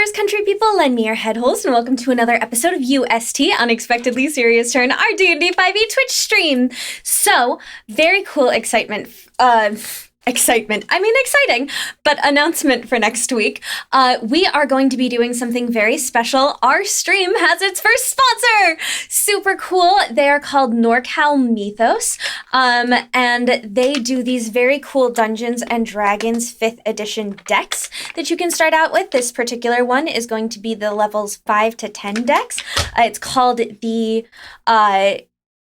First Country people, lend me your head holes, and welcome to another episode of UST, Unexpectedly Serious Turn, our D&D 5e Twitch stream. So, very cool exciting, but announcement for next week. We are going to be doing something very special. Our stream has its first sponsor! Super cool. They are called NorCal Mythos, and they do these very cool Dungeons and Dragons 5th edition decks that you can start out with. This particular one is going to be the levels 5 to 10 decks. It's called the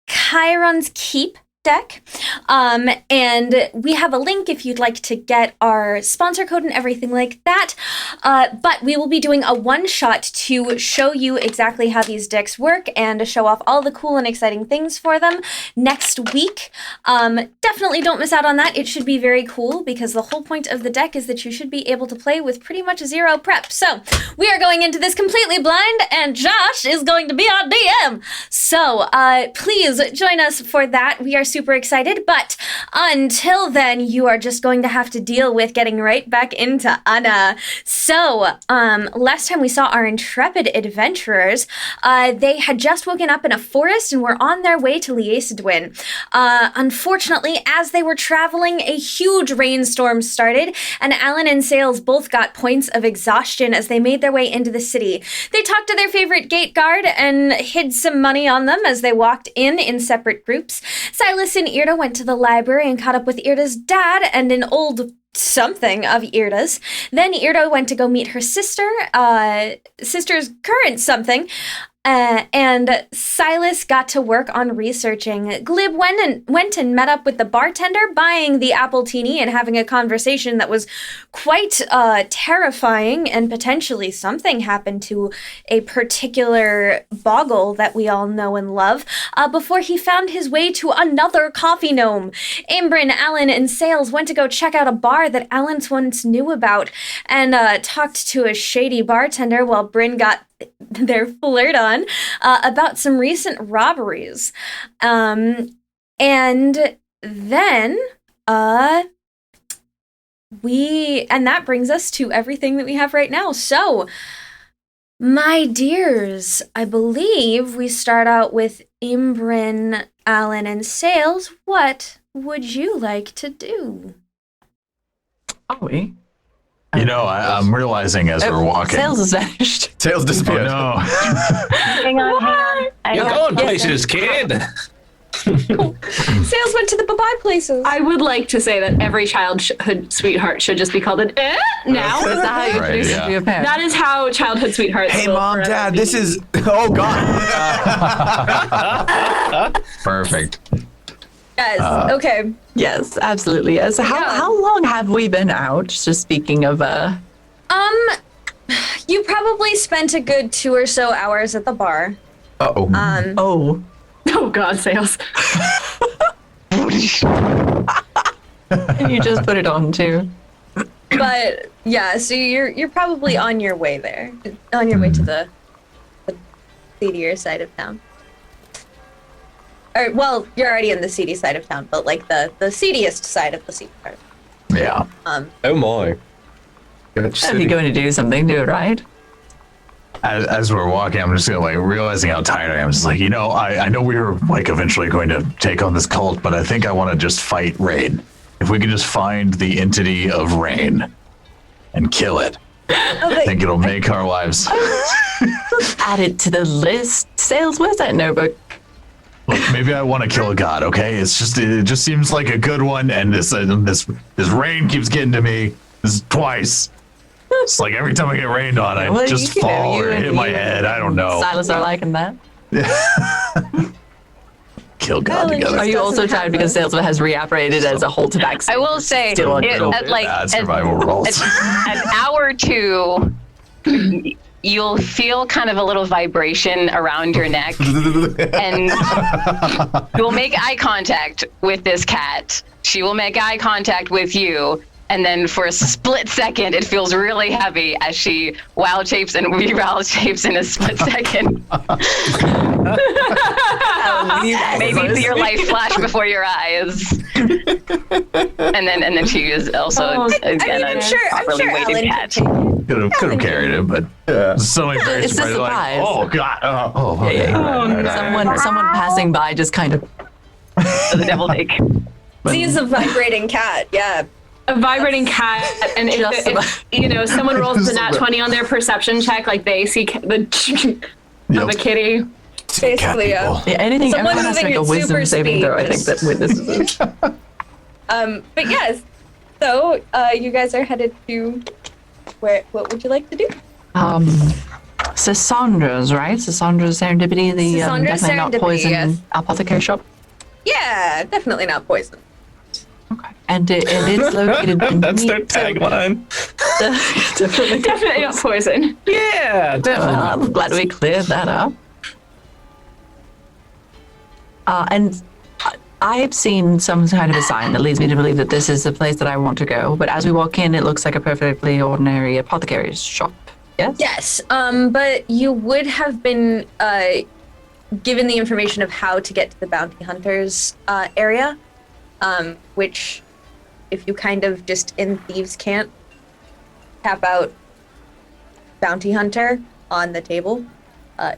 Chiron's Keep deck, and we have a link if you'd like to get our sponsor code and everything like that, but we will be doing a one-shot to show you exactly how these decks work and to show off all the cool and exciting things for them next week. Definitely don't miss out on that. It should be very cool because the whole point of the deck is that you should be able to play with pretty much zero prep. So we are going into this completely blind, and Josh is going to be our DM. So please join us for that. We are super excited, but until then, you are just going to have to deal with getting right back into Anna. So, last time we saw our intrepid adventurers, they had just woken up in a forest and were on their way to Liasadwin. Unfortunately, as they were traveling, a huge rainstorm started, and Alin and Sails both got points of exhaustion as they made their way into the city. They talked to their favorite gate guard and hid some money on them as they walked in separate groups. Silus and Irde went to the library and caught up with Irde's dad and an old something of Irde's. Then Irde went to go meet her sister's current something. And Silus got to work on researching. Glib went and met up with the bartender, buying the appletini and having a conversation that was quite terrifying, and potentially something happened to a particular boggle that we all know and love, before he found his way to another coffee gnome. Aym'Bryn, Alin, and Sails went to go check out a bar that Alin once knew about and talked to a shady bartender while Bryn got their flirt on about some recent robberies. And then and that brings us to everything that we have right now. So, my dears, I believe we start out with Aym'Bryn, Alin, and Sails. What would you like to do? Are we? You know, I'm realizing as we're walking. Sails has vanished. Sails disappeared. Oh, no. Hang on. You're going places, kid. Sails went to the bye-bye places. I would like to say that every childhood sweetheart should just be called an now. Is that how you Right, introduce yeah. your parents? That is how childhood sweethearts Hey, will Mom, forever Dad, be. this is... Oh, God. Perfect. Yes, okay. Yes, absolutely. Yes. How long have we been out? Just speaking of You probably spent a good 2 or so hours at the bar. Uh-oh. Oh God, Sails. And you just put it on too. But yeah, so you're probably on your way there, on your way to the seedier side of town. Or well, you're already in the seedy side of town, but like the seediest side of the seedy part. Yeah. Oh my. If you're going to do something, do it right. As we're walking, I'm just realizing how tired I am. It's like, I know we were eventually going to take on this cult, but I think I want to just fight Rain. If we could just find the entity of Rain and kill it, I think it'll make our lives. Add it to the list. Sails, where's that notebook? Look, maybe I want to kill a god. Okay, it just seems like a good one, and this rain keeps getting to me. This is twice. It's like every time I get rained on, I just fall or hit my head. I don't know. Silas are liking that. Kill god together. Are you also tired because Sailsaba has reapparated as a whole Tabaxi? I will say, Still at Bad survival rolls. an hour or two, you'll feel kind of a little vibration around your neck, and you'll make eye contact with this cat. She will make eye contact with you, And then for a split second, it feels really heavy as she wild shapes and re-wild shapes in a split second. Maybe see your life flash before your eyes. And then she is also again I'm sure properly weighted Alin cat. could Could have carried it, but so many very It's a surprised, like, surprise. oh god, Someone passing by just kind of. The devil take. sees a vibrating cat. Yeah. A vibrating cat, and if someone rolls the nat 20 on their perception check, like they see the of a kitty. Basically, Yeah, anything. Someone Everyone has to moving make a at wisdom super saving throw. I speed. think that witnesses. But yes. So you guys are headed to where? What would you like to do? Sassandra's, right? Sassandra's Serendipity, the Sassandra's definitely not Serendipity, poison yes. apothecary shop. Yeah, definitely not poison. Okay. And it is located. That's their tagline. Definitely not poison. Yeah, definitely. I'm glad we cleared that up. And I've seen some kind of a sign that leads me to believe that this is the place that I want to go. But as we walk in, it looks like a perfectly ordinary apothecary's shop. Yes? Yes. But you would have been given the information of how to get to the bounty hunters area, which, if you kind of just in Thieves' Can't tap out bounty hunter on the table,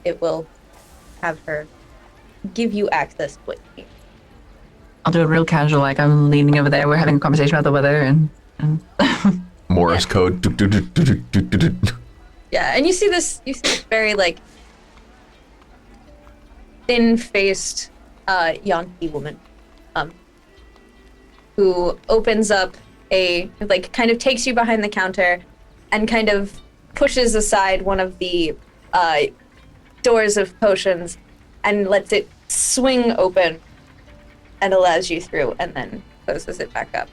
it will have her give you access to what you need. I'll do it real casual, like I'm leaning over there. We're having a conversation about the weather, and Morse code. Yeah, and you see this very like thin-faced Yankee woman, who opens up kind of takes you behind the counter, and kind of pushes aside one of the doors of potions, and lets it swing open, and allows you through, and then closes it back up.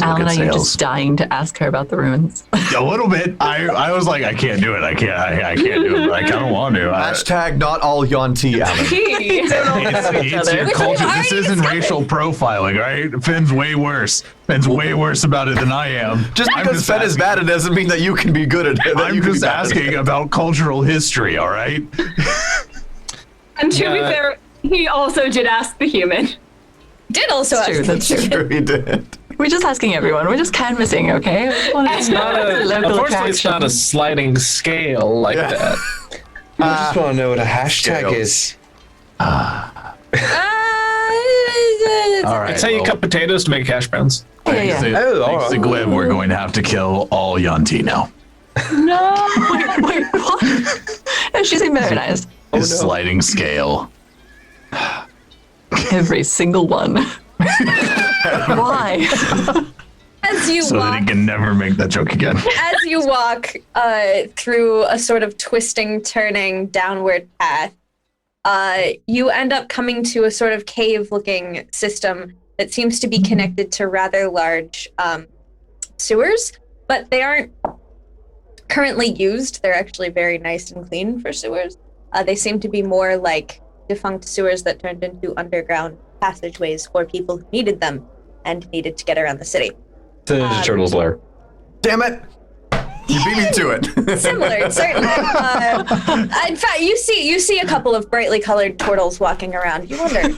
Alan, are you just dying to ask her about the ruins? A little bit. I was like, I can't do it. I can't do it. But I kind of want to. Hashtag not all Yonti, Alan. It's your culture. This isn't racial profiling, right? Finn's way worse. Finn's way worse about it than I am. Just because Fen is bad, it doesn't mean that you can be good at it. I'm just asking about cultural history, all right? And to be fair, he also did ask the human. Did also That's true, ask that's true. Sure he did. We're just asking everyone. We're just canvassing, okay? It's not unfortunately, it's not a sliding scale like that. I just want to know what a hashtag Scale. is. All right. It's how you cut potatoes to make hash browns. Thanks to all right. Glib, we're going to have to kill all Yonti now. No! Wait, what? No, she's been very nice. His sliding scale. Every single one. Why? As you So that walk, he can never make that joke again. as you walk through a sort of twisting, turning, downward path, you end up coming to a sort of cave-looking system that seems to be connected to rather large sewers, but they aren't currently used. They're actually very nice and clean for sewers. They seem to be more like defunct sewers that turned into underground passageways for people who needed them and needed to get around the city. It's a Ninja Turtles lair. Damn it! You beat me to it. Similar, certainly. In fact, you see a couple of brightly colored turtles walking around. You wonder,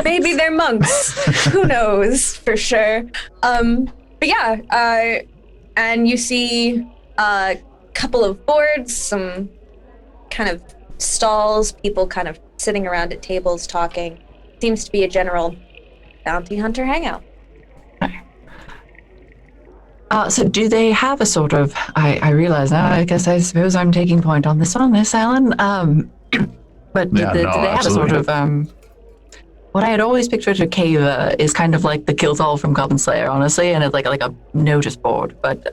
maybe they're monks. Who knows for sure? But yeah, and you see a couple of boards, some kind of stalls, people kind of sitting around at tables talking. Seems to be a general bounty hunter hangout. So do they have a sort of, I realize now, I suppose I'm taking point on this, Alan. But do they have a sort of, what I had always pictured a cave is kind of like the Kilthall from Goblin Slayer, honestly, and it's like a notice board, but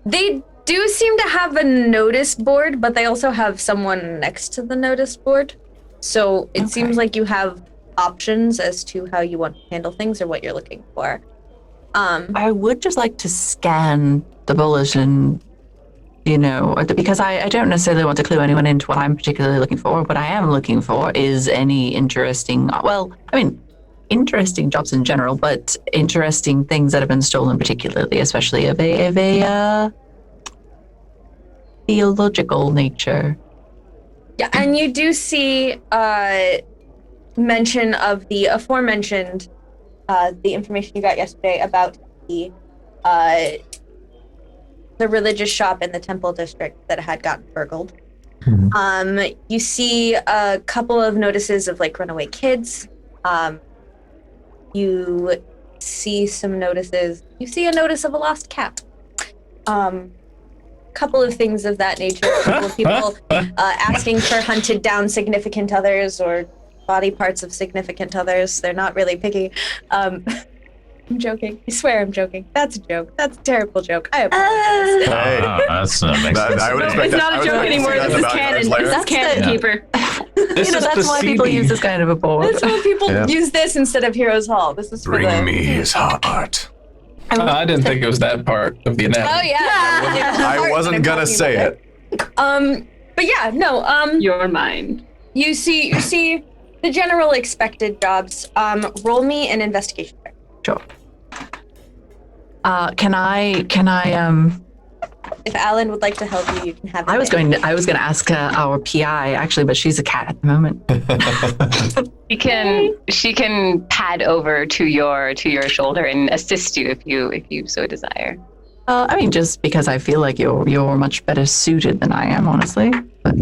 They do seem to have a notice board, but they also have someone next to the notice board. So it seems like you have options as to how you want to handle things or what you're looking for. I would just like to scan the bulletin, because I don't necessarily want to clue anyone into what I'm particularly looking for. What I am looking for is any interesting, interesting jobs in general, but interesting things that have been stolen, particularly, especially of a theological nature. Yeah, and you do see mention of the aforementioned, the information you got yesterday about the religious shop in the temple district that had gotten burgled. You see a couple of notices of like runaway kids. You see some notices. You see a notice of a lost cat. Couple of things of that nature. A couple of people asking for hunted down significant others or body parts of significant others. They're not really picky. I'm joking. I swear I'm joking. That's a joke. That's a terrible joke. I apologize. That's makes sense. I would expect It's not a joke anymore. This is canon. This is canon, keeper. That's why people use this kind of a board. That's why people use this instead of Heroes Hall. This is for Bring me his heart. I didn't think it was that part of the anatomy. Oh yeah. I wasn't gonna say it. But yeah, no. Your mind. You see the general expected jobs. Roll me an investigation check. Sure. Can I If Alin would like to help you, you can have it. I was going to ask our PI actually, but she's a cat at the moment. She can pad over to your shoulder and assist you if you so desire. I mean, just because I feel like you're much better suited than I am, honestly. But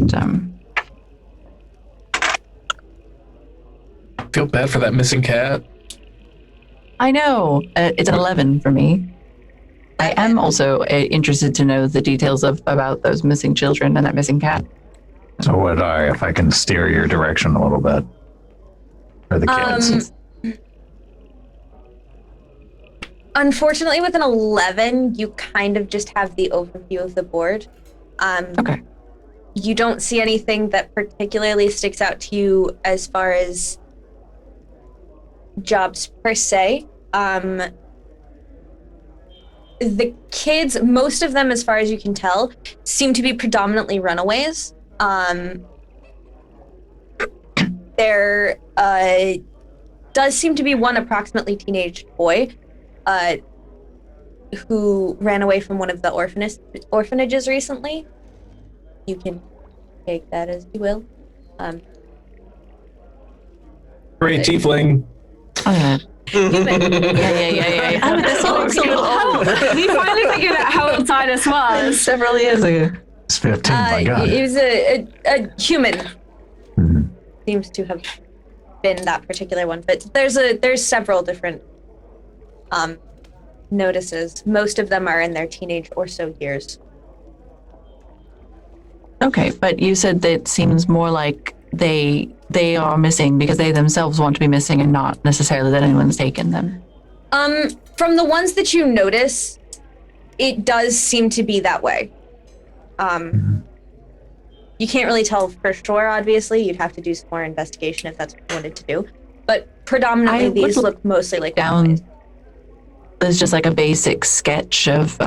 Feel bad for that missing cat. I know it's an 11 for me. I am also interested to know the details about those missing children and that missing cat. So if I can steer your direction a little bit for the kids. Unfortunately, with an 11, you kind of just have the overview of the board. Okay. You don't see anything that particularly sticks out to you as far as jobs per se. The kids, most of them, as far as you can tell, seem to be predominantly runaways. There does seem to be one approximately teenage boy who ran away from one of the orphanages recently. You can take that as you will. Great Tiefling. Yeah. This one looks a little old. We finally figured out how old Silus was. Several years ago. It's 15, my God. He was a human. Seems to have been that particular one, but there's several different notices. Most of them are in their teenage or so years. Okay, but you said that it seems more like they are missing because they themselves want to be missing and not necessarily that anyone's taken them. From the ones that you notice, it does seem to be that way. You can't really tell for sure, obviously. You'd have to do some more investigation if that's what you wanted to do. But predominantly, these look mostly like down. There's just like a basic sketch of.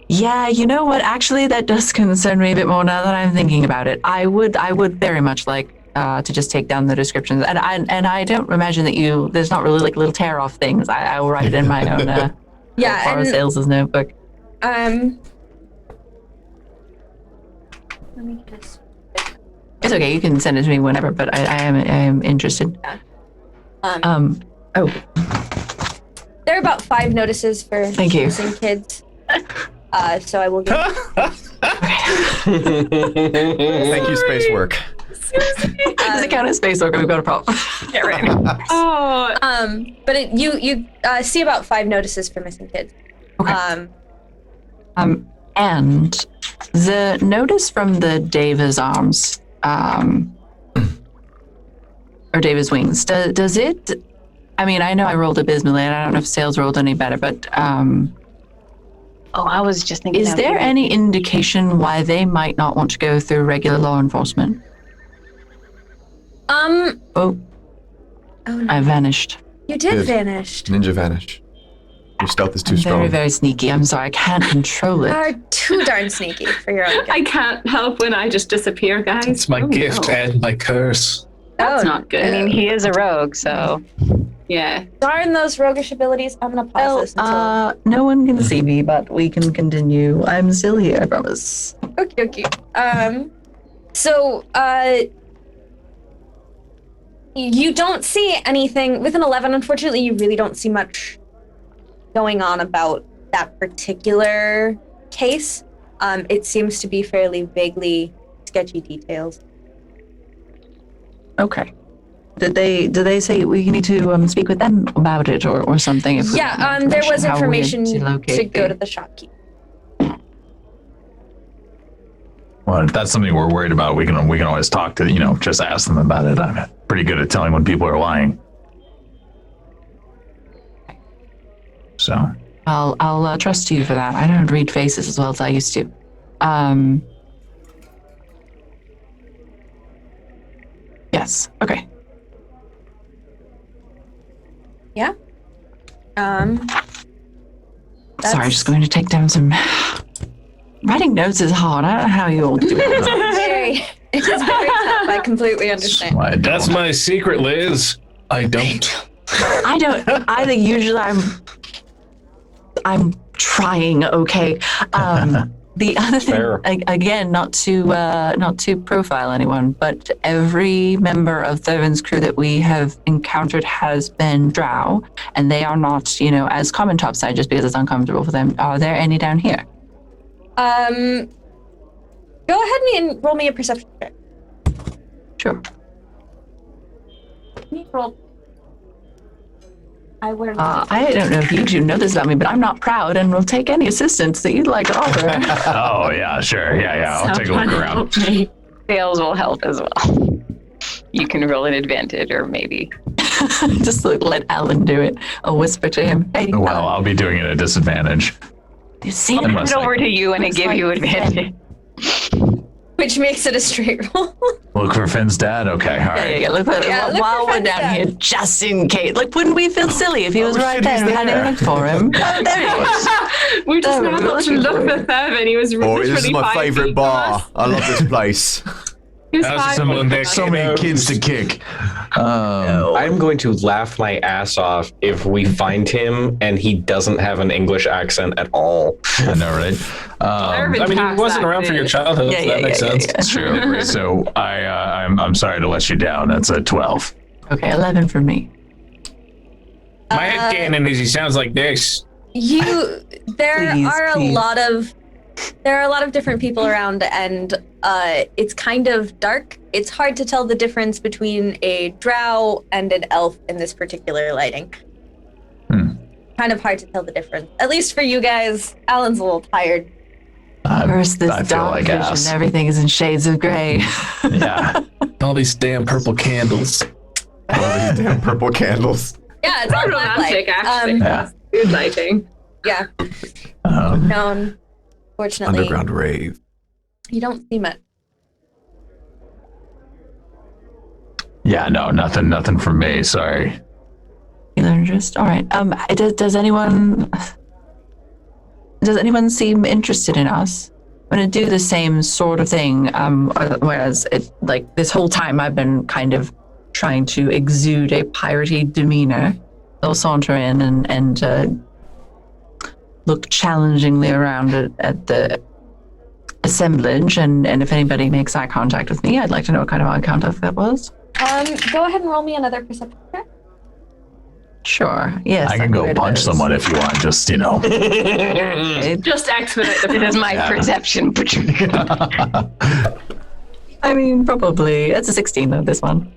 Yeah, you know what? Actually, that does concern me a bit more now that I'm thinking about it. I would very much like to just take down the descriptions, and I don't imagine that there's not really like little tear off things. I will write it in my own sales' notebook. Let me guess. It's okay. You can send it to me whenever, but I am interested. Yeah. There are about 5 notices for missing kids. So I will give. Thank you, space work. Does it count as space work? We've got a problem. Yeah, right. But you see about 5 notices for missing kids. Okay. And the notice from the Davis arms, or Davis wings, does it? I mean, I know I rolled abysmally, and I don't know if sales rolled any better, but I was just thinking. Is there any indication why they might not want to go through regular law enforcement? Oh no. I vanished. You did vanish. Ninja vanish. Your stealth is too strong. Very, very sneaky. I'm sorry, I can't control it. You are too darn sneaky for your own good. I can't help when I just disappear, guys. It's my gift and my curse. That's not good. I mean, he is a rogue, so yeah. Darn those roguish abilities. I'm gonna pause this until. No one can see me, but we can continue. I'm still here, I promise. Okay. So, you don't see anything with an 11. Unfortunately, you really don't see much going on about that particular case. It seems to be fairly vaguely sketchy details. Okay. Did they say we need to speak with them about it or something? If There was how we're information to locate go the- to the shopkeeper. Well, if that's something we're worried about, we can always talk to, just ask them about it. I'm pretty good at telling when people are lying. So. I'll trust you for that. I don't read faces as well as I used to. Yes. Okay. Yeah. Sorry, just going to take down some. Writing notes is hard. I don't know how you all do it. It is very tough. I completely understand. That's my secret, Liz. I don't. I don't. I think usually I'm trying. Okay. The other thing, again, not to profile anyone, but every member of Thurvan's crew that we have encountered has been drow, and they are not, as common topside just because it's uncomfortable for them. Are there any down here? Go ahead and roll me a perception check. Sure. Can you roll? I don't know if you two know this about me, but I'm not proud and will take any assistance that you'd like to offer. Oh, yeah, sure. Yeah. I'll take a look around. fails will help as well. You can roll an advantage or maybe. Just let Alin do it. I'll whisper to him. Hey, well, I'll be doing it at a disadvantage. You see, I'll turn it over to you and give you advantage. Which makes it a straight roll. Look for Finn's dad? Okay, all right. Yeah, look while we're down here, just in case. Like, wouldn't we feel silly if he was right there and we hadn't even looked for him? Oh, there he is. We just happened to look for Thurvan. He was literally this is my 5 favorite feet bar. from us. I love this place. He was So many kids to kick. I'm going to laugh my ass off if we find him and he doesn't have an English accent at all. I know, right? I mean, he wasn't around for your childhood, so that makes sense. It's true. So I'm sorry to let you down. That's a 12. Okay, 11 for me. My headcanon is he sounds like this. There are a lot of different people around, and it's kind of dark. It's hard to tell the difference between a drow and an elf in this particular lighting. Kind of hard to tell the difference. At least for you guys. Alan's a little tired. First, this dark vision, everything is in shades of gray. Yeah. All these damn purple candles. All these damn purple candles. Yeah, it's all romantic, actually. Good lighting. Yeah. No, unfortunately. Underground rave. You don't see much. Yeah, no, nothing from me. Sorry. Interest. All right. Does anyone seem interested in us? I'm gonna do the same sort of thing. Whereas this whole time I've been kind of trying to exude a piratey demeanor. They'll saunter in and look challengingly around at the assemblage, and if anybody makes eye contact with me, I'd like to know what kind of eye contact that was. Go ahead and roll me another perception check. Sure. Yes. I can go punch someone if you want. Just Just expedite the This is my perception. I mean, probably. It's a 16 though, this one.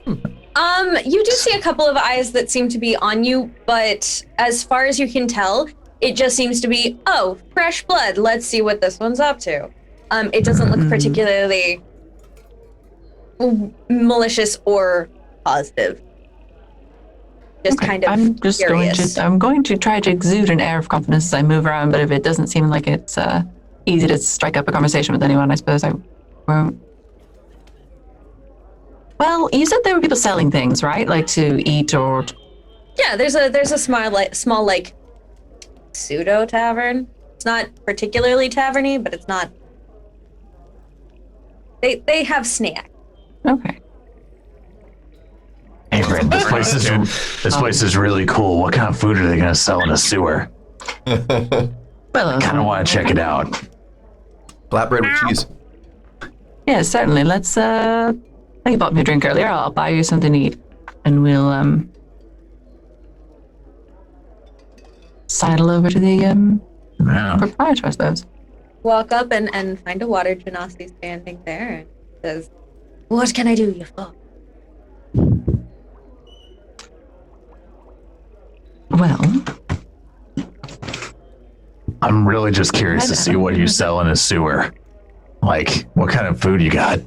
You do see a couple of eyes that seem to be on you, but as far as you can tell, it just seems to be, oh, fresh blood. Let's see what this one's up to. It doesn't look particularly malicious or positive. Just kind of curious. I'm going to try to exude an air of confidence as I move around, but if it doesn't seem like it's easy to strike up a conversation with anyone, I suppose I won't. Well, you said there were people selling things, right? Like to eat or... Yeah, there's a small like pseudo tavern. It's not particularly taverny, but it's not. They have snack. Okay. Aym'Bryn, this place is really cool. What kind of food are they going to sell in a sewer? Well, Kind of want to check it out. Flatbread with cheese. yeah, certainly. Let's. I think you bought me a drink earlier. I'll buy you something to eat, and we'll sidle over to the Yeah. proprietor, I suppose. Walk up and find a water genasi standing there and says, "What can I do you for?" Well, I'm really just curious to see what you sell in a sewer. Like, what kind of food you got?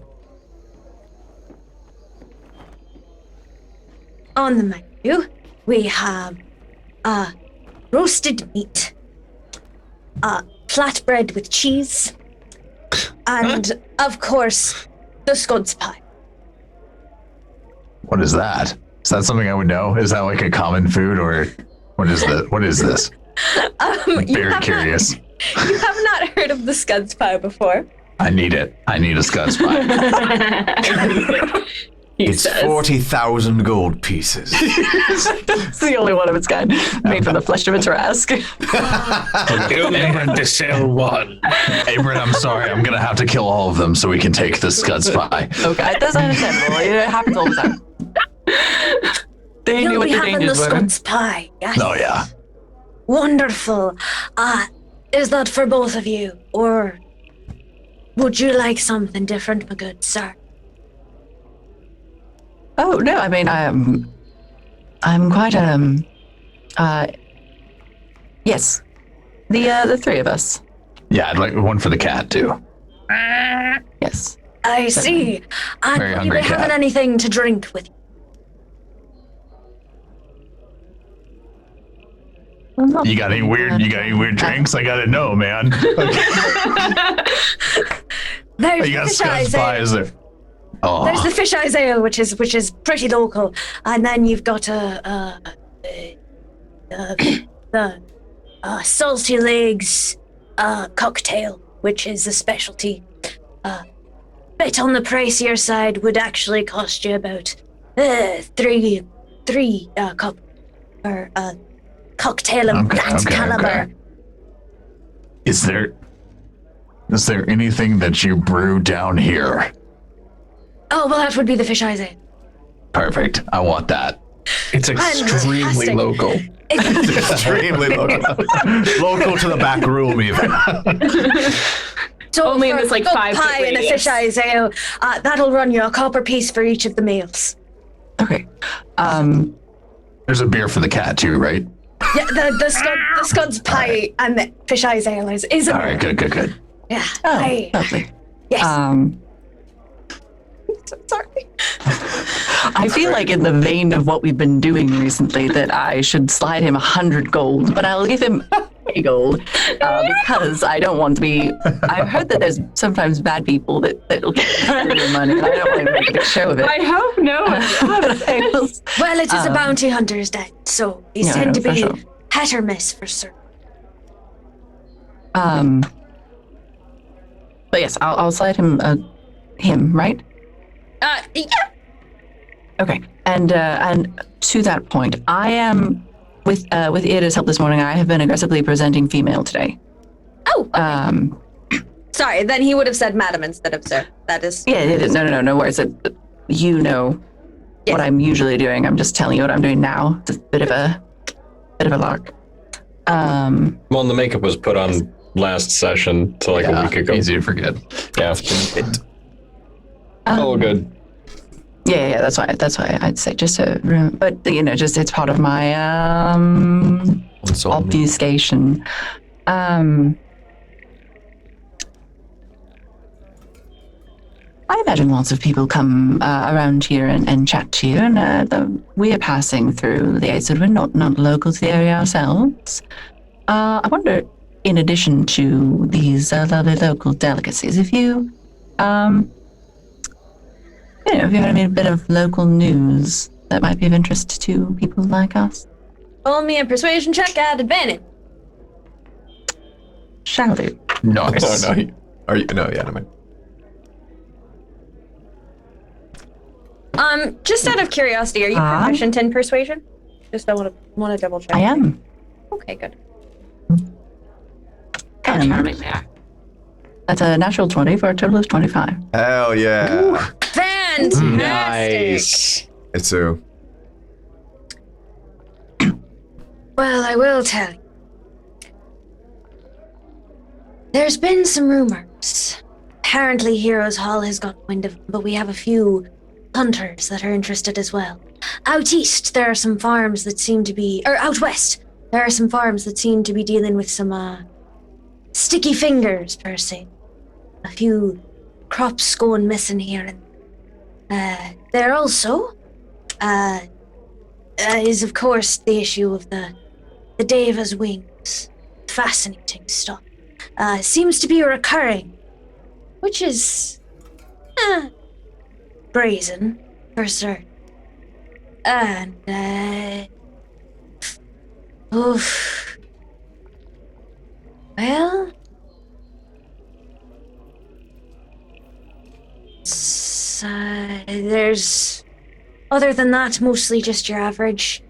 On the menu, we have roasted meat, flatbread with cheese, and of course, the scuds pie. What is that? Is that something I would know? Is that like a common food, or what is this? Very curious. You have not heard of the scuds pie before. I need it. I need a scuds pie. It's 40,000 gold pieces. it's the only one of its kind, made from the flesh of a Trask. Aym'Bryn to sell one. Aym'Bryn, I'm sorry. I'm going to have to kill all of them so we can take the scuds pie. Okay, that's understandable. It happens all the time. They knew You'll what be the having the dangers were. scuds pie. Yes. Oh, yeah. Wonderful. Is that for both of you, or would you like something different, my good sir? Oh no, I mean I'm quite yes. The three of us. Yeah, I'd like one for the cat, too. Yes. I see. And Very will you hungry be having cat. anything to drink with you? Well, You got any weird drinks? I gotta know, man. There's You got fish scuds eyes pie, ale. is there? Oh, There's the fish eyes ale, which is pretty local, and then you've got the salty legs cocktail, which is a specialty. Bit on the pricier side, would actually cost you about three cup or cocktail of that caliber. Okay. Is there anything that you brew down here? Oh, well, that would be the fish eyes ale. Perfect. I want that. It's extremely Fantastic. local. Extremely local. Local to the back room, even. So Only in for this, like, a 5 foot pie and a radius. fish eyes ale, that'll run you a copper piece for each of the meals. Okay. There's a beer for the cat too, right? Yeah, the scuds pie and the fish eyes ale is a All right, good. Yeah. Oh, lovely. Yes. Sorry. I feel like in the vein of what we've been doing recently that I should slide him 100 gold, but I'll give him a gold because I don't want to be. I've heard that there's sometimes bad people that'll get your money. And I don't want to make a big show of it. I hope no. But I will, Well, it is a bounty hunter's day, so these No, tend to for be sure. hit or miss for certain. but yes, I'll slide him him, right? Yeah. Okay, and to that point, I am with Irde's help this morning. I have been aggressively presenting female today. Oh. Sorry, then he would have said madam instead of sir. That is. Yeah, no worries. You know Yes. what I'm usually doing. I'm just telling you what I'm doing now. It's a bit of a lark. Well, and the makeup was put on last session, so like a week ago. Easy to forget. Yeah. All good. Yeah, that's why I'd say just but just it's part of my obfuscation. I imagine lots of people come around here and chat to you, and we are passing through the Aesir. We're not local to the area ourselves. I wonder, in addition to these lovely local delicacies, if you if you had a bit of local news that might be of interest to people like us. Roll me a persuasion check at advantage. Shall do. Nice. No. Are you? No, yeah, never mind. Just out of curiosity, are you proficient in persuasion? Just I want to double check. I am. Okay, good. And that's a natural 20 for a total of 25. Hell yeah. Ooh, fantastic. Nice. It's a. Well, I will tell you. There's been some rumors. Apparently Heroes Hall has got wind of them, but we have a few hunters that are interested as well. Out east, there are some farms that seem to be... Or out west, there are some farms that seem to be dealing with some, sticky fingers, per se. A few crops going missing here. And there also, is of course the issue of the Deva's wings. Fascinating stuff. Seems to be recurring, which is brazen, for certain. And, oof. Well, there's, other than that, mostly just your average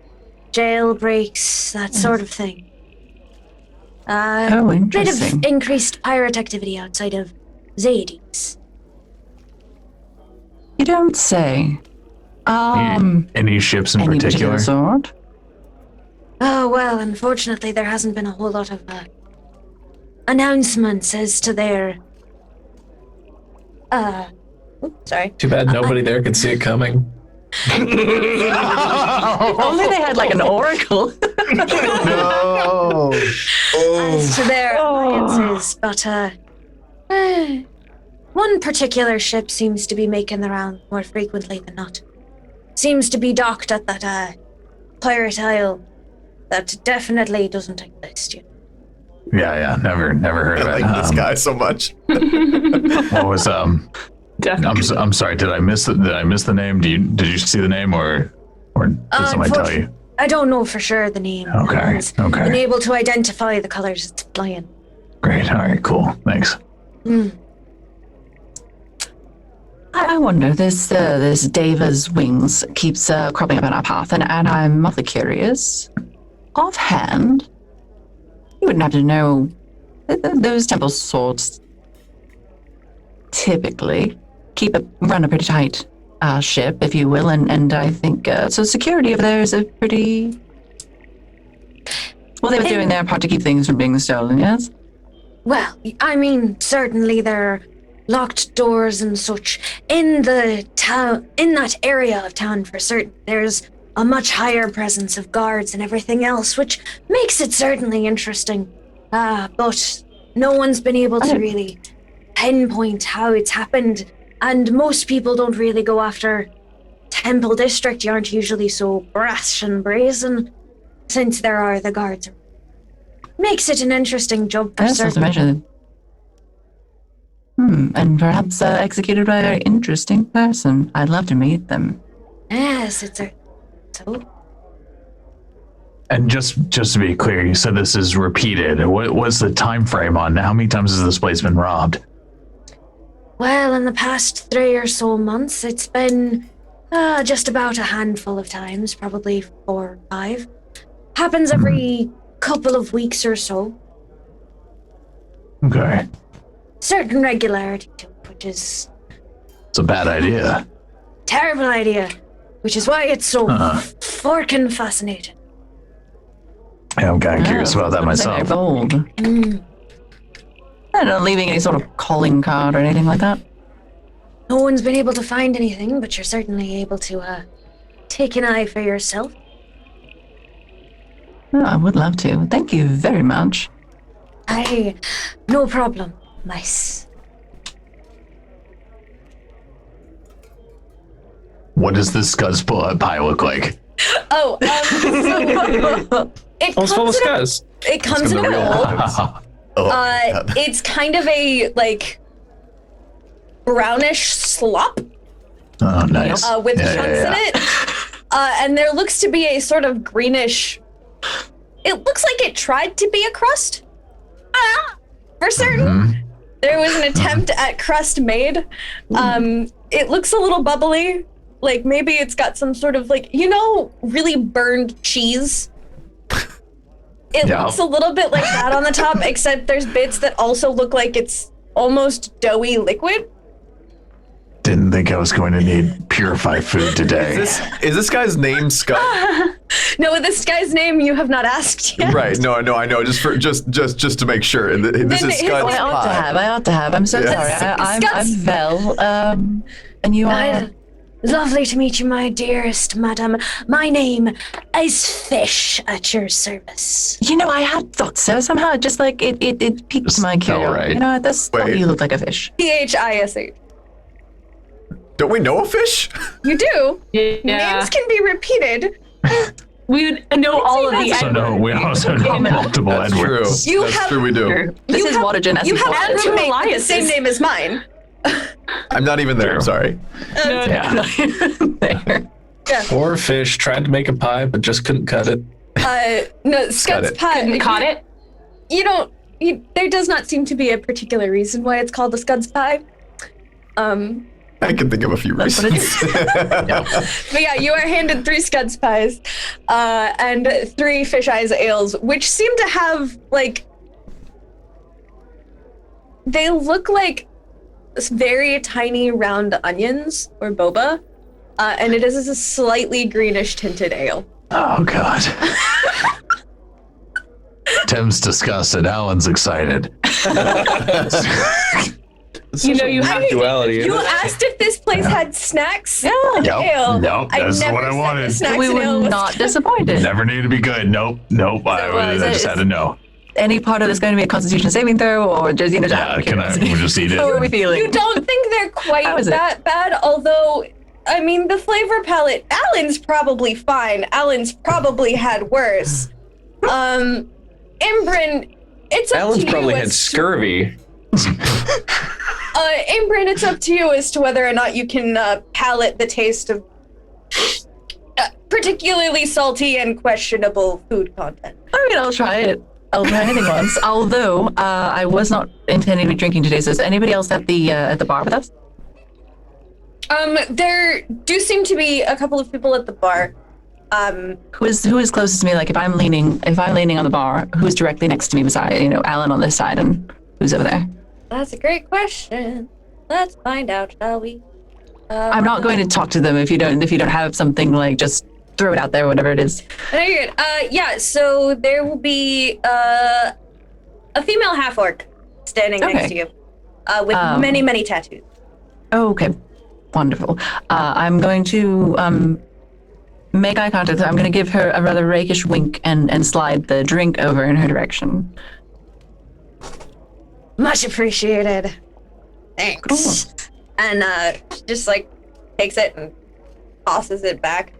jailbreaks, that sort of thing. Oh, Bit interesting. of increased pirate activity outside of Zades. You don't say. Any ships in Any particular? sort? Oh, well, unfortunately, there hasn't been a whole lot of announcements as to their. Sorry. Too bad nobody there could see it coming. If only they had like an oracle. No. As to their alliances, but one particular ship seems to be making the round more frequently than not. Seems to be docked at that pirate isle that definitely doesn't exist yet. Yeah, never heard of I it. like this guy so much. What was Definitely. I'm sorry. Did I miss the name? Did you see the name or did somebody tell you? I don't know for sure the name. Okay, No one's okay. Been able to identify the colors it's flying. Great. All right. Cool. Thanks. I wonder, this Deva's wings keeps cropping up in our path, and I'm awfully curious. Offhand, you wouldn't have to know. Those temple swords typically run a pretty tight ship, if you will, and I think so. Security over there is a pretty. Well, they were doing their part to keep things from being stolen. Yes. Well, I mean, certainly there are locked doors and such in the town, in that area of town for certain. There's a much higher presence of guards and everything else, which makes it certainly interesting. But no one's been able to really pinpoint how it's happened, and most people don't really go after Temple District. You aren't usually so brash and brazen, since there are the guards. Makes it an interesting job for Yes, not to certain. mention. And perhaps executed by a very interesting person. I'd love to meet them. Yes, it's a... So? And just to be clear, you said this is repeated. What's the time frame on how many times has this place been robbed? Well, in the past 3 or so months, it's been just about a handful of times, probably 4 or 5. Happens every couple of weeks or so. Okay. Certain regularity to it, which is It's a bad idea. terrible idea, which is why it's so forkin' fascinating. Yeah, I'm kind of curious about that myself. Bold. I don't know, leaving any sort of calling card or anything like that. No one's been able to find anything, but you're certainly able to take an eye for yourself. Oh, I would love to. Thank you very much. Aye, no problem, mice. What does this scuzz pie look like? Oh, so it All's full of comes scuzz. it comes in a mold. It's kind of a brownish slop Oh, nice. with chunks in it, and there looks to be a sort of greenish. It looks like it tried to be a crust. For certain, there was an attempt at crust made. It looks a little bubbly. Like maybe it's got some sort of like, really burned cheese. It looks a little bit like that on the top, except there's bits that also look like it's almost doughy liquid. Didn't think I was going to need purified food today. Is this guy's name Scott? No, this guy's name you have not asked yet. Right. No, I know. Just to make sure. This is Scott's I ought to have. I'm so sorry. I'm Vel. And you are. Lovely to meet you, my dearest madam. My name is Fish at your service. I had thought so somehow. Just like it piqued my curiosity. Right. I just thought you looked like a fish. Phish. Don't we know a fish? You do. Yeah. Names can be repeated. We know all of the Edwards. We also know multiple That's Edwards. true. That's true, we do. This is water genesis. You have Edward two names, Elias. the same name as mine. I'm not even there. Sorry. Yeah. Poor fish tried to make a pie, but just couldn't cut it. No, Scott's pie. Caught it? There does not seem to be a particular reason why it's called the Scud's pie. I can think of a few reasons. But yeah, you are handed 3 Scud's pies and 3 fish eyes ales, which seem to have they look like very tiny round onions or boba, and it is a slightly greenish tinted ale. Oh God. Tim's disgusted. Alan's excited. You have duality. You asked if this place had snacks. Yeah. Ale. Nope, that's never what I said wanted. that snacks We and ale were was- not disappointed. Never need to be good. Nope. I just had to know. Any part of this going to be a Constitution saving throw, or just Yeah, we'll just eat How are it. we feeling? You don't think they're quite How is it? that bad, although, I mean, the flavor palette, Alan's probably fine. Alan's probably had worse. Aym'Bryn, it's up Alan's to you probably had as- scurvy. Aym'Bryn, it's up to you as to whether or not you can palate the taste of particularly salty and questionable food content. I mean, I'll try it. I'll try anything once. Although I was not intending to be drinking today. So is anybody else at the bar with us? There do seem to be a couple of people at the bar. Who is closest to me? Like if I'm leaning on the bar, who's directly next to me beside Alan on this side, and who's over there? That's a great question. Let's find out, shall we? I'm not going to talk to them if you don't have something, like just throw it out there, whatever it is. No, you're good. Yeah, so there will be a female half-orc standing next to you with many, many tattoos. Okay, wonderful. I'm going to make eye contact. I'm going to give her a rather rakish wink and slide the drink over in her direction. Much appreciated. Thanks. Cool. And just takes it and tosses it back.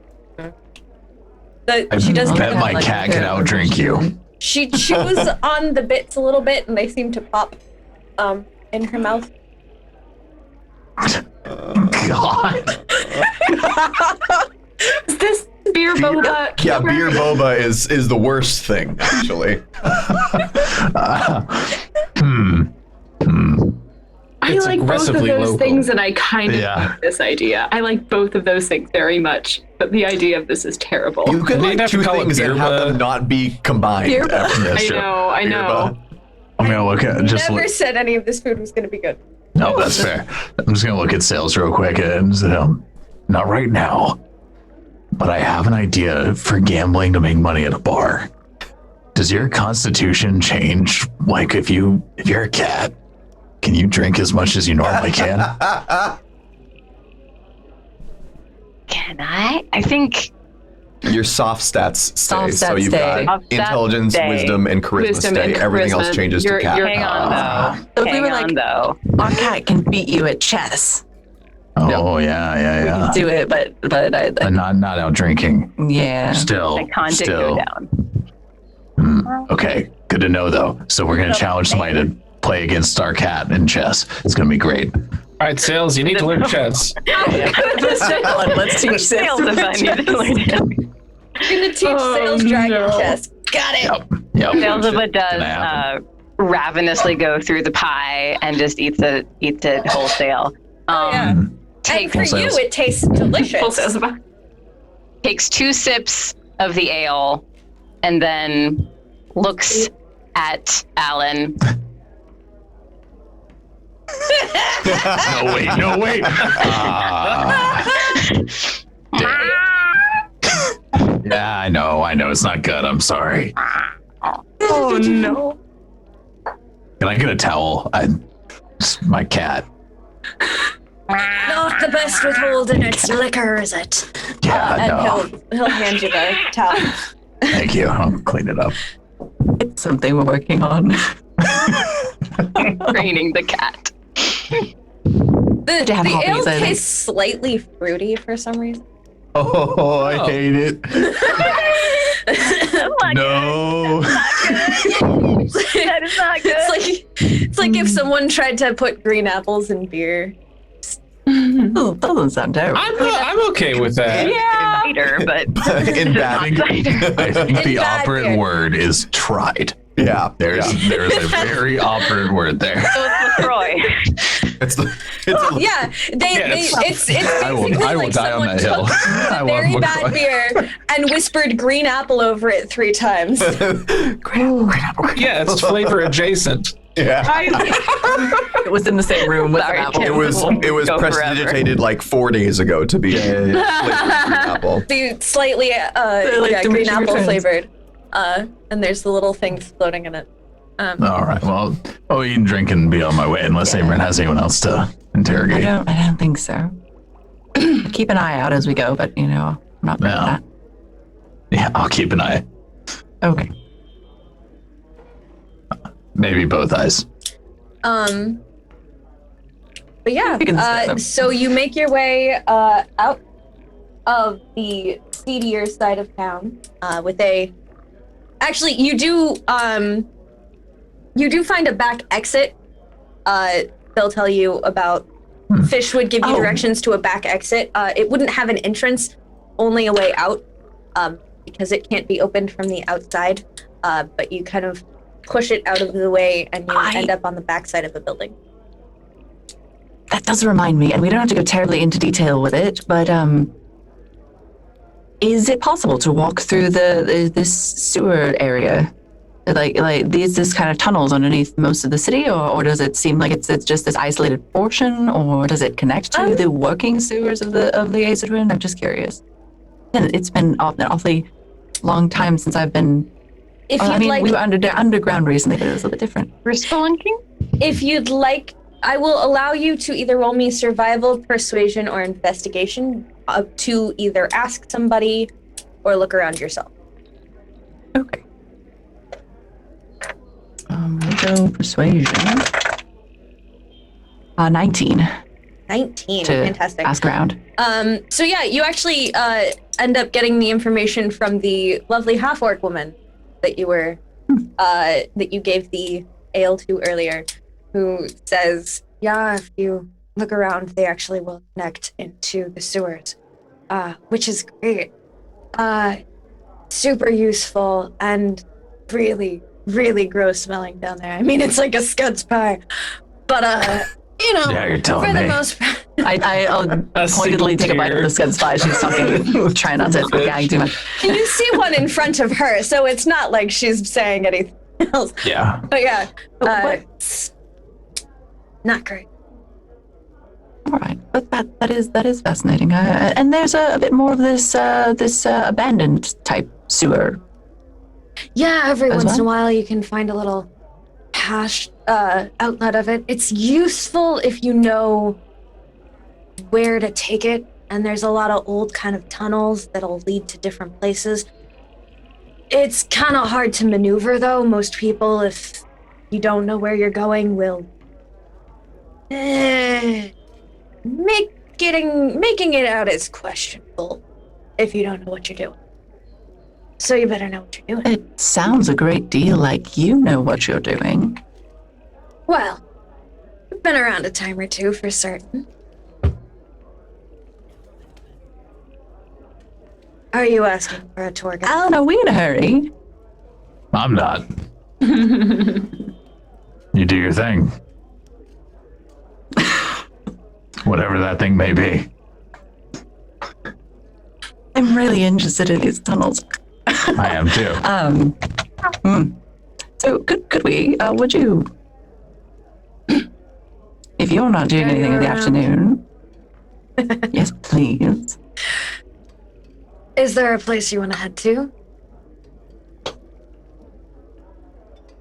She does. I bet my cat can outdrink you. She chews on the bits a little bit, and they seem to pop in her mouth. God. Is this beer boba? Yeah, beer boba is the worst thing, actually. I It's like both of aggressively those local. things, and I kind of Yeah. like this idea. I like both of those things very much, but the idea of this is terrible. You could You'd like have to two call it things and beer have boba. them not be combined. Beer boba. That's I true. know. Beer boba. I'm gonna look at Never said any of this food was going to be good. No, that's fair. I'm just gonna look at sales real quick and not right now, but I have an idea for gambling to make money at a bar. Does your constitution change? Like if you're a cat, can you drink as much as you normally can? Can I? I think Your soft stats stay. Soft So stats you've stay. got Soft stats intelligence, stay. wisdom, and charisma Wisdom stay. and Everything else charisma. changes You're- to cat. you're- hang on though. So if we Hang were on like, though. our cat can beat you at chess. Oh yeah. Do it, but But not out drinking. yeah. Still, I can't still. go down. Okay, good to know though. So we're gonna challenge somebody to play against our cat in chess. It's gonna be great. All right, Sales, you need to learn chess. Let's teach Sales if I need to learn it. You're going to teach sales dragon chess. Got it. Yep. Sailsaba Gonna does happen. ravenously go through the pie and just eats it wholesale. Yeah. And for Full you, sales. it tastes delicious. Full Sailsaba. Takes 2 sips of the ale and then looks at Alin. No, wait. Yeah, I know. It's not good. I'm sorry. Oh no. Can I get a towel? It's my cat. Not the best with holding its liquor, is it? Yeah, And no. he'll hand you the towel. Thank you. I'll clean it up. It's something we're working on. Training the cat. The To have hobbies, ale I think. tastes slightly fruity for some reason. Oh, I hate it. No. That is not good. It's like if someone tried to put green apples in beer. Oh, that doesn't sound terrible. I'm okay with that. Yeah. Cider, but In bad. I think the bad operative beer. word is tried. Yeah. There's a very operative word there. so it's LaCroix. It's Yeah, it's I will basically like die on someone that hill. took I a love very bad LaCroix. beer and whispered green apple over it 3 times. Yeah, it's flavor adjacent. yeah. It was in the same room with Sorry, an apple. It was Go forever. prestidigitated like 4 days ago to be a flavored green apple. The slightly like green diminishing apple returns. flavored. And there's the little things floating in it. All right. Well, I'll eat and drink and be on my way unless Aym'Bryn has anyone else to interrogate. I don't think so. Keep an eye out as we go, but I'm not doing No. that. Yeah, I'll keep an eye. Okay. Maybe both eyes. But yeah, We can set them. so you make your way out of the seedier side of town with a. Actually, you do find a back exit. They'll tell you about. Fish would give you directions to a back exit. It wouldn't have an entrance, only a way out, because it can't be opened from the outside. But you kind of push it out of the way, and you end up on the back side of the building. That does remind me, and we don't have to go terribly into detail with it, but is it possible to walk through this sewer area? Like these kind of tunnels underneath most of the city, or does it seem like it's just this isolated portion, or does it connect to the working sewers of the Aym'Bryn? I'm just curious. And it's been an awfully long time since I've been. If I you'd mean, like, we were underground recently, but it was a little bit different. We're spelunking? if you'd like, I will allow you to either roll me survival, persuasion, or investigation to either ask somebody or look around yourself. Okay. We'll go persuasion. 19 19. to Fantastic. ask around. So yeah, you actually end up getting the information from the lovely half-orc woman that you were that you gave the ale to earlier, who says, yeah, if you look around, they actually will connect into the sewers, which is great. Super useful and really, really gross smelling down there. I mean, it's like a Scud's pie, but you know, Yeah, you're telling for the me. most part. I'll pointedly take a bite of the scud spy. She's talking. Try not to gag too much. You see one in front of her, so it's not like she's saying anything else. Yeah. But yeah, What? it's not great. All right, but that is fascinating. And there's a bit more of this abandoned type sewer. Yeah, every As once in a well? while you can find a little hash outlet of it. It's useful if you know where to take it, and there's a lot of old kind of tunnels that'll lead to different places. It's kind of hard to maneuver, though. Most people, if you don't know where you're going, will making it out is questionable if you don't know what you're doing. So you better know what you're doing. It sounds a great deal like you know what you're doing. Well, I've been around a time or two for certain. Are you asking for a tour guide? Alan, are we in a hurry? I'm not. You do your thing. whatever that thing may be. I'm really interested in these tunnels. I am too. So could we? Would you? If you're not doing anything in the afternoon, yes, please. Is there a place you want to head to?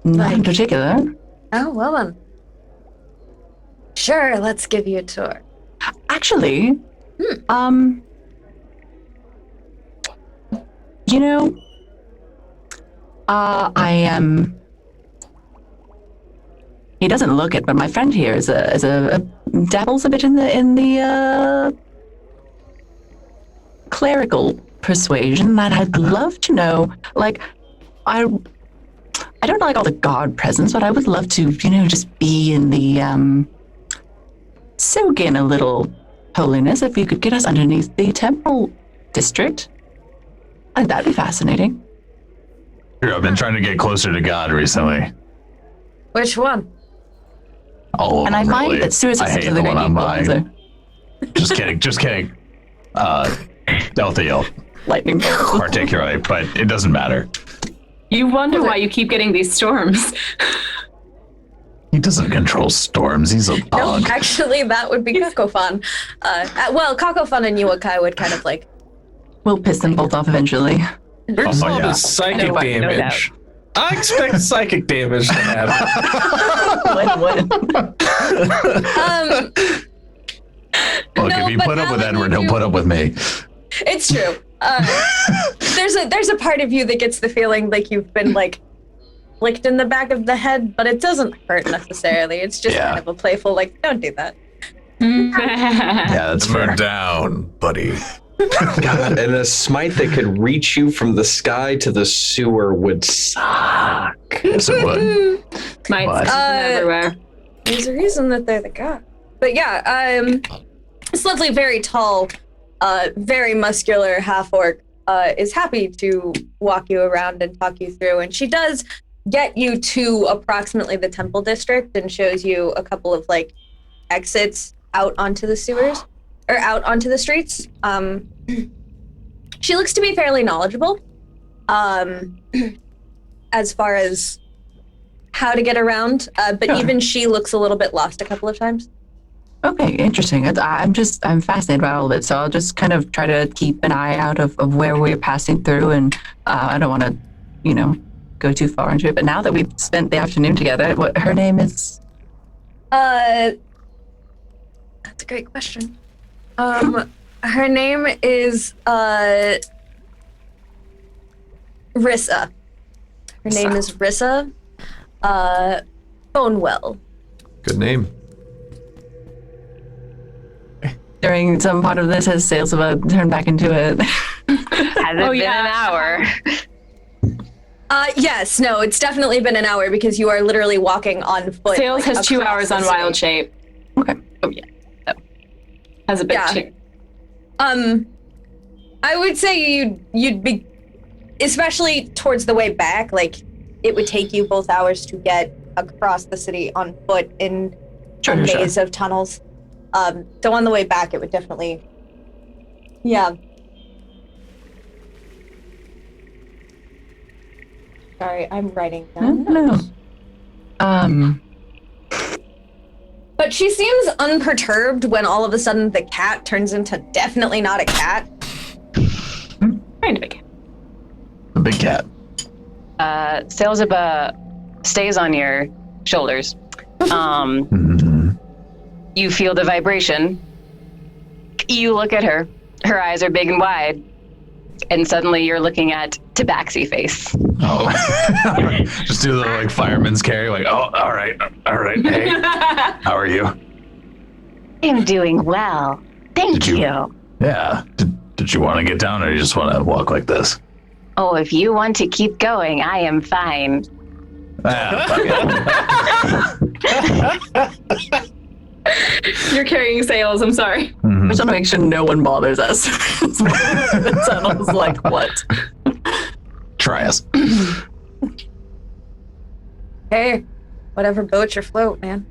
Not in particular. Oh, well then. Sure, let's give you a tour. Actually, you know, I am. He doesn't look it, but my friend here is a dabbles a bit in the clerical persuasion, and I'd love to know. Like, I don't like all the god presence, but I would love to, just be in the soak in a little holiness. If you could get us underneath the temple district, that'd be fascinating. Sure, I've been trying to get closer to God recently. Which one? All of And them, I find really. that suicide I hate is the the one I'm buying. so Just kidding. Delthiel, lightning bolt. particularly, but it doesn't matter. You wonder why you keep getting these storms. He doesn't control storms. He's a No, bug. actually, that would be Cacofan. Well, Cacofan and Yuakai would kind of like. We'll piss them both off eventually. First Oh, off yeah. is psychic No damage. I expect psychic damage to happen. Look, No, if he but put up with Alin, Edward, would he'll you- put up with me. It's true. There's a part of you that gets the feeling like you've been like flicked in the back of the head, but it doesn't hurt necessarily. It's just Yeah. kind of a playful like, don't do that. Yeah, that's Simmer fair. down, buddy. God, and a smite that could reach you from the sky to the sewer would suck. Yes, it would. Mites But- everywhere. There's a reason that they're the god. But yeah, this lovely, very tall, very muscular half-orc is happy to walk you around and talk you through. And she does get you to approximately the temple district and shows you a couple of like exits out onto the sewers or out onto the streets. She looks to be fairly knowledgeable as far as how to get around, but Sure. even she looks a little bit lost a couple of times. Okay, interesting. I'm fascinated by all of it, so I'll just kind of try to keep an eye out of where we're passing through, and I don't want to, go too far into it. But now that we've spent the afternoon together, what her name is? That's a great question. Her name is Rissa. Her name is Rissa Bonewell. Good name. During some part of this, has Sailsaba turned back into it? Has it been an hour? Yes, no, it's definitely been an hour because you are literally walking on foot. Sales like, has 2 across hours the on city. wild shape. Okay. Has a bit Yeah. too. I would say you'd be, especially towards the way back, like it would take you both hours to get across the city on foot in a maze of tunnels. So on the way back, it would definitely, yeah. Sorry, I'm writing down notes. No. But she seems unperturbed when all of a sudden the cat turns into definitely not a cat. Kind of big. The big cat. Sailsaba stays on your shoulders. You feel the vibration. You look at her. Her eyes are big and wide. And suddenly you're looking at Tabaxi face. Oh. Just do the like fireman's carry, like, oh, all right. Hey, how are you? I'm doing well. Thank Did you- you. Yeah. Did you want to get down, or you just want to walk like this? Oh, if you want to keep going, I am fine. Ah, fuck it. You're carrying sales, I'm sorry. I just want to make sure no one bothers us. The tunnel's like, what? Try us. Hey, whatever boat your float, man.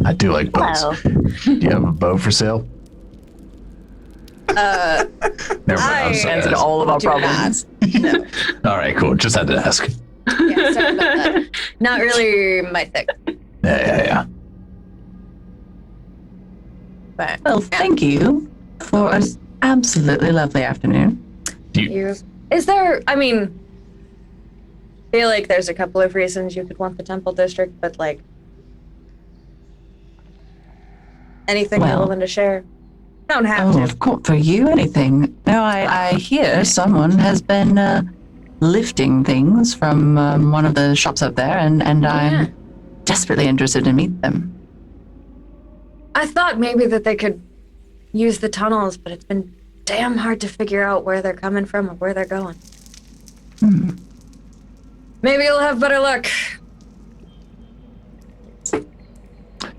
I do like boats. Hello. Do you have a boat for sale? Never mind. I'm sorry. Answered all of our problems. No. All right, cool. Just had to ask. Yeah, sorry about that. Not really my thing. Yeah. But Well, thank you for an absolutely lovely afternoon. is there? I mean, I feel like there's a couple of reasons you could want the Temple District, but like anything you're Well- willing to share. Don't have Oh, to. of course, for you, anything. No, I hear someone has been lifting things from one of the shops up there, and I'm desperately interested to meet them. I thought maybe that they could use the tunnels, but it's been damn hard to figure out where they're coming from or where they're going. Maybe you'll have better luck.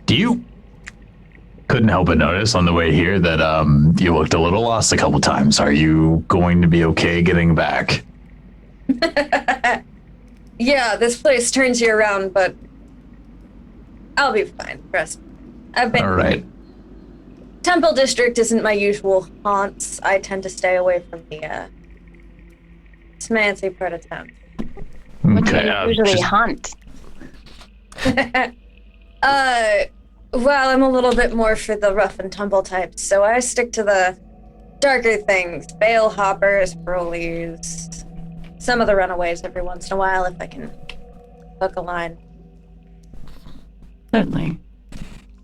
Do you? Couldn't help but notice on the way here that you looked a little lost a couple times. Are you going to be okay getting back? Yeah, this place turns you around, but I'll be fine. Trust me. I've been. All right. Temple District isn't my usual haunts. I tend to stay away from the smancy part of town. What do Okay. you usually hunt? Well, I'm a little bit more for the rough and tumble types, so I stick to the darker things. Bale hoppers, brolies, some of the runaways every once in a while if I can hook a line. Certainly.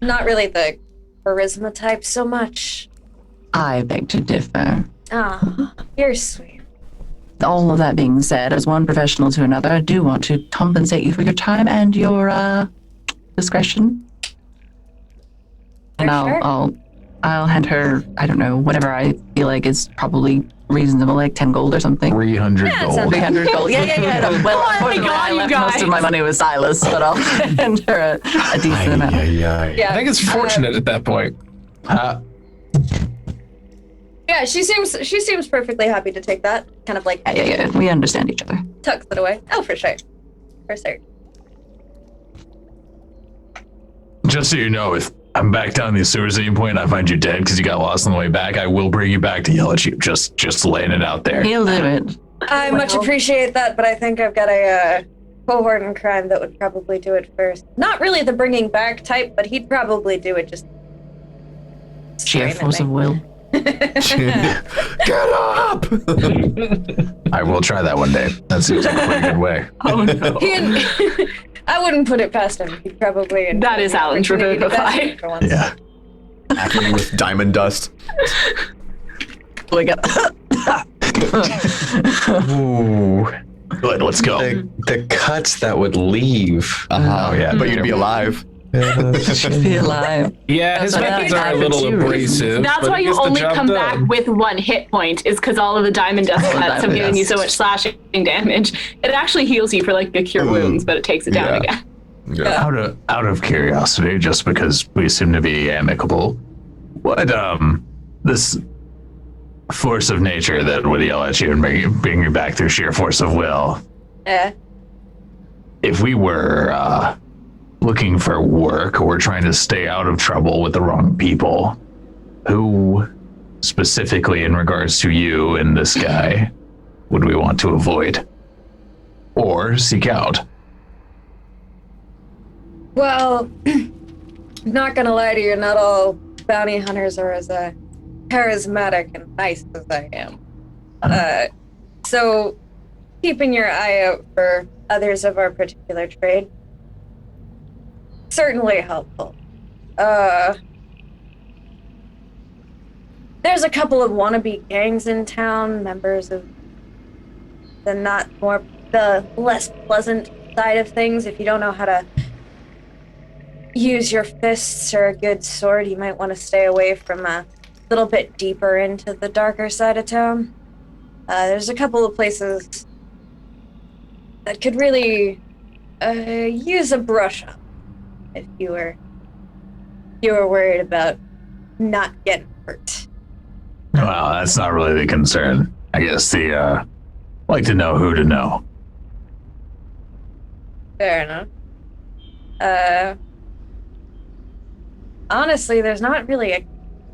Not really the charisma type so much. I beg to differ. Ah, you're sweet. All of that being said, as one professional to another, I do want to compensate you for your time and your discretion. And For I'll hand her, I don't know, whatever I feel like is probably reasonable, like 10 gold or something. 300 gold. 300 gold. Yeah. No. Well, unfortunately, God, I you left most guys. of my money with Silus, but I'll hand her a decent amount. Yeah, I think it's fortunate at that point. yeah, she seems perfectly happy to take that. Kind of like Yeah. We understand each other. tucks it away. Oh, for sure. For sure. Just so you know, if I'm back down these sewers at any point and I find you dead because you got lost on the way back, I will bring you back to yell at you. Just laying it out there. He'll do it. I much appreciate that, but I think I've got a cohort in crime that would probably do it first. Not really the bringing back type, but he'd probably do it just. Sheer force of will. Get up! I will try that one day. That seems like a pretty good way. Oh, no. I wouldn't put it past him. He'd probably. That is Alan's revivify. Yeah. Acting with diamond dust. We got Ooh. Good, let's go. The cuts that would leave. Oh, yeah. But you'd be alive. be alive. Yeah, his That's what methods are a happens little to you. abrasive. That's but why it you gets the only job come done. back with 1 hit point, is because all of the diamond dust cuts have given you so much slashing damage. It actually heals you for like a cure wounds, but it takes it down again. Yeah. Out of curiosity, just because we seem to be amicable, what this force of nature that would yell at you and bring you back through sheer force of will? Yeah. If we were looking for work or trying to stay out of trouble with the wrong people, who specifically in regards to you and this guy would we want to avoid or seek out? Well, not gonna lie to you, not all bounty hunters are as charismatic and nice as I am. So, keeping your eye out for others of our particular trade, certainly helpful. There's a couple of wannabe gangs in town, members of the less pleasant side of things. If you don't know how to use your fists or a good sword, you might want to stay away from a little bit deeper into the darker side of town. There's a couple of places that could really use a brush up if you were worried about not getting hurt. Well, that's not really the concern. I guess like to know who to know. Fair enough. honestly, there's not really a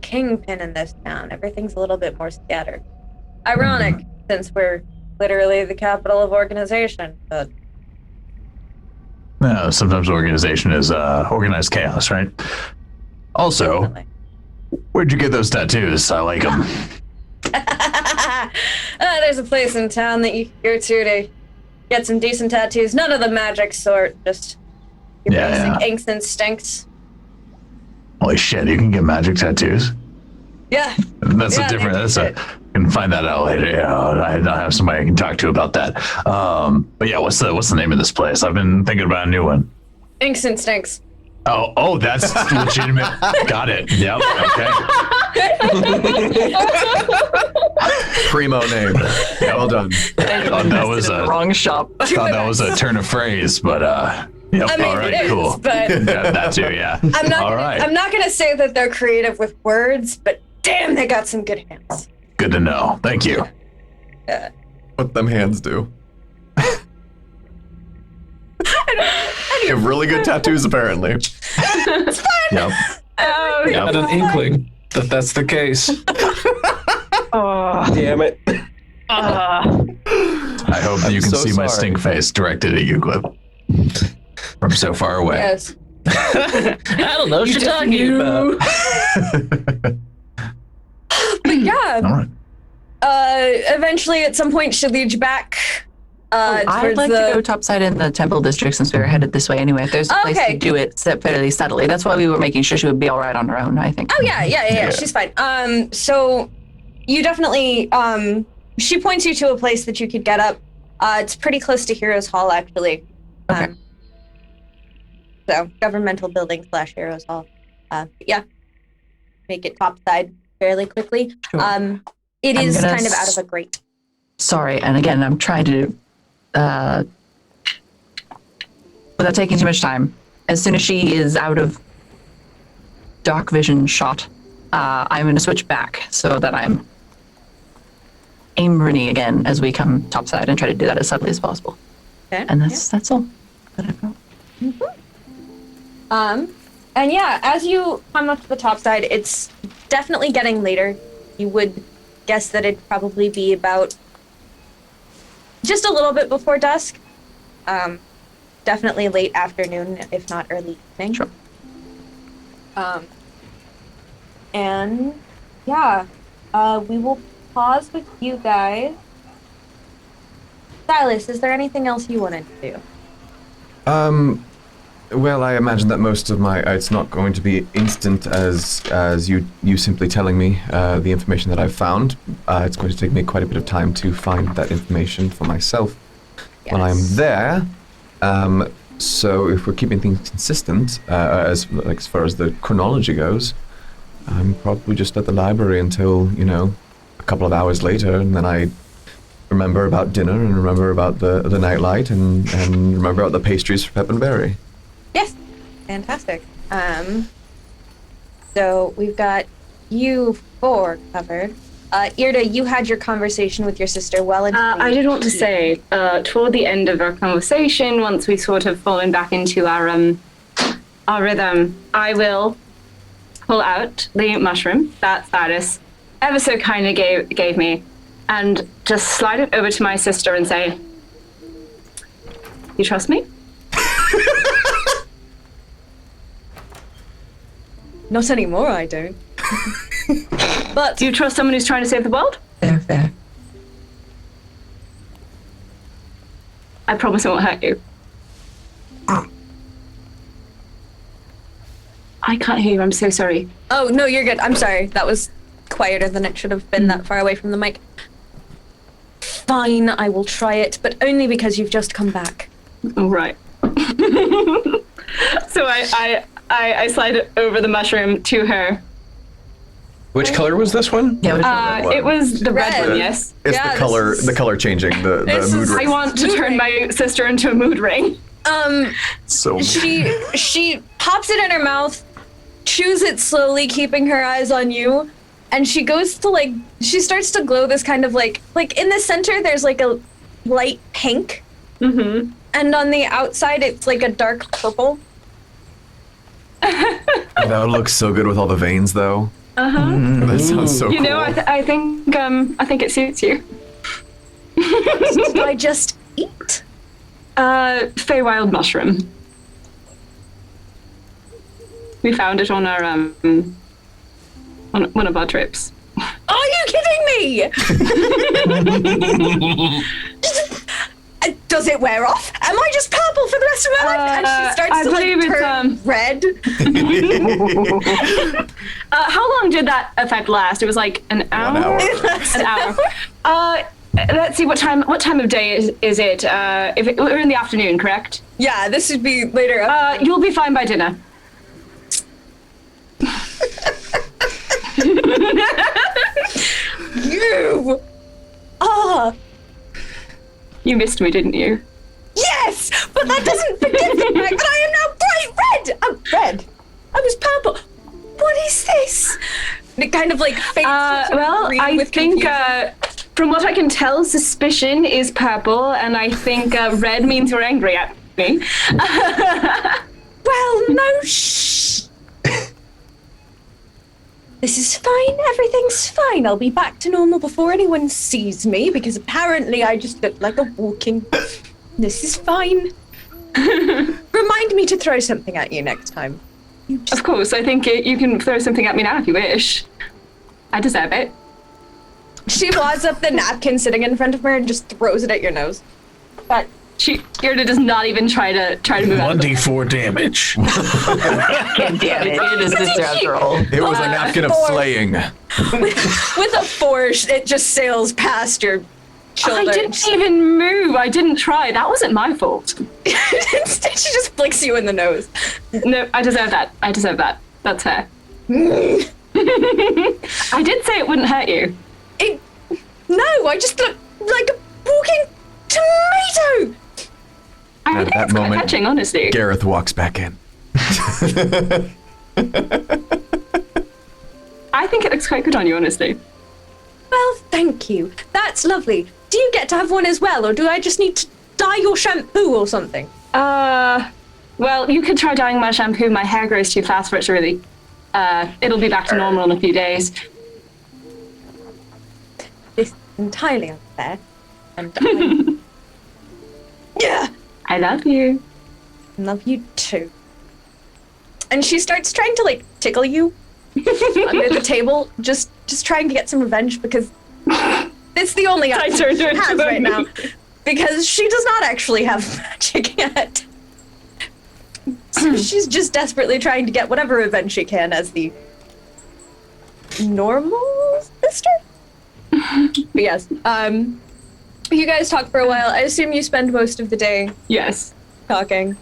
kingpin in this town. Everything's a little bit more scattered. Ironic, since we're literally the capital of organization, but... No, sometimes organization is organized chaos, right? Also, Definitely. where'd you get those tattoos? I like them. There's a place in town that you can go to get some decent tattoos. None of the magic sort, just your basic inks and stinks. Holy shit, you can get magic tattoos? Yeah. That's a different, I can find that out later. Yeah, I have somebody I can talk to about that. But yeah, what's the name of this place? I've been thinking about a new one. Inks and stinks. Oh, that's legitimate. Got it. Yep. Okay. Primo name. Well done. Thought that was a wrong shop. Thought that was a turn of phrase, but yep. I mean, all right, it is, cool. but Yeah, that too. Yeah. I'm not gonna say that they're creative with words, but damn, they got some good hands. Good to know. Thank you. Yeah. What them hands do. You have really good tattoos, apparently. It's fine. Yep. Oh, I had an inkling that that's the case. Damn it. I hope that you can so see my sorry. stink face directed at you, Glib, from so far away. Yes. I don't know what you're talking about. But yeah. All right. Eventually, at some point, she'll lead you back. I'd Towards like the... to go topside in the temple district since we were headed this way anyway. If there's a place Okay. to do it fairly steadily. That's why we were making sure she would be all right on her own, I think. Oh yeah, she's fine. So you definitely she points you to a place that you could get up. It's pretty close to Heroes Hall, actually. Okay. So governmental building / Heroes Hall. Yeah, make it topside fairly quickly. Sure. It I'm is gonna kind of out of a grate. Sorry, and again, I'm trying to, without taking too much time, as soon as she is out of dark vision shot, I'm going to switch back so that I'm Aym'Bryn again as we come topside and try to do that as subtly as possible. Okay. And that's all that I've got. And yeah, as you come up to the top side, it's definitely getting later. You would guess that it'd probably be about just a little bit before dusk. Definitely late afternoon, if not early evening. Sure. And yeah, we will pause with you guys. Silus, is there anything else you wanted to do? Well, I imagine that most of my it's not going to be instant as you simply telling me the information that I've found. It's going to take me quite a bit of time to find that information for myself when I'm there. So if we're keeping things consistent as far as the chronology goes, I'm probably just at the library until a couple of hours later, and then I remember about dinner and remember about the nightlight and remember about the pastries for Pep and Berry. Yes, fantastic. So we've got you 4 covered. Irde, you had your conversation with your sister well into I did want to say, toward the end of our conversation, once we've sort of fallen back into our rhythm, I will pull out the mushroom that Silus ever so kindly gave me and just slide it over to my sister and say, "You trust me?" Not anymore, I don't. But Do you trust someone who's trying to save the world? Fair. I promise it won't hurt you. I can't hear you. I'm so sorry. oh no, you're good. I'm sorry. That was quieter than it should have been that far away from the mic. Fine, I will try it, but only because you've just come back. All right. So I slide it over the mushroom to her. Which color was this one? Yeah, It was the red Red. one, yes. It's Yeah, the color changing, the mood I ring. want to turn my sister into a mood ring. So She pops it in her mouth, chews it slowly, keeping her eyes on you, and she goes to she starts to glow this kind of like in the center there's like a light pink, and on the outside it's like a dark purple. Oh That would look so good with all the veins, though. That sounds so cool. You know, I think it suits you. Did I just eat? Feywild mushroom. We found it on our on one of our trips. Are you kidding me? Does it wear off? Am I just purple for the rest of my life? And she starts to turn red. How long did that effect last? It was like an hour. 1 hour. An hour. Let's see. What time of day is it? If we're in the afternoon, correct? Yeah, this would be later. You'll be fine by dinner. You. You missed me, didn't you? Yes, but that doesn't forget the fact that I am now bright red. I'm red. I was purple. What is this? And it kind of like fades well, green I with think confusion. from what I can tell, suspicion is purple, and I think red means you're angry at me. Well, no, shh. This is fine. Everything's fine. I'll be back to normal before anyone sees me, because apparently I just look like a walking... This is fine. Remind me to throw something at you next time. Of course, I think you can throw something at me now if you wish. I deserve it. She wads up the napkin sitting in front of her and just throws it at your nose. But Irde does not even try to move out. 1d4 damage. God damn it. It is this after all. It was a napkin of slaying. With a 4, it just sails past your shoulder. I didn't even move. I didn't try. That wasn't my fault. Instead, she just flicks you in the nose. No, I deserve that. That's fair. I did say it wouldn't hurt you. No, I just look like a walking tomato. I At think that it's quite moment, catching, honestly. Gareth walks back in. I think it looks quite good on you, honestly. Well, thank you. That's lovely. Do you get to have one as well, or do I just need to dye your shampoo or something? Well, you could try dyeing my shampoo. My hair grows too fast for it to really... it'll be back to normal in a few days. This is entirely unfair. And yeah, I love you. love you too. And she starts trying to like tickle you under the table, just trying to get some revenge, because it's the only option she has right now. Because she does not actually have magic yet. So she's just desperately trying to get whatever revenge she can as the normal sister. But yes, you guys talk for a while. I assume you spend most of the day Yes. talking.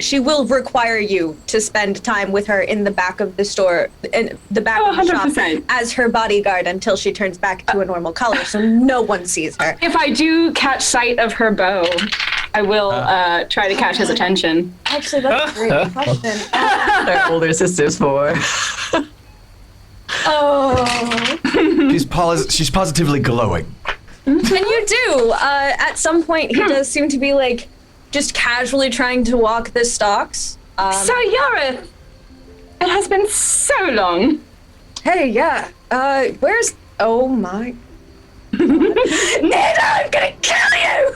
She will require you to spend time with her in the back of the store, in the back of the shop, 100%. as her bodyguard until she turns back to a normal color, so no one sees her. If I do catch sight of her bow, I will try to catch his attention. Actually, that's a great question. Our older sisters for. Oh. She's positively glowing. And you do. At some point, he does seem to be like just casually trying to walk the stalks. So, Yareth, it has been so long. Hey, yeah. Where's... Oh, my... Ned, I'm gonna kill you!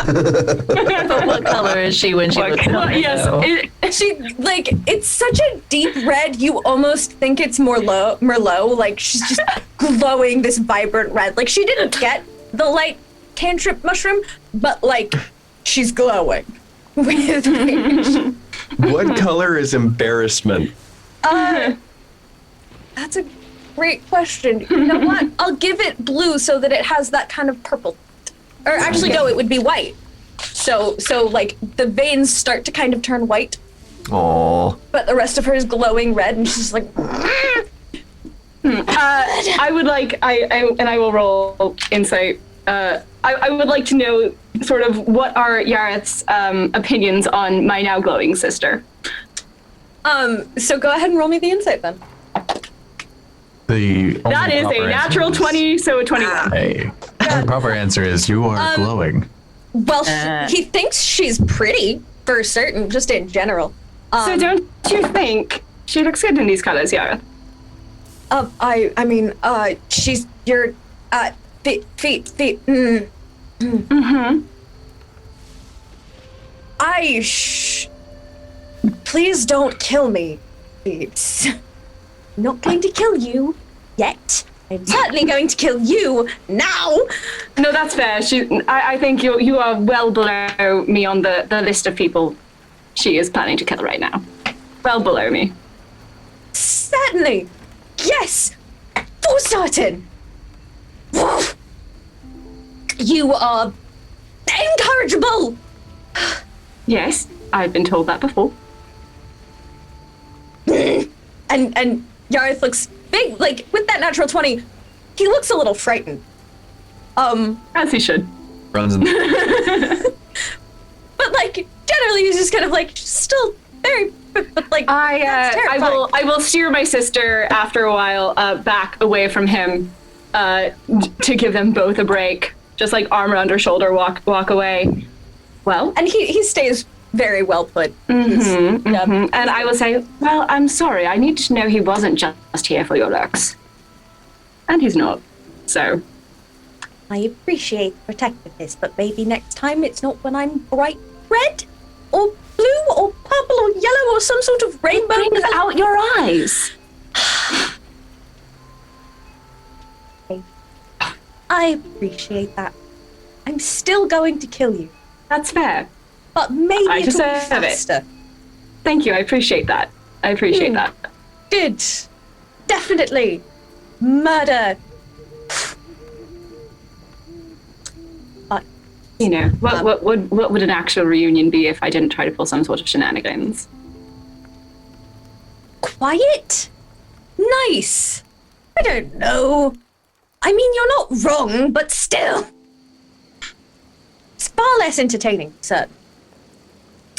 But what color is she when she looks at me? Yes, She, like, it's such a deep red, you almost think it's Merlot. Like, she's just glowing this vibrant red. Like, she didn't get the light cantrip mushroom, but, like, she's glowing with rage. What color is embarrassment? That's a great question. You know what? I'll give it blue so that it has that kind of purple. Or actually, no, it would be white. So like the veins start to kind of turn white, Aww. but the rest of her is glowing red, and she's like. I would like, I will roll insight. I would like to know sort of what are Yareth's opinions on my now glowing sister. So go ahead and roll me the insight then. That is a natural 20, so a 21. Hey, the proper answer is you are glowing. Well, he thinks she's pretty for certain, just in general. So don't you think She looks good in these colors, Yara. She's your, feet. Please don't kill me, please. I'm not going to kill you yet. I'm certainly going to kill you now. No, that's fair. I think you are well below me on the list of people she is planning to kill right now. Well below me. Certainly. Yes. For certain. You are incorrigible. Yes, I've been told that before. And Yareth looks big, like with that natural 20, he looks a little frightened. As he should. Runs in. But like generally he's just kind of like still very but like I will steer my sister after a while back away from him to give them both a break. Just like arm around her shoulder, walk away. Well, and he stays very well put. And I will say, well, I'm sorry. I need to know he wasn't just here for your looks. And he's not. So. I appreciate the protectiveness, but maybe next time it's not when I'm bright red or blue or purple or yellow or some sort of rainbow. Brings out your eyes. I appreciate that. I'm still going to kill you. That's fair. But maybe I it'll be deserve faster. Thank you. I appreciate that. Good. Definitely. Murder. But you know, what would an actual reunion be if I didn't try to pull some sort of shenanigans? Quiet? Nice. I don't know. I mean, you're not wrong, but still. It's far less entertaining, sir.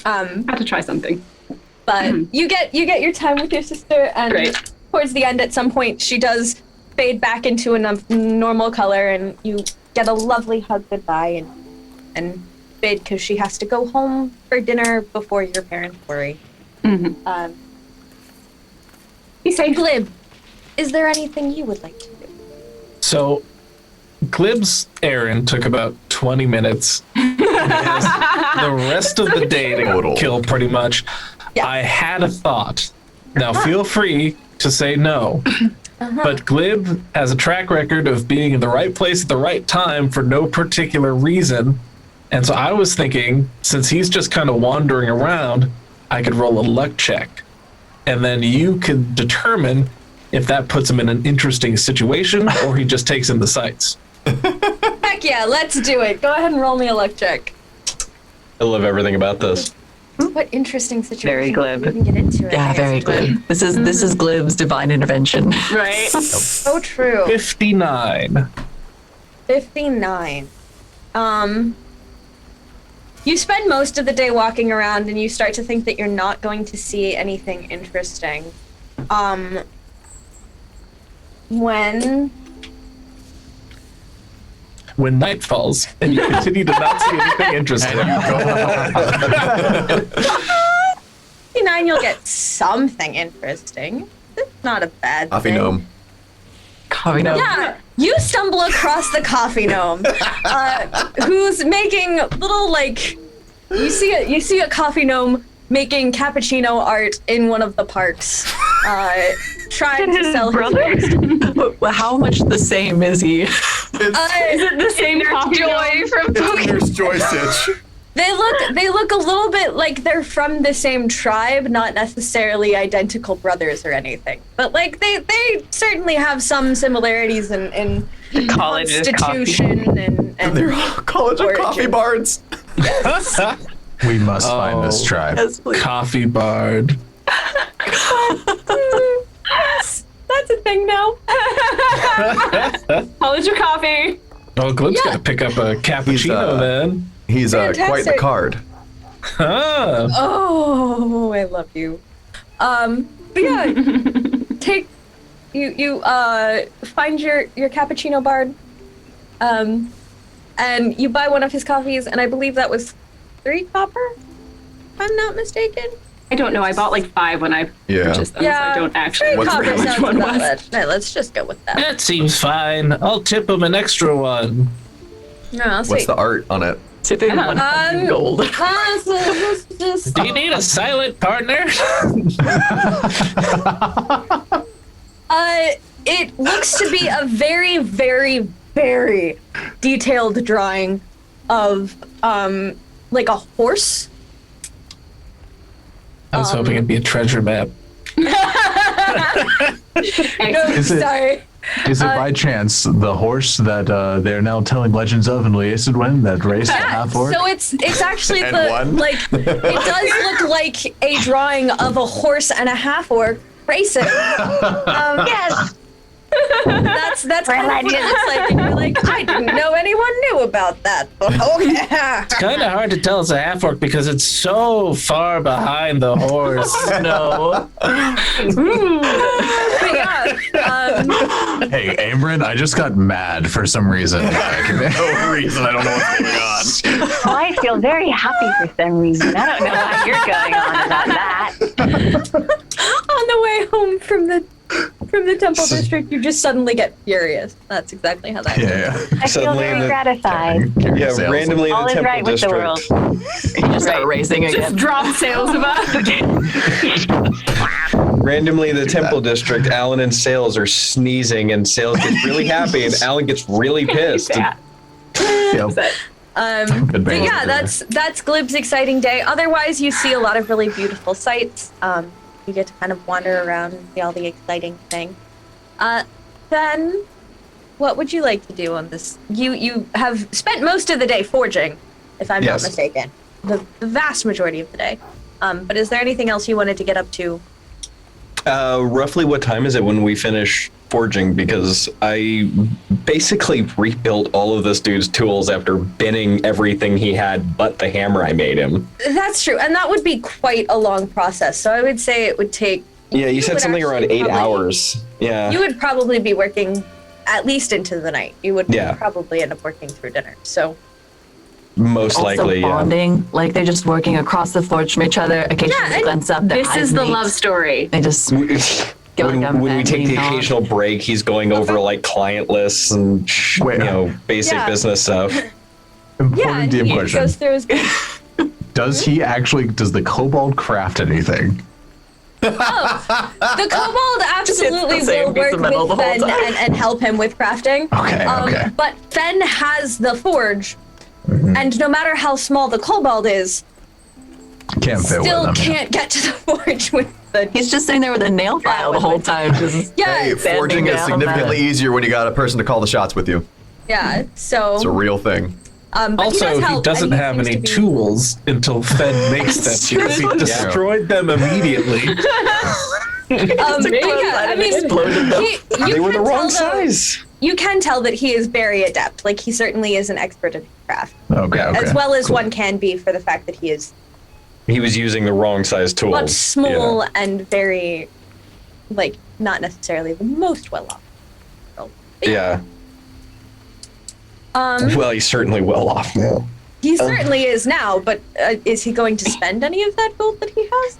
Had to try something. But you get your time with your sister, and Great. Towards the end, at some point, she does fade back into a normal color, and you get a lovely hug goodbye and bid because she has to go home for dinner before your parents worry. You say, Glib, is there anything you would like to do? So, Glib's errand took about 20 minutes. The rest of the day to kill, pretty much. Yeah. I had a thought. Now, feel free to say no. But Glib has a track record of being in the right place at the right time for no particular reason. And so I was thinking, since he's just kind of wandering around, I could roll a luck check. And then you could determine if that puts him in an interesting situation or he just takes in the sights. Heck yeah, let's do it. Go ahead and roll me a luck check. I love everything about this. What interesting situation. Very Glib. We can get into it. Yeah, very Glib. This is Glib's divine intervention. right? So true. 59. 59. You spend most of the day walking around and you start to think that you're not going to see anything interesting. When night falls and you continue to not see anything interesting. 59, you'll get something interesting. It's not a bad Coffee thing. gnome. Coffee gnome. Yeah, you stumble across the coffee gnome, who's making little you see a coffee gnome making cappuccino art in one of the parks, trying to sell his wares. Well, how much the same is he? Is it the same coffee Joy from Nurse Joy Stitch. They look a little bit like they're from the same tribe, not necessarily identical brothers or anything. But they certainly have some similarities in college is constitution and They're all College of Coffee origin. Bards. We must find this tribe. Yes, please. Coffee bard. Yes, that's a thing now. College of coffee. Oh, Glib's got to pick up a cappuccino then. He's quite the Fantastic. card. Ah. Oh, I love you. But yeah, take you find your cappuccino bard, and you buy one of his coffees, and I believe that was 3 copper, if I'm not mistaken. I don't know. I bought like 5 when I purchased them, so I don't actually What's remember which one was. Let's just go with that. That seems fine. I'll tip him an extra one. No, What's the art on it? Tipping 100 gold. Do you need a silent partner? It looks to be a very, very, very detailed drawing of like a horse. I was hoping it'd be a treasure map. Sorry. Is it by chance the horse that they're now telling legends of in Liaison that raced the Half-Orc? So it's actually And the won? like it does look like a drawing of a horse and a Half-Orc racing. Yes. That's kind of what it looks like. And you're like, I didn't know anyone knew about that. But okay. It's kind of hard to tell it's a half-orc because it's so far behind the horse. No. But yeah, Hey, Aym'Bryn, I just got mad for some reason. Like, no reason. I don't know what's going on. Oh, I feel very happy for some reason. I don't know why you're going on about that. on the way home from the temple district, you just suddenly get furious. That's exactly how that goes. Yeah. I feel Suddenly very the- gratified. Yeah, Sales. randomly in All the is temple right with the world. district. You just start racing again. Just drop Sailsaba. Randomly in the temple district, Alin and Sails are sneezing, and Sails gets really happy, and Alin gets really pissed. Yeah. Yep. Good But balance yeah, there. that's Glib's exciting day. Otherwise, you see a lot of really beautiful sights. You get to kind of wander around and see all the exciting things. Then, what would you like to do on this? You have spent most of the day forging, if I'm Yes. not mistaken. The vast majority of the day. But is there anything else you wanted to get up to? Roughly what time is it when we finish forging? Because I basically rebuilt all of this dude's tools after binning everything he had but the hammer I made him. That's true, and that would be quite a long process. So I would say it would take. Yeah, you said would something around actually 8 probably- hours. Yeah. You would probably be working at least into the night. You would Yeah. probably end up working through dinner. So Most Also likely, yeah. bonding, like they're just working across the forge from each other. Occasionally and glance up. Their This eyes is the meet. love story. They just When, Going when we take the on. occasional break, he's going over like client lists and Wait. basic Yeah. business stuff. yeah, Important and DM he question. goes through his. Does the kobold craft anything? The kobold absolutely the same will piece work of metal with the whole Fen time. and help him with crafting. Okay. But Fen has the forge, and no matter how small the kobold is, Can't fit with still them. can't get to the forge with the. he's just sitting there with a nail file the whole time. Just Yeah, Hey, forging bending is down significantly that. easier when you got a person to call the shots with you. yeah. So. It's a real thing. But Also, does he help, doesn't and he have seems any to be- tools until Fen makes them because he destroyed them immediately. But yeah, I mean, They were the wrong tell, though, size. You can tell that he is very adept. Like, he certainly is an expert in craft. Okay. As well as one can be for the fact that he is He was using the wrong size tools. much small and very, like, not necessarily the most well off. So, Yeah. Well, he's certainly well off now. he certainly is now, but is he going to spend any of that gold that he has?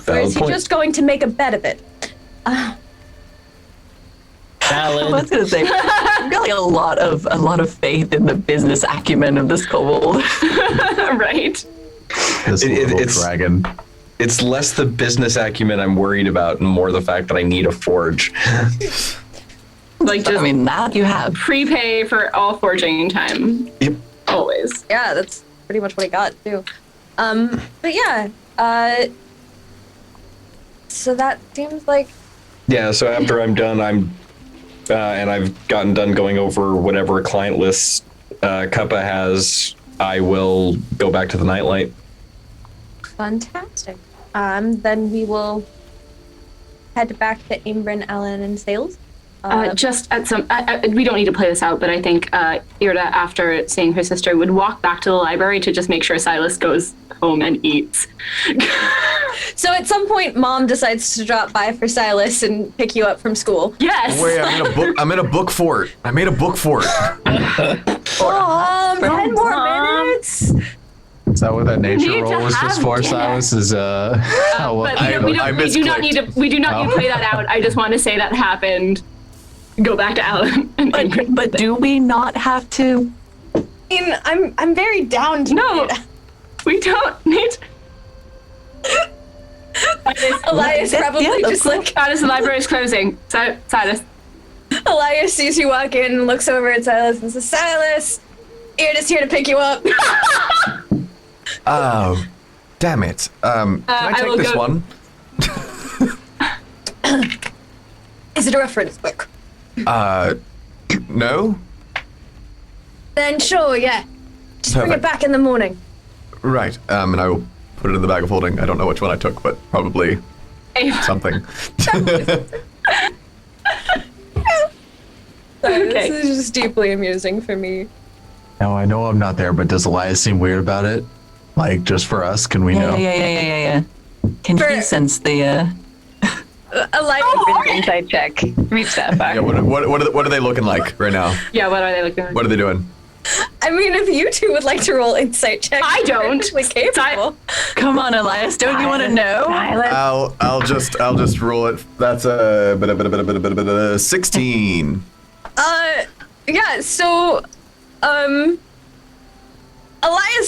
Or is he just going to make a bet of it? I was Valid. gonna say, I've got like a lot of faith in the business acumen of this kobold. Right. This little it's- dragon. It's less the business acumen I'm worried about and more the fact that I need a forge. Like I just mean, that you have. prepay for all forging time. Yep. Always. Yeah, that's pretty much what I got, too. But yeah, so that seems like Yeah, so after I'm done, and I've gotten done going over whatever client lists Kappa has, I will go back to the nightlight. fantastic. Then we will head back to Aym'Bryn, Alin, and Sails. Just at some, we don't need to play this out, but I think Irde, after seeing her sister, would walk back to the library to just make sure Silus goes home and eats. So at some point, Mom decides to drop by for Silus and pick you up from school. Yes. Wait, I'm in a book fort. I made a book fort. 10 more minutes. Is that what that need nature to roll was just have for, dinner. Silas? Is how well But we do not need to play that out. I just want to say that happened. Go back to Alin. But do we not have to? I mean, I'm very down to No, it. we don't need. Elias probably just like Silas, the library is closing. Silas. Elias sees you walk in and looks over at Silas and says, Silas, Irde's here to pick you up. Oh, damn it. Can I take this one? Is it a reference book? No? Then sure, yeah. Just bring it Perfect. back in the morning. Right, and I will put it in the bag of holding. I don't know which one I took, but probably something. Okay. This is just deeply amusing for me. Now I know I'm not there, but does Elias seem weird about it? Like, just for us, can we know? Yeah. Can he sense the? Elias. Insight check. Reach that far. Yeah, what are they looking like right now? Yeah, what are they looking at? What are they doing? I mean, if you two would like to roll insight checks, I don't. We're capable. Come on, Elias. Don't you want to know? I'll just roll it. That's a 16. Yeah, so, Elias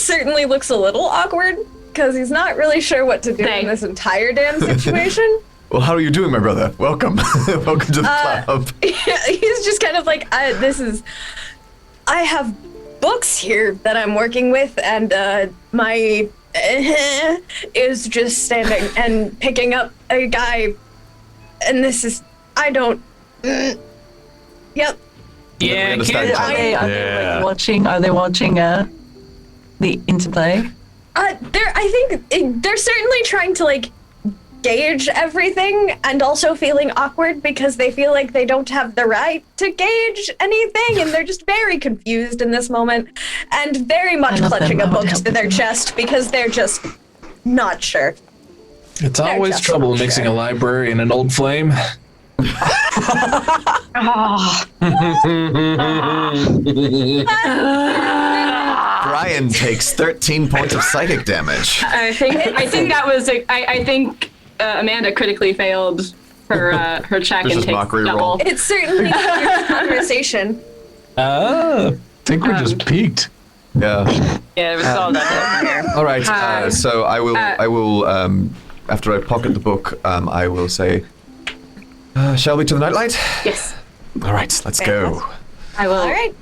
certainly looks a little awkward, because he's not really sure what to do in this entire damn situation. Well, how are you doing, my brother? Welcome. Welcome to the club. He's just kind of like, I have books here that I'm working with, and my is just standing and picking up a guy, and this is, I don't, yep. Yeah, understand kids. each other. Are they like, watching? Are they watching the interplay? I think they're certainly trying to like gauge everything, and also feeling awkward because they feel like they don't have the right to gauge anything, and they're just very confused in this moment, and very much love clutching them. a I would book help to their chest because they're just not sure. It's always just trouble not mixing sure. a library and an old flame. Brion takes 13 points of psychic damage. I think that was. I think Amanda critically failed her check This and is takes mockery double. roll. It's certainly a conversation. Oh. I think we're just peaked. Yeah. Yeah, it was all done here. All right. So I will. After I pocket the book, I will say, "Shall we to the nightlight?" Yes, All right. Let's go. I will. All right.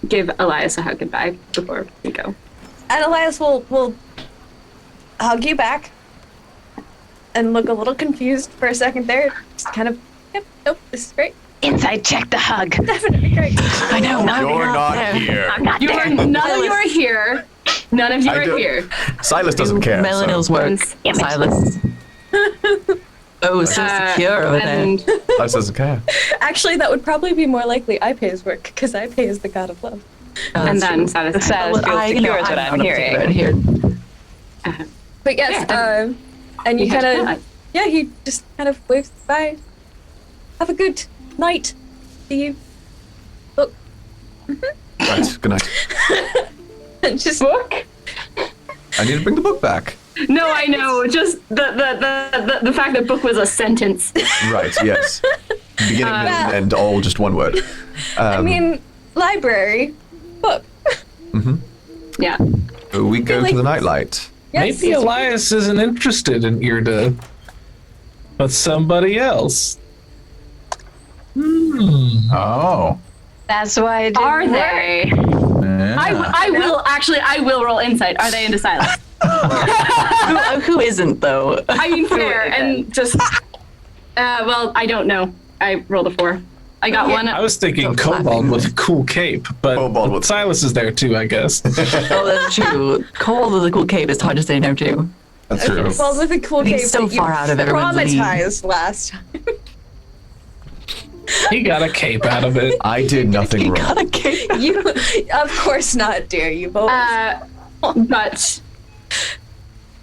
Give Elias a hug goodbye before we go. And Elias will hug you back and look a little confused for a second there. Just kind of, yep, nope, this is great. Inside check the hug. Definitely great. I know. You're not here. I'm not None there. of you are here. None of you I are do- here. Silas doesn't care. Melanil's So. work. Damn it. Silas. Oh, so secure over there. And Silas doesn't care. Actually, that would probably be more likely Ipe's work, because Ipe is the god of love. and then Silas. Silas feels secure is what I'm hearing. Right here. But yes, Yeah, and you you have kind to- of, yeah, he just kind of waves bye. Have a good night. See you. Right. Good night. And just book? I need to bring the book back. No, I know. Just the fact that book was a sentence. Right. Yes. Beginning, middle, and end, all just one word. I mean, library, book. Yeah. We go like- to the nightlight. Yes, Maybe Elias isn't interested in Irde, but somebody else. Oh. That's why it didn't Are work. they? Yeah. I will roll insight. Are they into Silas? Who isn't though? I mean, fair and just. Well, I don't know. I rolled a 4. I got one. I was thinking clapping. Kobold with a cool cape, but Kobold with- Silas is there too, I guess. Oh, that's true. Cole with a cool cape is hard to say no to. That's true. Well, with a cool He's cape so that you far out of everyone's league. traumatized last time. He got a cape out of it. I did nothing wrong. Got a cape. You, of course not, dear. You both. But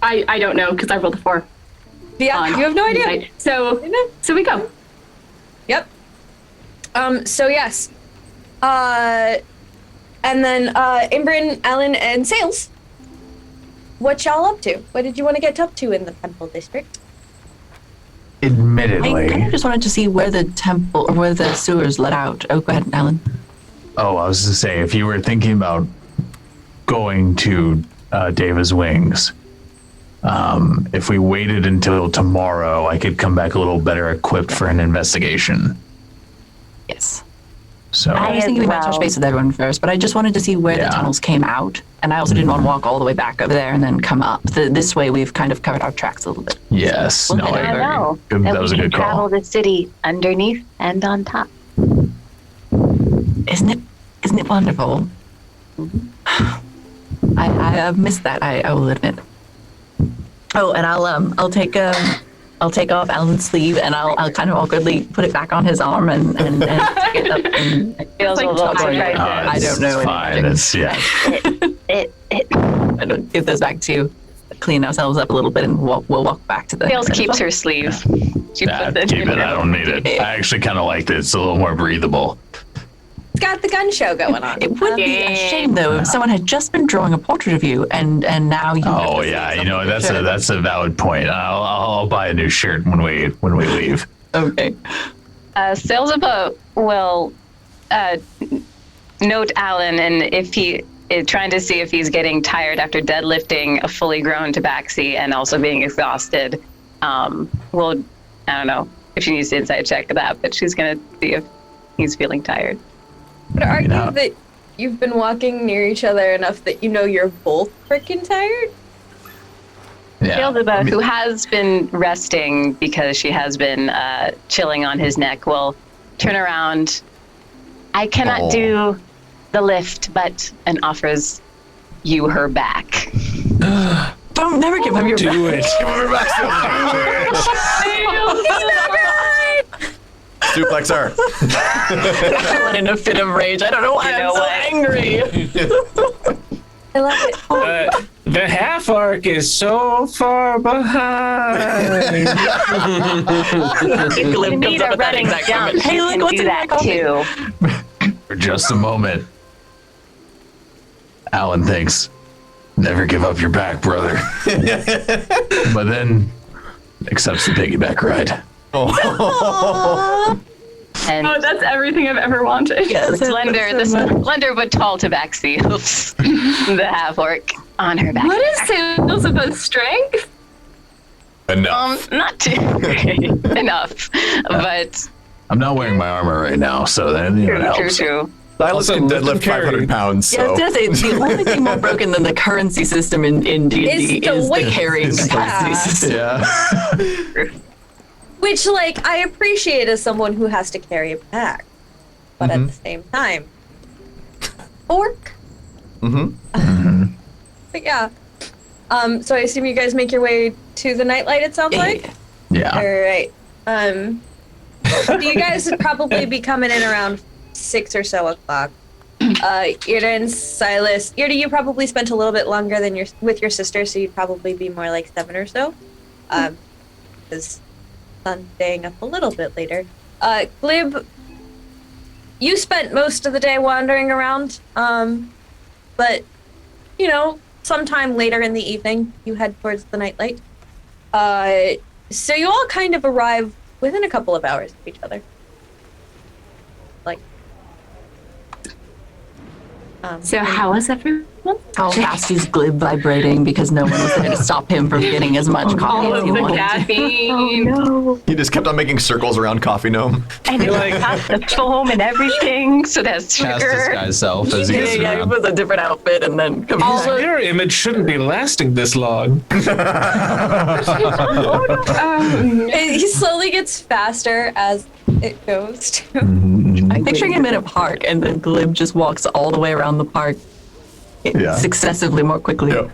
I don't know because I rolled a 4. Yeah, on you have no idea. insight. So we go. Yep. So yes. And then Aym'Bryn, Alin, and Sails. What y'all up to? What did you want to get up to in the Temple District? Admittedly. I kind of just wanted to see where the temple or where the sewers let out. Oh, go ahead, Alan. Oh, I was to say, if you were thinking about going to Dava's Wings, if we waited until tomorrow, I could come back a little better equipped for an investigation. Yes. So I was thinking we might touch base with everyone first, but I just wanted to see where the tunnels came out. And I also didn't want to walk all the way back over there and then come up. This way we've kind of covered our tracks a little bit. yes, We'll no, head I over. know. that was a we good can travel call. the city underneath and on top. Isn't it wonderful? I've missed that, I will admit. Oh, and I'll take off Alan's sleeve and I'll kind of awkwardly put it back on his arm and take it up and Feels a little tuck it. right I don't know. It's any fine. magic. It's, yeah. I don't give those back to you. Clean ourselves up a little bit and we'll walk back to the. Fails keeps her sleeve. She Nah, puts keep it. I don't need it. I actually kind of like it. It's a little more breathable. It's got the gun show going on. It would be a shame though if someone had just been drawing a portrait of you and now you. Oh yeah, you know that's a valid point. I'll buy a new shirt when we leave. Okay. Sailsaba will note Alin, and if he is trying to see if he's getting tired after deadlifting a fully grown Tabaxi and also being exhausted, will, I don't know if she needs to insight check that, but she's going to see if he's feeling tired. But argue that you've been walking near each other enough that you know you're both freaking tired? Yeah. Sailsaba, who has been resting because she has been chilling on his neck, will turn around. I cannot do the lift, and offers you her back. Don't never give him your Do it. Suplex her. back in a fit of rage. I don't know why I'm so angry. I love it. The half-orc is so far behind. Glib You need comes up a at that running exact jump. moment. Hey, You look can what's do in my that coffee. too. For just a moment, Alan thinks, "Never give up your back, brother." But then accepts the piggyback ride. And Oh, that's everything I've ever wanted. Yes, the slender but tall Tabaxi hooves the half-orc on her back. What is Sailsaba's strength? Enough. Not too enough, but I'm not wearing my armor right now, so that helps. true. Silas Also, can lift and deadlift carry. 500 pounds, Yeah, I was so. gonna say the only thing more broken than the currency system in D&D Is the is weight. the carrying capacity Yeah. system. Yeah. Which, like, I appreciate as someone who has to carry a pack. But at the same time, fork. But yeah. So I assume you guys make your way to the nightlight, it sounds like? Yeah. All right. So you guys would probably be coming in around 6 or so o'clock. Irde and Silus. Irde, you probably spent a little bit longer than with your sister, so you'd probably be more like 7 or so. Because sun staying up a little bit later. Glib, you spent most of the day wandering around, but, you know, sometime later in the evening, you head towards the nightlight. So you all kind of arrive within a couple of hours of each other. Like, So how was everyone? How fast is Glib vibrating because no one was there to stop him from getting as much coffee All as of he the wanted. caffeine. He just kept on making circles around Coffee Gnome. And it's got the foam and everything, so that's Cast his sugar. guy's self as he gets Yeah, he around. was a different outfit and then come His mirror image shouldn't be lasting this long. he slowly gets faster as it goes to. I'm picturing him in a park and then Glib just walks all the way around the park successively more quickly. Yep.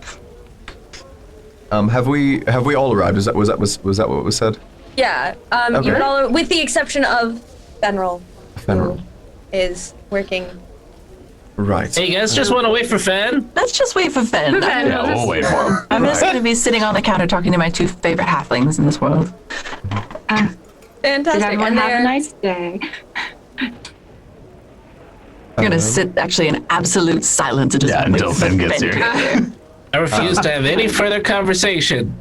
Have we all arrived? Was that what was said? Yeah, Okay. you would all, with the exception of Fen'rahl, Fen'rahl. who is working. Right. Hey, you guys just want to wait for Fen? Let's just wait for Fen. Yeah, we'll wait for him. I'm just going to be sitting on the counter talking to my 2 favorite halflings in this world. Fantastic. Did everyone and have a they're- nice day? You're gonna sit actually in absolute silence and just wait until for Fenn gets here. I refuse to have any further conversation.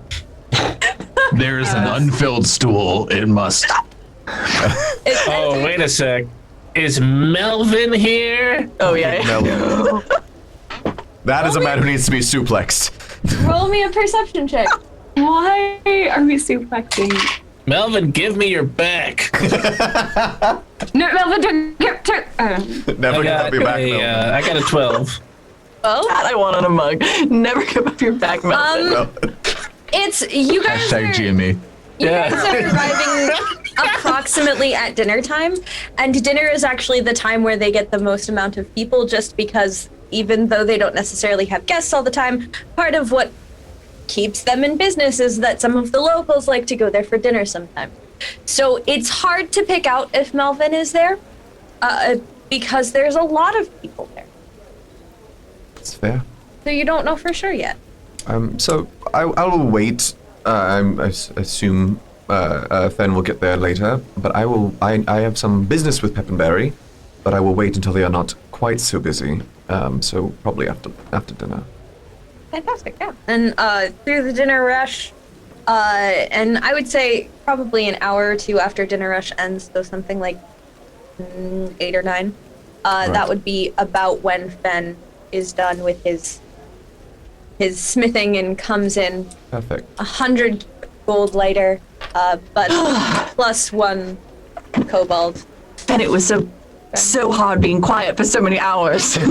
There is an unfilled stool. It must. Oh, wait a sec. Is Melvin here? Oh yeah. No. That is a man who needs to be suplexed. Roll me a perception check. Why are we suplexing? Melvin, give me your back. No, Melvin, don't get. Never get me back, Melvin. I got a 12. That I want on a mug. Never give up your back, Melvin. It's you guys. Hashtag GME. You guys are arriving approximately at dinner time, and dinner is actually the time where they get the most amount of people, just because even though they don't necessarily have guests all the time, part of what keeps them in business is that some of the locals like to go there for dinner sometimes. So it's hard to pick out if Melvin is there, because there's a lot of people there. That's fair. So you don't know for sure yet. So I will wait. I assume Fenn will get there later, but I have some business with Peppenberry, but I will wait until they are not quite so busy. So probably after dinner. Fantastic, yeah. And through the dinner rush, and I would say probably an hour or two after dinner rush ends, so something like 8 or 9, that would be about when Fenn is done with his smithing and comes in. Perfect. 100 gold later, but plus 1 kobold. And it was so hard being quiet for so many hours. You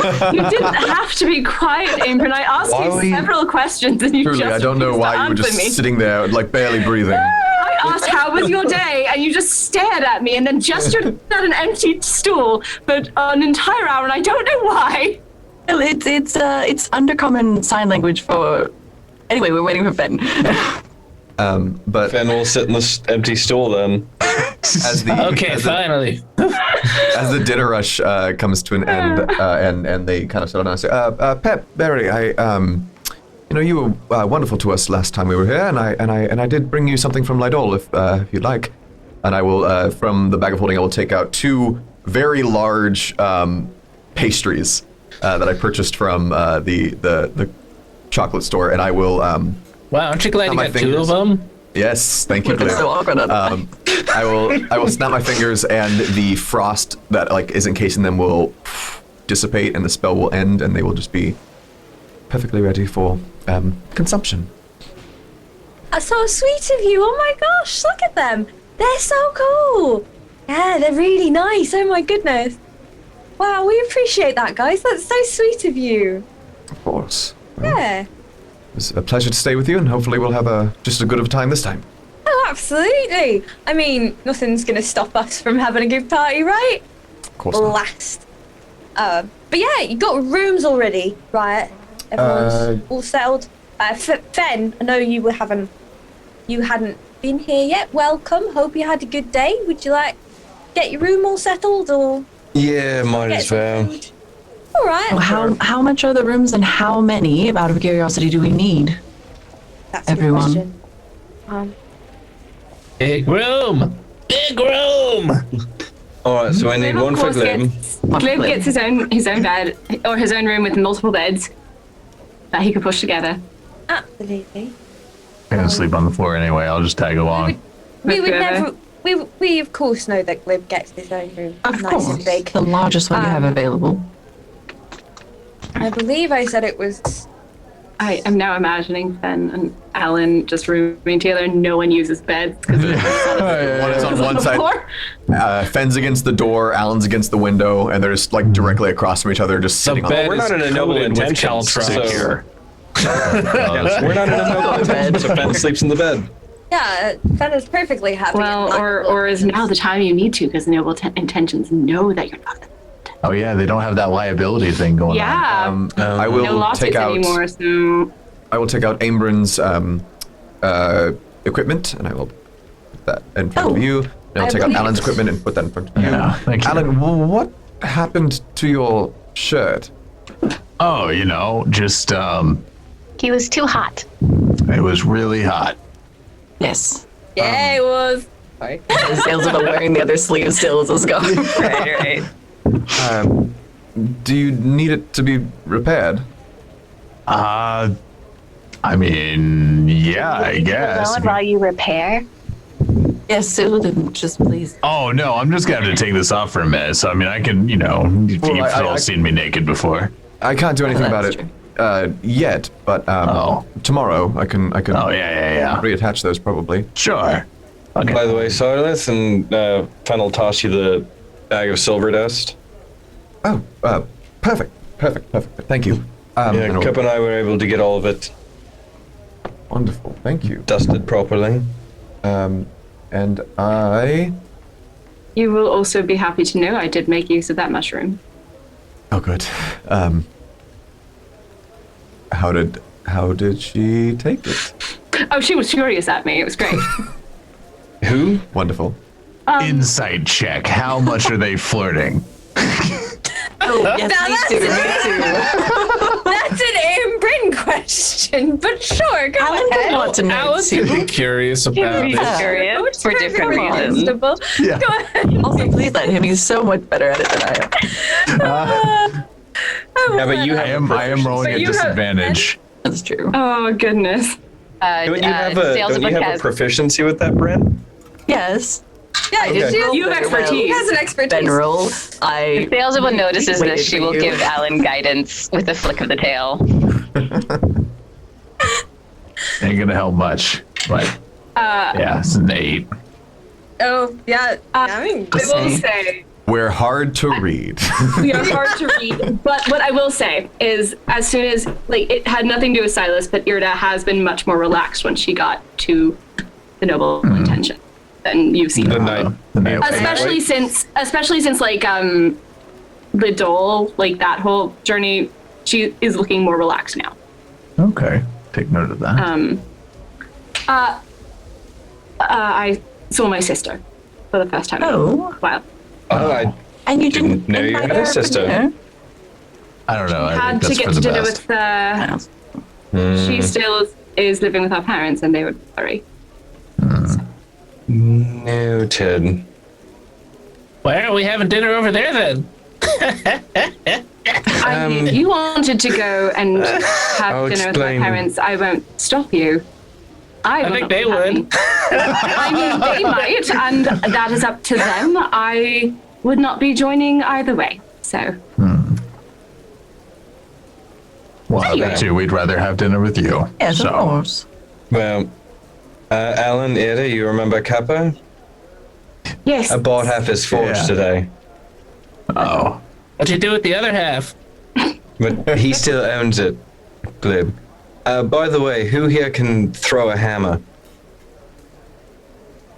didn't have to be quiet, Aym'Bryn. I asked you several questions and you Truly, just I don't know refused why to you were just answer me. sitting there, like barely breathing. I asked how was your day, and you just stared at me and then gestured at an empty stool for an entire hour, and I don't know why. Well, it's undercommon sign language for. Anyway, we're waiting for Fenn. But Fenn will sit in this empty stool then. Finally. As the dinner rush comes to an end, and they kind of settle down and say, Pep, Berry, you were wonderful to us last time we were here, and I did bring you something from Lydol if you'd like. And I will, from the bag of holding, I will take out 2 very large pastries that I purchased from the chocolate store, and I will. Wow, aren't you glad you got fingers. 2 of them? Yes, thank you, Glib. So awkward on I will snap my fingers, and the frost that is encasing them will dissipate, and the spell will end, and they will just be perfectly ready for consumption. That's so sweet of you. Oh my gosh, look at them. They're so cool. Yeah, they're really nice. Oh my goodness. Wow, we appreciate that, guys. That's so sweet of you. Of course. Well, Yeah. it's a pleasure to stay with you, and hopefully we'll have just as good of a time this time. Oh, absolutely. I mean, nothing's going to stop us from having a good party, right? Of course not. Blast. But yeah, you got rooms already, right? Everyone's all settled. Fenn, I know you hadn't been here yet. Welcome. Hope you had a good day. Would you like get your room all settled, or Yeah, might get as some well. food? All right. How much are the rooms, and how many, out of curiosity, do we need? That's everyone? a good question. Big room! Big room! Alright, so I need Glib, one of for course, Glib. Glib gets his own bed, or his own room with multiple beds that he could push together. Absolutely. I'm gonna sleep on the floor anyway. I'll just tag along. We would Okay. never. We of course know that Glib gets his own room. Of nice course, and big. the largest one you have available. I believe I said it was. I am now imagining Fenn and Alin just rooming together, and no one uses beds because One is on one side, Fenn's against the door, Alan's against the window, and they're just directly across from each other, just sitting on bed We're not is in a noble coated with intentions, caltrops. so we're not in a noble intentions, so Fenn sleeps in the bed. Yeah, Fenn is perfectly happy. well, or is now the time you need to because noble intentions know that you're not. Oh yeah, they don't have that liability thing going on. Yeah, I will no lawsuits take out. anymore. So I will take out Aym'Bryn's equipment, and I will put that in front of you. And I'll I take out believe Alan's it. equipment and put that in front of you. Yeah, thank you. Alan, what happened to your shirt? Oh, just He was too hot. it was really hot. Yes. Yeah, it was. Sailsaba wearing the other sleeve still as it's going. Right. Do you need it to be repaired? I mean, yeah, I guess. While you repair. Yes, so then just please. Oh no, I'm just gonna have to take this off for a minute. So I mean, I can, you've all seen me naked before. I can't do anything about that's it yet, but tomorrow I can. Oh yeah. Reattach those probably. Sure. Okay. By the way, Silas and Fen'rahl toss you the bag of silver dust. Oh, perfect. Thank you. Yeah, Cup and I were able to get all of it Wonderful. Thank you. dusted properly. And I. You will also be happy to know I did make use of that mushroom. Oh, good. How did she take it? Oh, she was furious at me. It was great. Who? Wonderful. Insight check. How much are they flirting? Oh, yes, me too. That's an Aym'Bryn question, but sure, go Alan ahead. would want to know Be too. curious about it. Curious for different reasons. Reasonable. Yeah. Go ahead. Also, please let him. He's so much better at it than I am. Yeah, but you have. I am rolling But at you have- disadvantage. That's true. Oh, goodness. Don't you have a Sailsaba proficiency with that, Brent? Yes. Yeah, Okay. You have expertise. He has an expertise. Fen'rahl, I. Sailsaba notices waited this. She for will you. give Alan guidance with a flick of the tail. Ain't gonna help much. But yeah, it's an 8. Oh, yeah. I mean, I will say We're hard to read. we are hard to read, but what I will say is, as soon as it had nothing to do with Silas, but Irde has been much more relaxed when she got to the noble intention than you've seen. The night. Especially since the dole, that whole journey, she is looking more relaxed now. Okay, take note of that. I saw my sister for the first time in a Oh. while. Oh, I And you didn't know you invite had a her, sister. yeah? I don't know. I Had think to that's get for to the dinner best. with she still is living with our parents, and they would worry. Noted. Why aren't we having dinner over there then? You wanted to go and have I'll dinner with my explain. parents. I won't stop you. I will think not they be happy. would. I mean, they might, and that is up to them. I would not be joining either way. So, Well, I bet you we'd rather have dinner with you. Yes, so. of course. Well, Alan, Irde, you remember Kappa? yes. I bought half his forge Yeah. today, Oh. What'd you do with the other half? but he still owns it, Glib. By the way, who here can throw a hammer?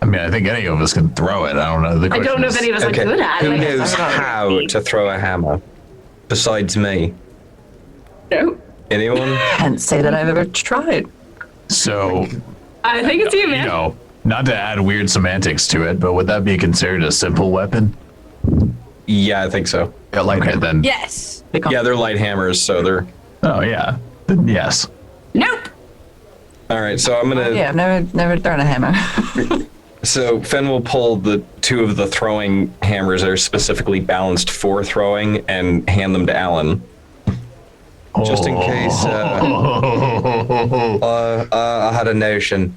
I mean, I think any of us can throw it. I don't know. I don't know if any of us are good at Who it. knows how to throw a hammer? Besides me. No. Anyone? Can't say that I've ever tried. So, I think it's you, man. not to add weird semantics to it, but would that be considered a simple weapon? Yeah, I think so. Yeah, light Okay, hammer. then. yes. Yeah, they're light hammers, so they're. Oh, yeah. Then yes. Nope. All right, so I'm gonna. Yeah, I've never thrown a hammer. So Fen will pull the two of the throwing hammers that are specifically balanced for throwing and hand them to Alan. Just in case. I had a notion.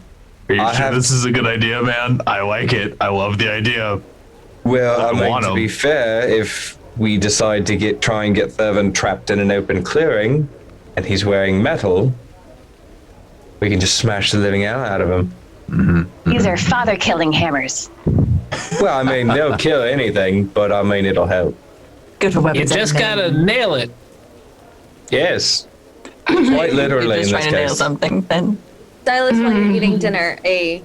Are you I sure have- this is a good idea, man? I like it. I love the idea. Well, I I mean, want to 'em. be fair, if we decide to try and get Thurvan trapped in an open clearing, and he's wearing metal, we can just smash the living hell out of him. These are father-killing hammers. Well, I mean, they'll kill anything, but I mean, it'll help. Good for You weapons. just gotta nail it. Yes. Quite literally Just in trying this to nail case. something, then. Silas, while you're eating dinner, a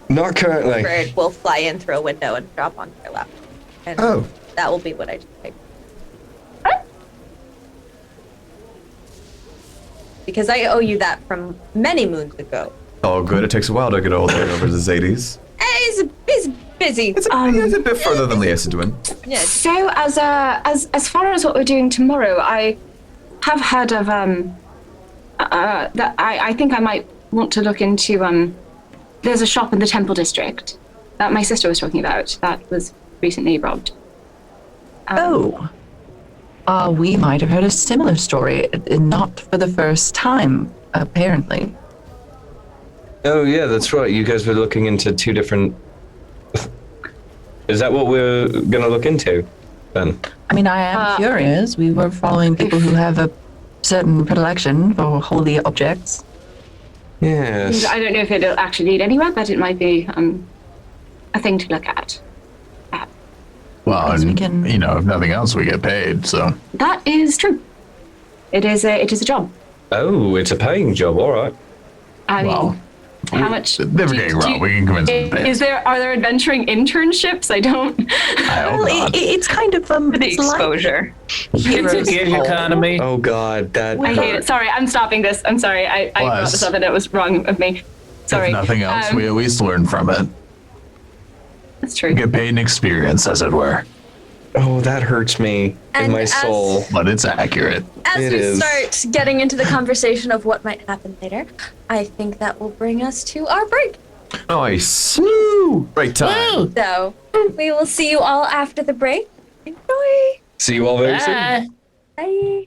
Not currently. bird will fly in through a window and drop onto your lap. And Oh. that will be what I just typed. Because I owe you that from many moons ago. Oh, good. It takes a while to get all the way over to Zades. He's busy. It's a bit further than Liasidwin. Yes. So, as far as what we're doing tomorrow, I have heard of that I think I might want to look into there's a shop in the Temple District that my sister was talking about that was recently robbed. Oh. we might have heard a similar story, not for the first time, apparently. Oh yeah, that's right. You guys were looking into 2 different. Is that what we're gonna look into, then? I mean, I am curious. We were following people who have a certain predilection for holy objects. Yes. I don't know if it'll actually lead anywhere, but it might be a thing to look at. Well, Yes, we and, can- if nothing else, we get paid. So That is true. It is a job. Oh, it's a paying job. All right. I mean, well, how much? never getting wrong. We can convince them to pay. Are there adventuring internships? I don't. I hope not. It's kind of The it's like exposure. Heroes It's a gig Hall. economy. Oh God, that. I hate it. Sorry, I'm stopping this. I'm sorry. I brought this up and it was wrong of me. Sorry. If nothing else, we at least learn from it. That's true. Get paid in experience, as it were. Oh, that hurts me in And my as- soul. But it's accurate. As It we is. start getting into the conversation of what might happen later, I think that will bring us to our break. Nice. Woo! Great time. So we will see you all after the break. Enjoy. See you all very soon. Bye.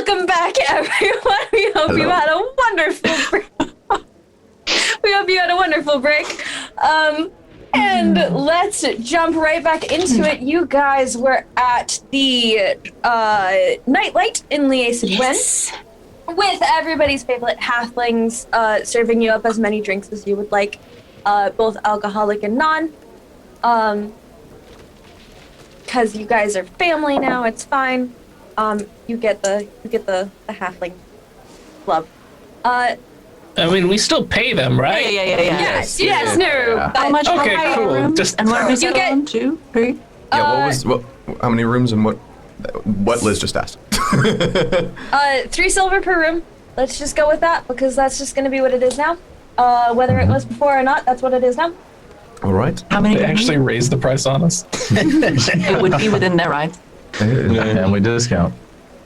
Welcome back, everyone. We hope you had a wonderful break. We hope you had a wonderful break. And let's jump right back into it. You guys were at the Nightlight in Liaison with everybody's favorite halflings serving you up as many drinks as you would like, both alcoholic and non. Because you guys are family now, it's fine. You get the halfling club. I mean, we still pay them, right? Yeah. Yes, no. Yeah. How much? Okay, how cool. rooms? Just- And what did we You settle get- on? 2, 3? Yeah, how many rooms and what Liz just asked? 3 silver per room. Let's just go with that because that's just going to be what it is now. Whether it was before or not, that's what it is now. All right. How many? They actually raised the price on us. It would be within their rights. Family discount.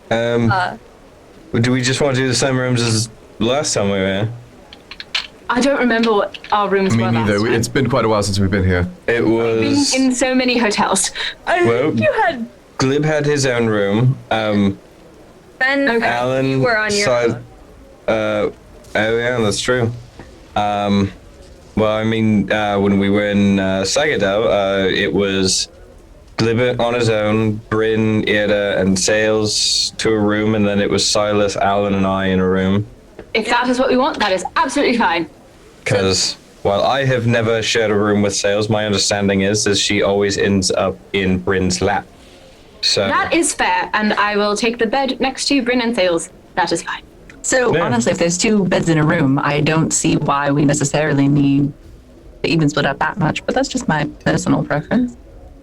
Do we just want to do the same rooms as last time we were here? I don't remember what our rooms Me were neither. last time. It's been quite a while since we've been here. It was... In so many hotels. Well, You had Glib had his own room. Ben. Okay. Alan You were on your own. oh yeah, that's true. Well, I mean, when we were in Sagadao, it was Glib on his own, Bryn, Irde, and Sails to a room, and then it was Silus, Alan, and I in a room. If that is what we want, that is absolutely fine. Because while I have never shared a room with Sails, my understanding is she always ends up in Bryn's lap. So That is fair, and I will take the bed next to Bryn and Sails. That is fine. So Yeah. honestly, if there's 2 beds in a room, I don't see why we necessarily need to even split up that much. But that's just my personal preference.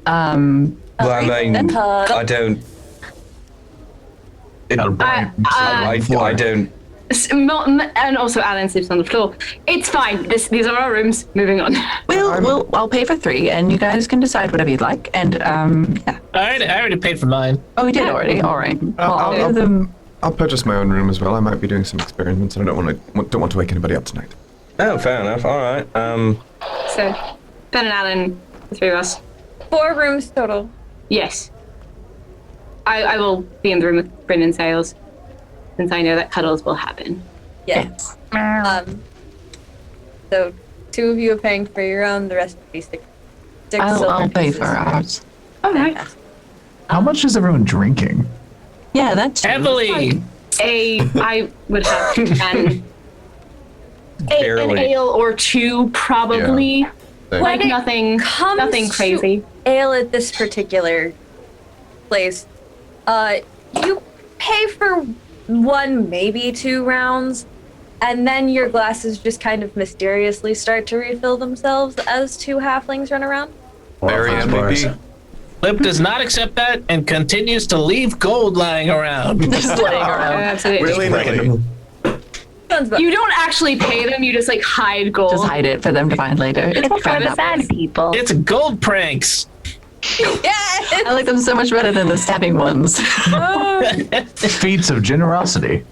well, I mean, then- I don't. I don't. And also Alan sleeps on the floor. It's fine. These are our rooms. Moving on. I'll pay for 3, and you guys can decide whatever you'd like. And yeah. I already paid for mine. Oh, we did already. All right. Well, I'll I'll- give them. I'll purchase my own room as well. I might be doing some experiments, and I don't want to wake anybody up tonight. Oh, fair enough. All right. So, Ben and Alan, the 3 of us. 4 rooms total. Yes. I will be in the room with Bryn and Sails, since I know that cuddles will happen. Yes. So 2 of you are paying for your own. The rest will be 6 I'll silver pay pieces. for ours. All right. How much is everyone drinking? Yeah, that's true. Heavily. I would have an Barely. ale or 2, probably. Thank Like When it nothing comes crazy. to ale at this particular place, you pay for 1, maybe 2 rounds, and then your glasses just kind of mysteriously start to refill themselves as 2 halflings run around. Very MVP. Glib does not accept that and continues to leave gold lying around. Just laying around. Absolutely. Sounds about You don't actually pay them, you just like hide gold. Just hide it for them to find later. It's For fine the that sad way. people. It's gold pranks. yes! I like them so much better than the stabbing ones. Feats of generosity.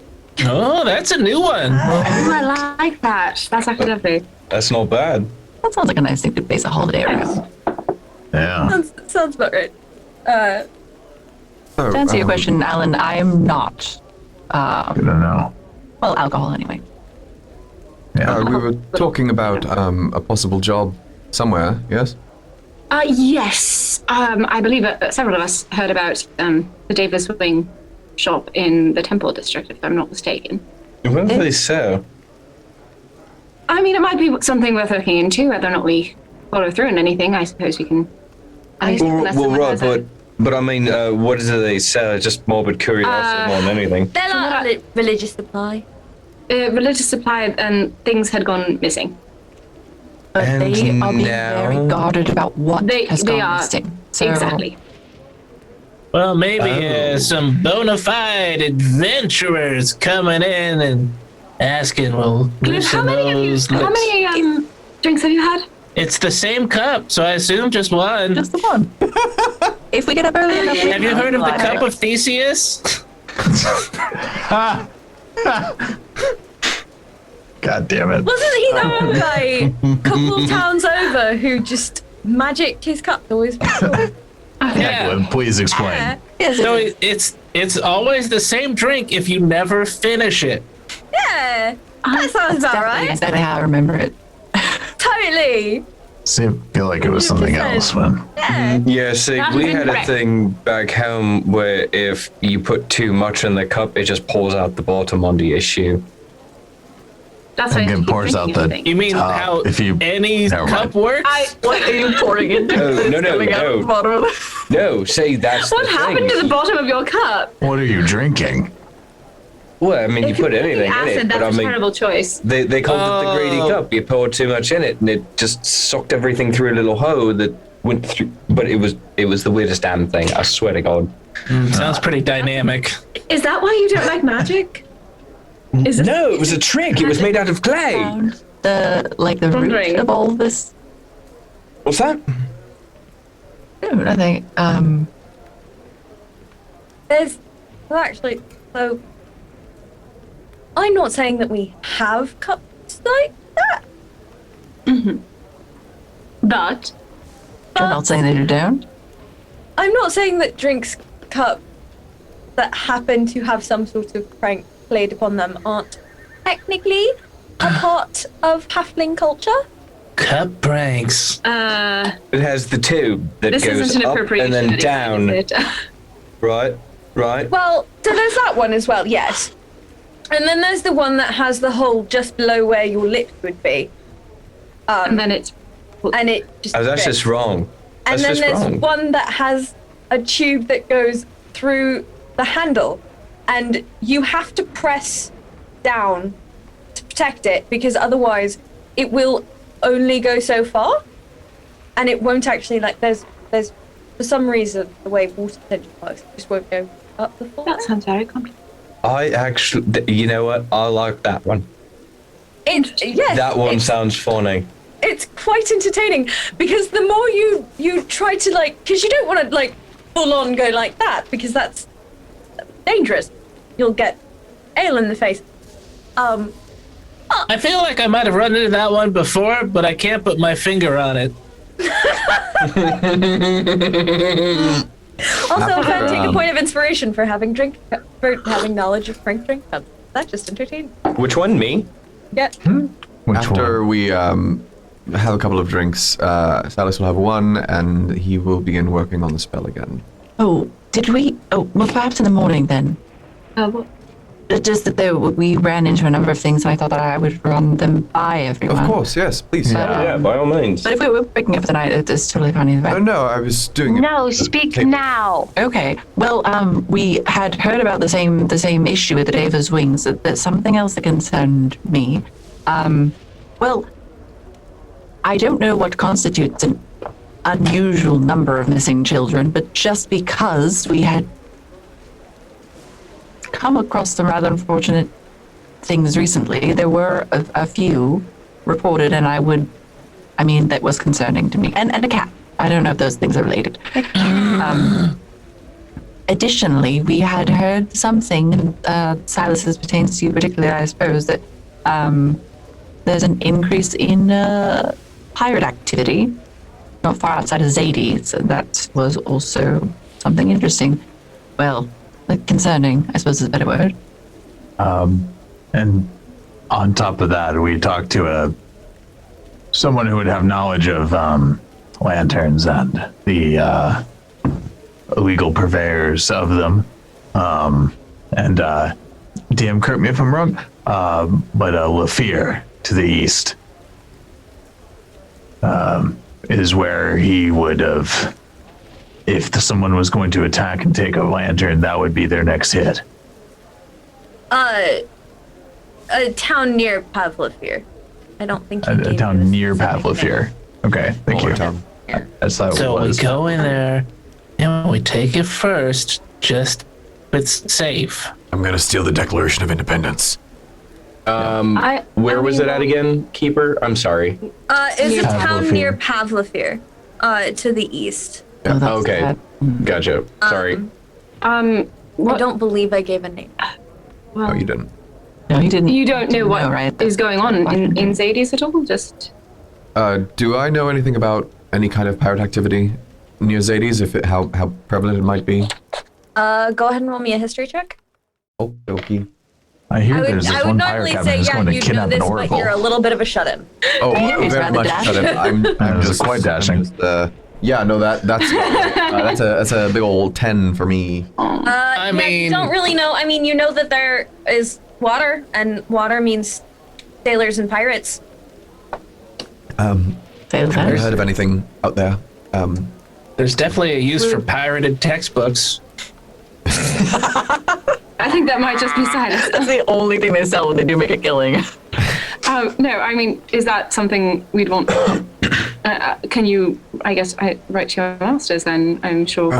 Oh, that's a new one. I like that. That's actually lovely. That's not bad. That sounds like a nice thing to base a holiday around. Yeah. Sounds about right. So, To answer your question, Alan, I am not. Good to know. Well, alcohol anyway. Yeah. we were talking about a possible job somewhere. Yes. Yes. I believe several of us heard about the Davis Wing shop in the Temple District, if I'm not mistaken. What did they say? I mean, it might be something worth looking into, whether or not we follow through on anything. I suppose we can. At least unless Well, someone right, has a- but I mean, what do they sell? Just morbid curiosity more than anything. They're like religious supply. religious supply and things had gone missing. But And they are being very now- guarded about what has They gone are. missing. So Exactly. Well, maybe some bona fide adventurers coming in and asking, well, How many drinks have you had? It's the same cup, so I assume just one. just the one. If we get up early enough, we Have you can heard of the fly. Cup of Theseus? God damn it. Wasn't he the one guy a couple of towns over who just magicked his cup always? Yeah. Glib, please explain. Yes, So it is. it's always the same drink if you never finish it. Yeah, that sounds about right. Exactly how I remember it. Totally. Feel like it was something 100%. else, man. Yeah. Yeah, see, That we is had a incorrect. thing back home where if you put too much in the cup, it just pours out the bottom on the issue. That's And what then pours out drinking, I the think. You mean top. how If you any Never cup mind. works? What are you pouring into? No, say that's What the happened thing. to the bottom of your cup? what are you drinking? Well, I mean, you put anything in Acid, it, but I that's a mean, terrible choice. they called it the greedy Oh. cup. You poured too much in it, and it just sucked everything through a little hole that went through. But it was the weirdest damn thing. I swear to God. Sounds pretty dynamic. Is that why you don't like magic? Is it? No, it was a trick. It was made out of clay. The root Wondering. of all this. What's that? No, nothing. So I'm not saying that we have cups like that. But You're not saying that you don't. I'm not saying that drinks cup that happen to have some sort of prank played upon them aren't technically a part of halfling culture. Cup pranks. It has the tube that this goes isn't an up appropriation. and then is down. it? Right. Well, so there's that one as well, yes. And then there's the one that has the hole just below where your lips would be. And then it's And it just Oh, that's drips. just wrong. And That's then just there's wrong. one that has a tube that goes through the handle, and you have to press down to protect it because otherwise it will only go so far, and it won't actually there's for some reason the way water potential works, it just won't go up the floor. that sounds very complicated. I actually, you know what? I like that one. Yes, That one it's- sounds funny. It's quite entertaining because the more you try to because you don't want to full on go like that because that's dangerous. You'll get ale in the face. I feel like I might have run into that one before, but I can't put my finger on it. Also, take a point of inspiration for having knowledge of prank drink. That's just entertaining. Which one? Me? Yeah. Which After one? we have a couple of drinks, Silus will have one, and he will begin working on the spell again. Oh, did we? Oh, well, perhaps in the morning then. What? Just that we ran into a number of things, and I thought that I would run them by everyone. Of course, yes, please. Yeah, by all means. But if we were breaking up for the night, it's totally fine either way. No, I was doing it. No, speak now. Okay. Well, we had heard about the same issue with the Davis wings. That something else that concerned me. Well, I don't know what constitutes an unusual number of missing children, but just because we had come across some rather unfortunate things recently, there were a few reported, and that was concerning to me. And a cat. I don't know if those things are related. Additionally, we had heard something, Silas's pertains to you particularly, I suppose, that there's an increase in pirate activity not far outside of Zadie, so that was also something interesting. Well, concerning, I suppose is a better word. And on top of that, we talked to someone who would have knowledge of lanterns and the illegal purveyors of them. And DM, correct me if I'm wrong, but Lafir to the east is where he would have, if someone was going to attack and take a lantern, that would be their next hit. A town near Pavlofir. I don't think you A gave town me a near specific name. Pavlofir. Okay, thank you. Town. That's how it So we was. go in there and we take it first, just it's safe. I'm gonna steal the Declaration of Independence. Where was it at again, Keeper? I'm sorry. It's a town Pavlofir. near Pavlofir, to the east. Oh, that's Okay. sad. Gotcha. Sorry. I don't believe I gave a name. No, you didn't. No, he didn't. You don't know what is right? going on in Zadie's at all? Just Do I know anything about any kind of pirate activity near Zadie's? How prevalent it might be? Go ahead and roll me a history check. Oh, okay. I hear I there's would this one pirate normally captain say, who's yeah, going to you know kidnap an this, but oracle. you're a little bit of a shut-in. Oh, He's very rather much dash. shut in. I'm That was just quite dashing. Yeah, no, that's a big old 10 for me. I You mean, don't really know. I mean, you know that there is water, and water means sailors and pirates. Have you heard of anything out there? there's definitely a use for pirated textbooks. I think that might just be Silus. That's the only thing they sell when they do make a killing. No, I mean, is that something we'd want? Can you, I guess, write to your masters then? I'm sure.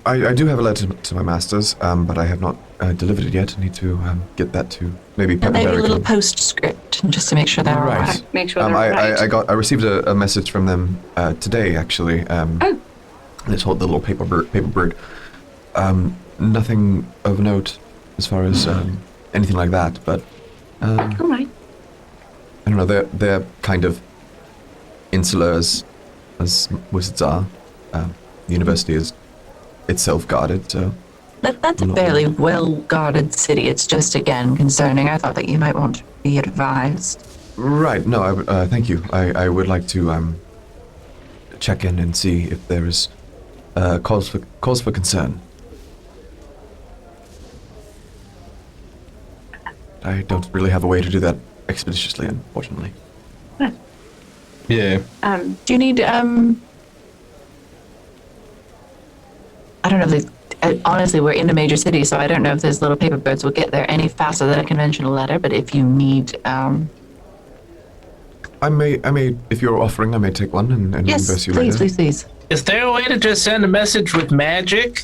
I do have a letter to my masters, but I have not delivered it yet. I need to get that to maybe Maybe a Derek little and- postscript, just to make sure they're all right. Make sure they're right. I received a message from them today, actually. It's called the little paper bird. Nothing of note as far as anything like that, but All right. I don't know. They're kind of insular as wizards are. The university is itself guarded, so That's a fairly well-guarded city. It's just, again, concerning. I thought that you might want to be advised. right. No, thank you. I would like to check in and see if there is cause for concern. I don't really have a way to do that expeditiously, unfortunately. Yeah. Do you need, I don't know, honestly, we're in a major city, so I don't know if those little paper birds will get there any faster than a conventional letter, but if you need, I may, if you're offering, I may take one and yes, reimburse you please, later. please. Is there a way to just send a message with magic?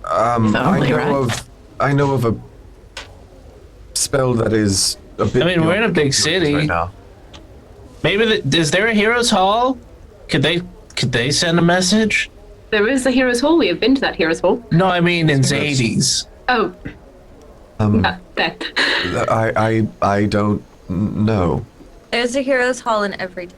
I know of a spell that is a bit. I mean, we're in a big beyond city. right now. Maybe is there a hero's hall? Could they send a message? There is the Heroes Hall. We have been to that Heroes Hall. No, I mean in Zades. Oh. There. I don't know, There's a hero's hall in every town.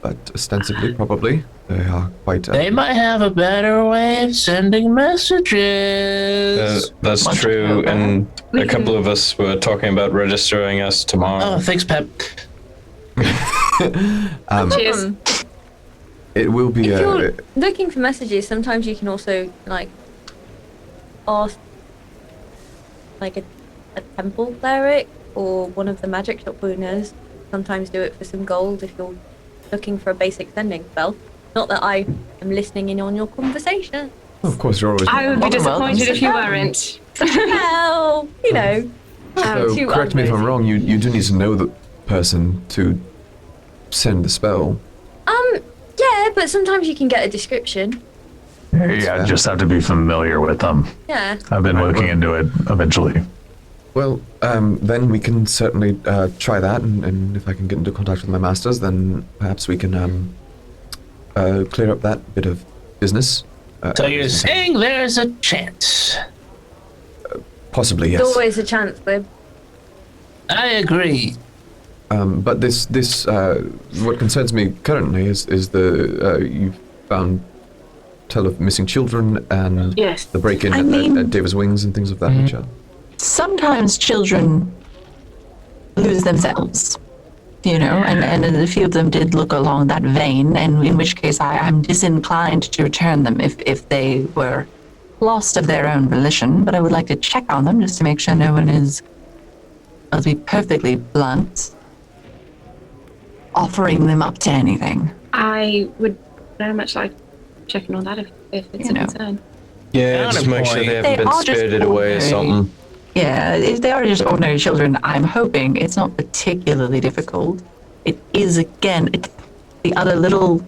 but ostensibly, probably they are quite. They might have a better way of sending messages. That's Much true, better. and a couple of us were talking about registering us tomorrow. Oh, thanks, Pep. Cheers. It will be If a. you're looking for messages, sometimes you can also ask a temple cleric or one of the magic shop owners. Sometimes do it for some gold if you're looking for a basic sending spell. Not that I am listening in on your conversation. Of course, you're always. I would be Well, disappointed if you weren't. Well, So, too correct me if I'm unnosy. wrong. You do need to know the person to send the spell. Yeah, but sometimes you can get a description. Yeah, just have to be familiar with them. Yeah. I've been looking into it eventually. Well, then we can certainly try that, and if I can get into contact with my masters, then perhaps we can clear up that bit of business. So you're saying there's a chance? Possibly, yes. There's always a chance, babe. I agree. But this what concerns me currently is you found tell of missing children and Yes. the break-in I at mean- Davis Wings and things of that nature. Sometimes children lose themselves, and a few of them did look along that vein, and in which case I'm disinclined to return them if they were lost of their own volition, but I would like to check on them just to make sure no one is, I'll be perfectly blunt, offering them up to anything. I would very much like checking on that if it's a concern. Yeah, just make sure they They haven't are been just spirited away or ordinary. something. Yeah, if they are just ordinary children, I'm hoping it's not particularly difficult. It is, again, the other little...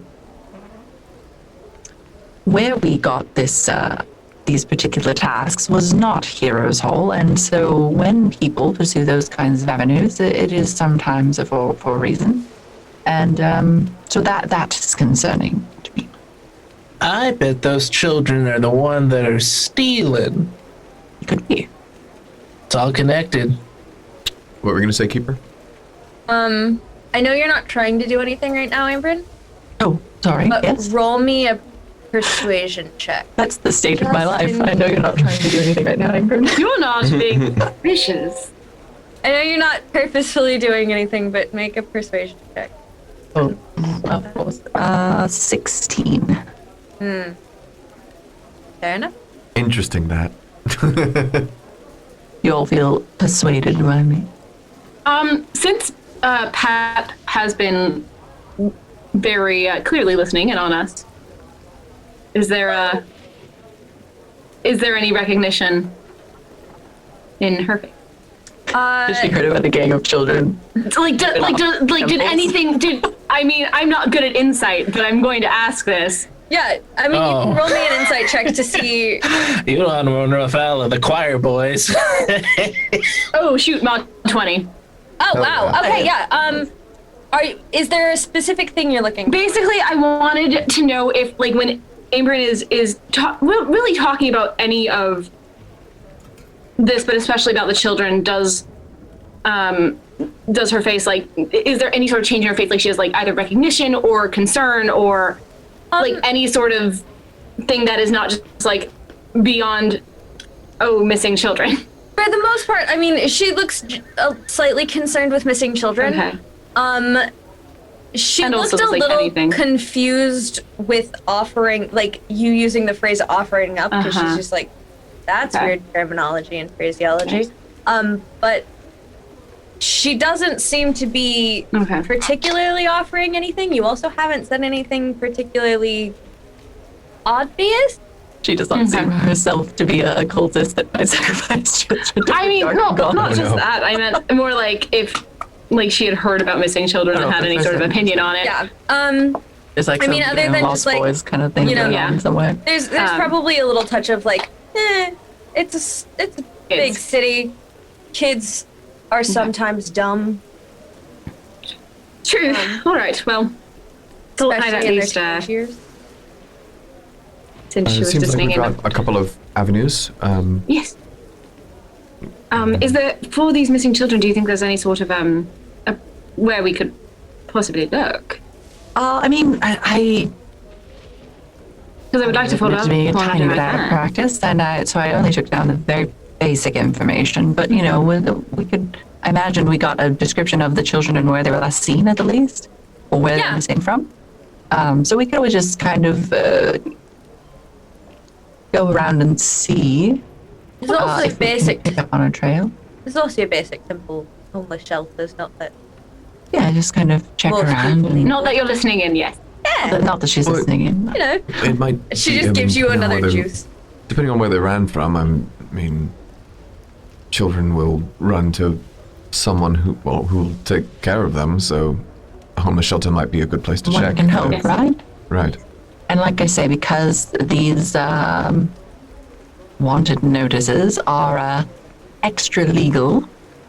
Where we got these particular tasks was not Heroes Hall, and so when people pursue those kinds of avenues, it is sometimes for a reason. And so that is concerning to me. I bet those children are the one that are stealing. It could be. It's all connected. What were we going to say, Keeper? I know you're not trying to do anything right now, Aym'Bryn, Oh, sorry, but yes. roll me a persuasion check. That's the state of my life. I know you're not trying to do anything right now, Aym'Bryn. You're not being vicious. I know you're not purposefully doing anything, but make a persuasion check. What was it? 16. Fair enough. Interesting that. You all feel persuaded by me. Since Pat has been very clearly listening in on us, is there any recognition in her face? She heard about the gang of children. Did anything? I'm not good at insight, but I'm going to ask this. Yeah, I mean, you can roll me an insight check to see. You don't want to run afoul of the choir boys. Oh shoot, mod 20. Oh wow. Okay, yeah. Is there a specific thing you're looking for? Basically, I wanted to know if, like, when Aym'Bryn is really talking about any of this, but especially about the children, does her face, like, is there any sort of change in her face? Like, she has, like, either recognition or concern or, like, any sort of thing that is not just, like, beyond, missing children. For the most part, I mean, she looks slightly concerned with missing children. Okay. She And looked also a just, like, little anything. confused with offering, like, you using the phrase offering up, because she's just like, that's Okay. weird terminology and phraseology. But she doesn't seem to be particularly offering anything. You also haven't said anything particularly obvious. She does not seem herself to be a cultist that might sacrifice children. I mean, not just that. I meant more like if, like, she had heard about missing children and had any sort of opinion on it. Yeah. It's like I mean, other than Lost just, like, Boys kind of thing you know, going on somewhere. There's probably a little touch of like, it's a big city. Kids are sometimes dumb. True. All right. Well, thought I'd at Especially in their least teenage years. since she It was seems just like we've thinking. got a couple of avenues. Yes. Is there, for these missing children, do you think there's any sort of where we could possibly look? I mean, I Because I would like to follow up. to be a follow up tiny if bit I out of can. practice, and so I only took down the very basic information. But, you know, we could, I imagine we got a description of the children and where they were last seen at the least, or where they're missing from. So we could always just kind of go around and see. There's also if we can basic. pick up on a trail. There's also a basic simple homeless shelters, not that. Yeah, just kind of check Well, around. And, Not that you're listening in, yes. Yeah. not that she's listening in. You know, It might. she be, just gives you depending on another where they- juice. Depending on where they ran from, I mean, children will run to someone who will take care of them. So, a homeless shelter might be a good place to One check. can hope, Yes. right? Right. And like I say, because these wanted notices are extra legal,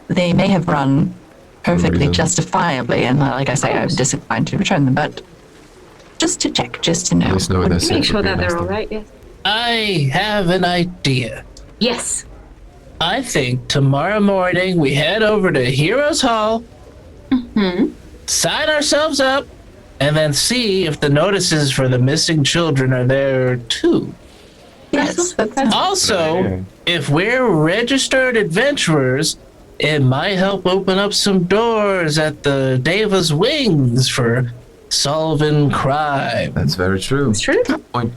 they may have run perfectly Reason. justifiably. And like I say, I'm disinclined to return them, but just to check, just to know. At least knowing they're safe Make sure would be that a nice they're all thing. right, yes. I have an idea. Yes. I think tomorrow morning we head over to Heroes Hall, sign ourselves up, and then see if the notices for the missing children are there too. Yes, that's Also, if we're registered adventurers, it might help open up some doors at the Deva's Wings for solving crime. That's very true. It's true. Point.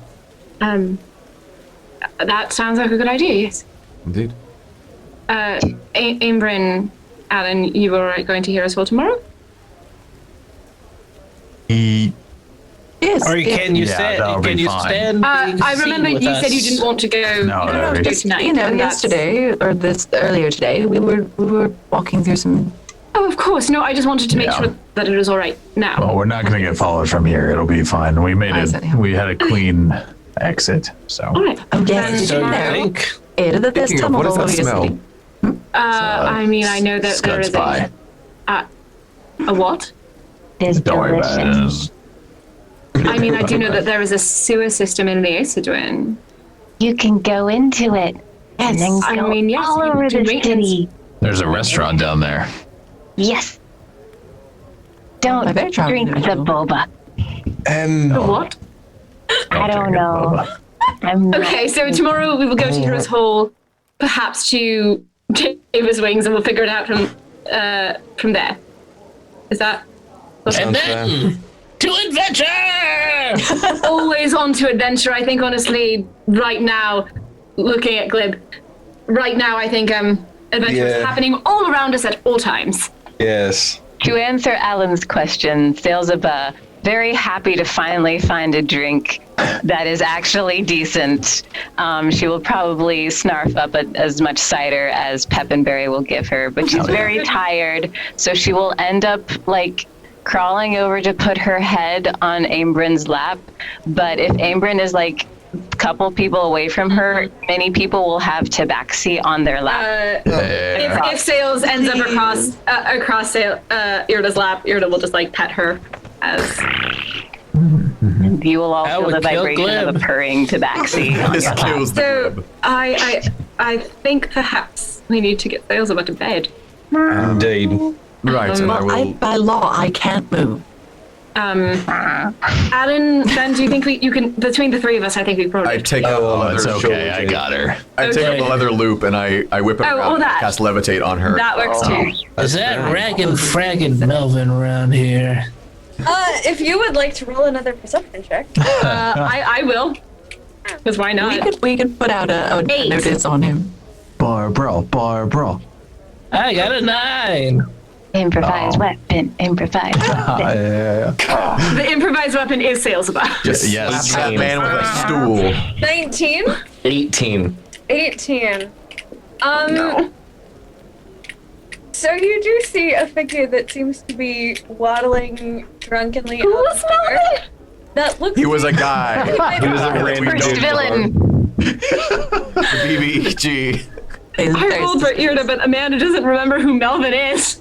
That sounds like a good idea, yes. Indeed. Aym'Bryn, Alin, you were going to hear us all tomorrow? yes. Or can you Yeah, that'll be fine. stand? being I seen remember with you us? said you didn't want to go. No, you no, wanted to go just, tonight. You know, and that's- yesterday or earlier today, we were walking through some. Oh, of course. No, I just wanted to make Yeah. sure that it was all right now. Well, we're not going to get followed from here. It'll be fine. We made it. We had a clean exit. So All right. Oh yes, did So you you know? think Ada, that there's Speaking of, tunnels what all does over that your smell? city. I mean, I know that there Scuds is by. a what? It's Don't worry about delicious. it. I mean, I do know that there is a sewer system in the Asimar. You can go into it and then I go mean, yes, all you over do the maintenance. city. There's a restaurant down there. Yes. Don't A very charming drink the individual. boba. The what? I don't know. Okay, so tomorrow we will go to Hero's Hall, perhaps to Davis Wings, and we'll figure it out from there. Is that? And then to adventure! Always on to adventure. I think, honestly, right now, looking at Glib, right now, I think adventure is happening all around us at all times. Yes. To answer Alan's question, Sailsaba, very happy to finally find a drink that is actually decent. She will probably snarf up as much cider as Pepinberry will give her, but she's very tired, so she will end up crawling over to put her head on Aym'Bryn's lap. But if Aym'Bryn is a couple people away from her, many people will have Tabaxi on their lap. If Sails ends up across Irde's lap, Irde will just pet her as. And you will all feel the vibration of a purring Tabaxi on your lap. So I think perhaps we need to get Sails about to bed. Indeed. Right, and I will. By law, I can't move. Alin, Ben, do you think you can, between the three of us, I think we probably. I take out the leather. It's okay. I got her. I take out the leather loop and I whip it around and that. cast levitate on her. That works too. Is that raggin' fraggin' Melvin around here? If you would like to roll another perception check. I will. Because why not? We could put out a notice on him. Barbara. I got a 9. Improvised weapon. Improvised weapon. The improvised weapon is Sailsaba. Just Yes. slap that man with a stool. 19? 18. 18. No. So you do see a figure that seems to be waddling drunkenly out Who's the door. Melvin? That looks. He was a guy. He was a random First dude. villain. The BBG. I rolled for Irde, but Amanda doesn't remember who Melvin is.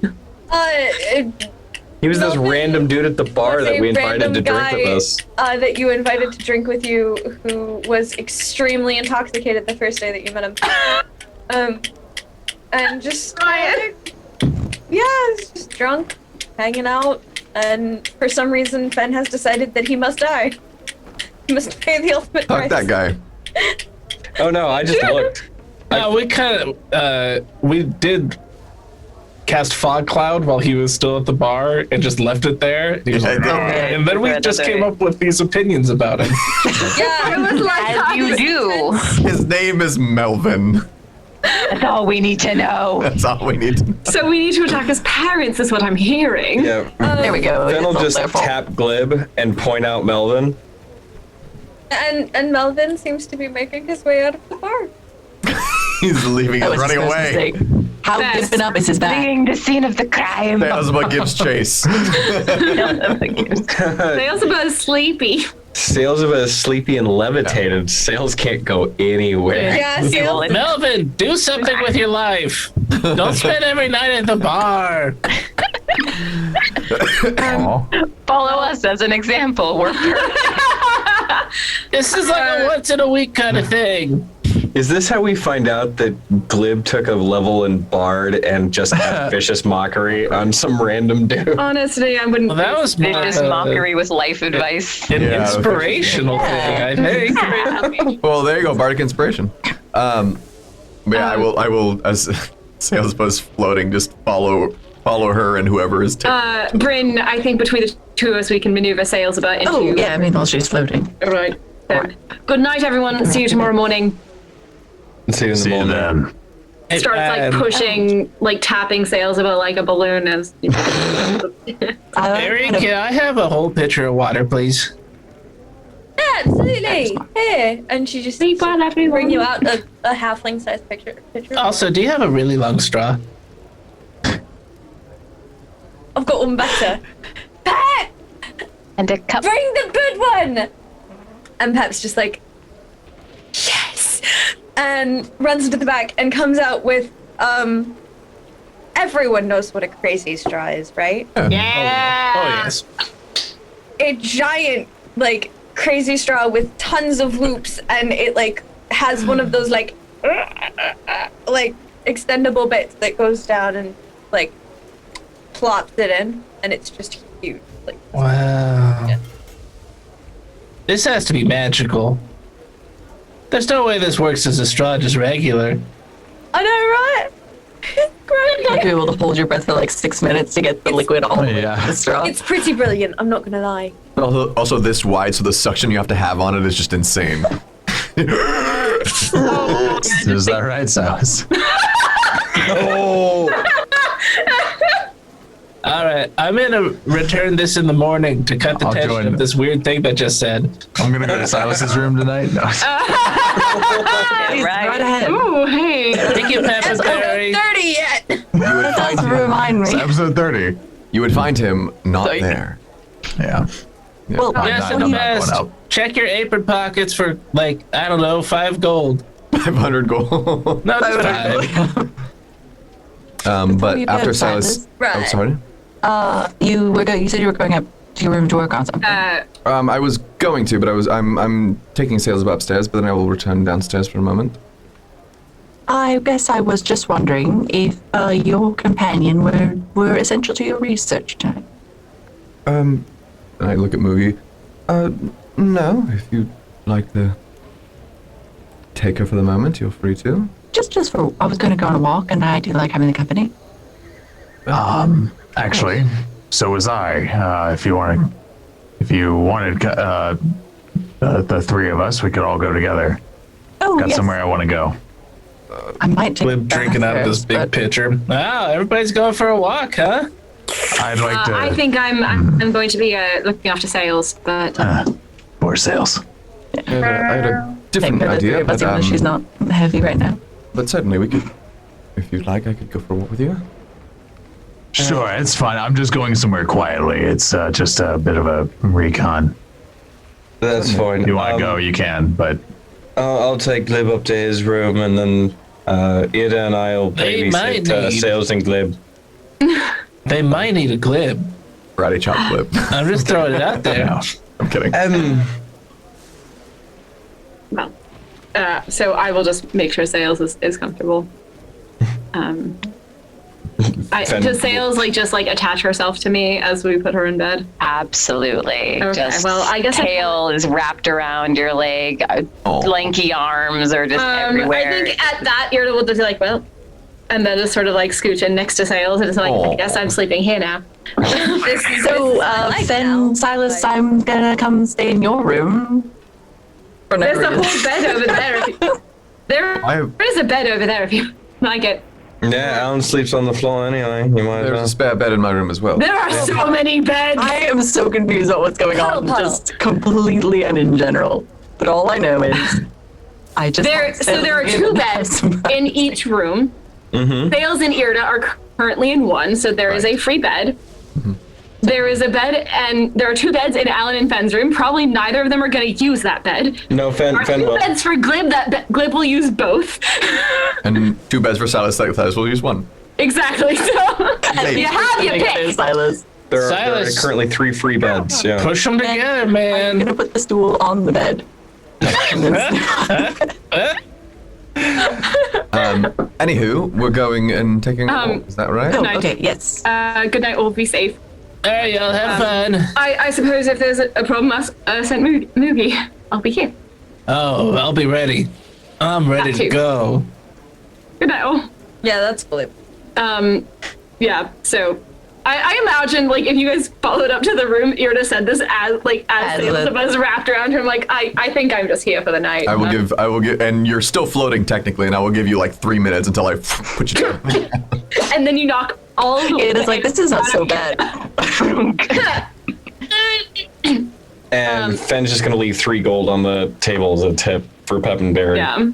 He was this Melvin random dude at the bar was that a we invited random to drink with guy, us. that you invited to drink with you, who was extremely intoxicated the first day that you met him. And just he's just drunk, hanging out, and for some reason, Fen has decided that he must die. He must pay the ultimate price. Fuck that guy. Oh no, I just looked. No, we kind of we did cast fog cloud while he was still at the bar and just left it there. He was like, "Oh," and then we just came up with these opinions about him. Yeah, it was like As you do. His name is Melvin. That's all we need to know. That's all we need to know. So we need to attack his parents, is what I'm hearing. Yeah. There we go. Then It's I'll all just their fault. tap Glib and point out Melvin. And Melvin seems to be making his way out of the bar. He's leaving That and was his running first away. mistake. How Best. given up is his back? Fleeing the scene of the crime. Sailsaba gives chase. Sailsaba is sleepy. Sailsaba is sleepy and levitated. Sails can't go anywhere. Yeah, Sails. Melvin, do something with your life. Don't spend every night at the bar. Follow us as an example. We're This is like a once in a week kind of thing. Is this how we find out that Glib took a level in Bard and just had vicious mockery on some random dude? Honestly, I wouldn't. Well, that was more vicious mockery with life advice. an Yeah, inspirational thing, I think. Well, there you go, bardic inspiration. But yeah, I will, as Sailsaba's floating, just follow her and whoever is taking. Bryn, I think between the two of us, we can maneuver Sailsaba into. Oh, yeah, I mean, while she's floating. Right. Good night, everyone. See you tomorrow morning. See you in the See you morning. then. Starts pushing, tapping Sailsaba like a balloon as. Kerry, can I have a whole pitcher of water, please? Absolutely. Here. And she just Sleep well, everyone. bring you out a halfling-sized picture. Also, do you have a really long straw? I've got one better. Pep! And a cup. Bring the good one! And Pep's just like, yes! And runs into the back and comes out with, everyone knows what a crazy straw is, right? Yeah. Oh, yes. A giant, crazy straw with tons of loops, and it, has one of those, extendable bits that goes down and, plops it in, and it's just huge. Wow. Yeah. This has to be magical. There's no way this works as a straw just regular. I know, right? You'll be able to hold your breath for like 6 minutes to get the liquid all the way Yeah. to the straw. It's pretty brilliant, I'm not gonna lie. Also this wide, so the suction you have to have on it is just insane. Is that right, Silas? Oh, All right, I'm gonna return this in the morning to cut the I'll tension join. of this weird thing that just said. I'm gonna go to Silas's room tonight. No. Yeah, Right ahead. Ooh, hey. Thank you, Pepperberry. 30 yet! That does remind me. It's episode 30. You would find him not Sorry. there. Yeah. Well, Yes, not- and I'm not best. going out. Check your apron pockets for like I don't know, 5 gold. 500 gold. No, just 5. But you after go, Silas, Silas. oh sorry. You said you were going up to your room to work on something. I was going to, but I'm taking Sailsaba upstairs, but then I will return downstairs for a moment. I guess I was just wondering if your companion were essential to your research time. And I look at Moogie. No, if you'd like to take her for the moment, you're free to. Just for I was going to go on a walk, and I do like having the company. Actually, so was I. If you wanted, the three of us, we could all go together. Oh, Got yes. somewhere I want to go. I might take Glib drinking out of this big but pitcher. Wow, everybody's going for a walk, huh? I'd like to. I think I'm going to be looking after sales, but More sales. I had a different take her, the three idea, of us, even though she's not heavy right now. but certainly we could, if you'd like, I could go for a walk with you. Sure, it's fine. I'm just going somewhere quietly. It's just a bit of a recon. that's fine. If you want to go, you can, but I'll take Glib up to his room, and then Irde and I'll They might babysit need- Sales and Glib. They might need a glib. Karate chop flip. I'm just throwing it out there. I'm kidding. well, so I will just make sure sales is comfortable. Does sales just attach herself to me as we put her in bed? Absolutely. Okay, Just well, I guess tail is wrapped around your leg. Lanky arms are just everywhere. I think at that Irde will just be like, well, and then just sort of scooch in next to Sales and it's like, I guess I'm sleeping here now. So, Silas, I'm gonna come stay in your room. For no There's a reason. whole bed over there. There is a bed over there if you like it. Yeah, Alan sleeps on the floor anyway. You might as There's a well. spare bed in my room as well. There are so many beds. I am so confused about what's going on, Puddle. just completely and in general. But all I know is, I just There are 2 beds in each room. Sales and Irde are currently in one, so there is a free bed. There is a bed, and there are 2 beds in Alin and Fen's room. Probably neither of them are going to use that bed. No, There are Fen 2 will. beds for Glib. Glib will use both. And 2 beds for Silas. Silas will use 1. Exactly. So you have your pick. Silas. There are Silas. currently 3 free beds. Yeah. Push them together, I'm man. gonna put the stool on the bed. And then- Anywho, we're going and taking a walk. Is that right? oh, night. okay, yes. Good night. All be safe. All right, y'all have fun. I suppose if there's a problem, send Moogie. I'll be here. Oh, I'll be ready. I'm ready to go. Good night. All. Yeah, that's Glib. Yeah. So. I imagine, if you guys followed up to the room, Irde said this as As of us wrapped around her. I'm like, I think I'm just here for the night. I will give, and you're still floating technically, and I will give you 3 minutes until I put you down. And then you knock all of the It is this is not so bad. And Fen's just going to leave 3 gold on the table as a tip for Pep and Barry. Yeah.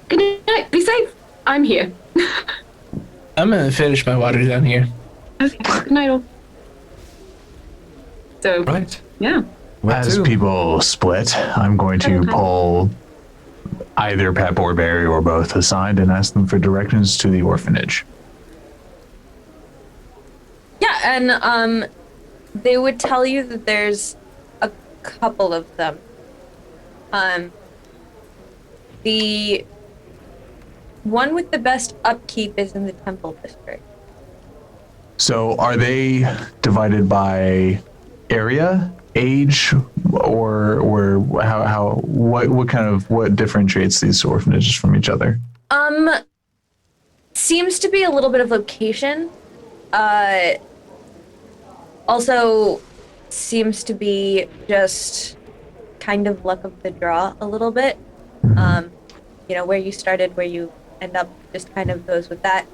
Good night. Be safe. I'm here. I'm gonna finish my water down here. Okay. Good night, all. So, Right. yeah. Where as to? people split, I'm going to pull either Pep or Barry or both aside and ask them for directions to the orphanage. Yeah, and they would tell you that there's a couple of them. The one with the best upkeep is in the Temple District. So are they divided by area age, or what differentiates these orphanages from each other? Seems to be a little bit of location. Also seems to be just kind of luck of the draw a little bit. Where you started, where you end up, just kind of goes with that.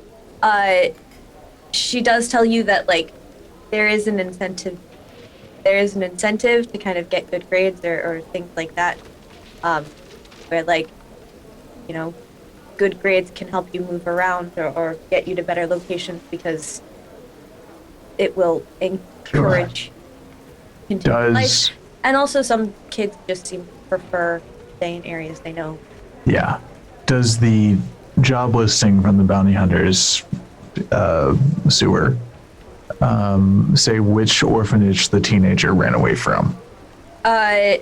She does tell you that, like, there is an incentive to kind of get good grades or things like that. Where, like, good grades can help you move around or get you to better locations because it will encourage continued life. And also some kids just seem to prefer staying in areas they know. Yeah. Does the job listing from the bounty hunters sewer say which orphanage the teenager ran away from? Are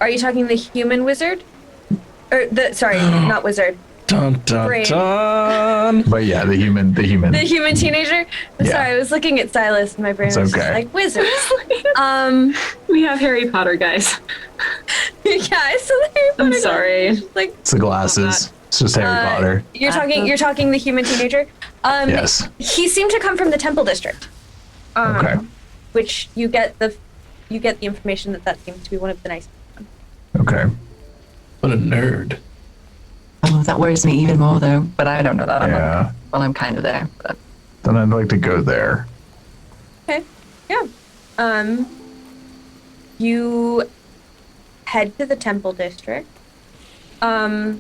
you talking the human wizard? Or not wizard. Dun dun Brain. dun. But yeah, the human. The human teenager? Yeah. Sorry, I was looking at Silus and my brain It's was just okay. like, wizards. We have Harry Potter, guys. Yeah, I saw the Harry Potter. I'm sorry. Like, It's the glasses. It's just Harry Potter. You're talking the human teenager? Yes. He seemed to come from the Temple District. Okay. Which you get the information that seems to be one of the nice ones. Okay. What a nerd. Oh, that worries me even more, though. But I don't know that. Yeah. I'm kind of there. But. Then I'd like to go there. Okay. Yeah. You head to the Temple District. Are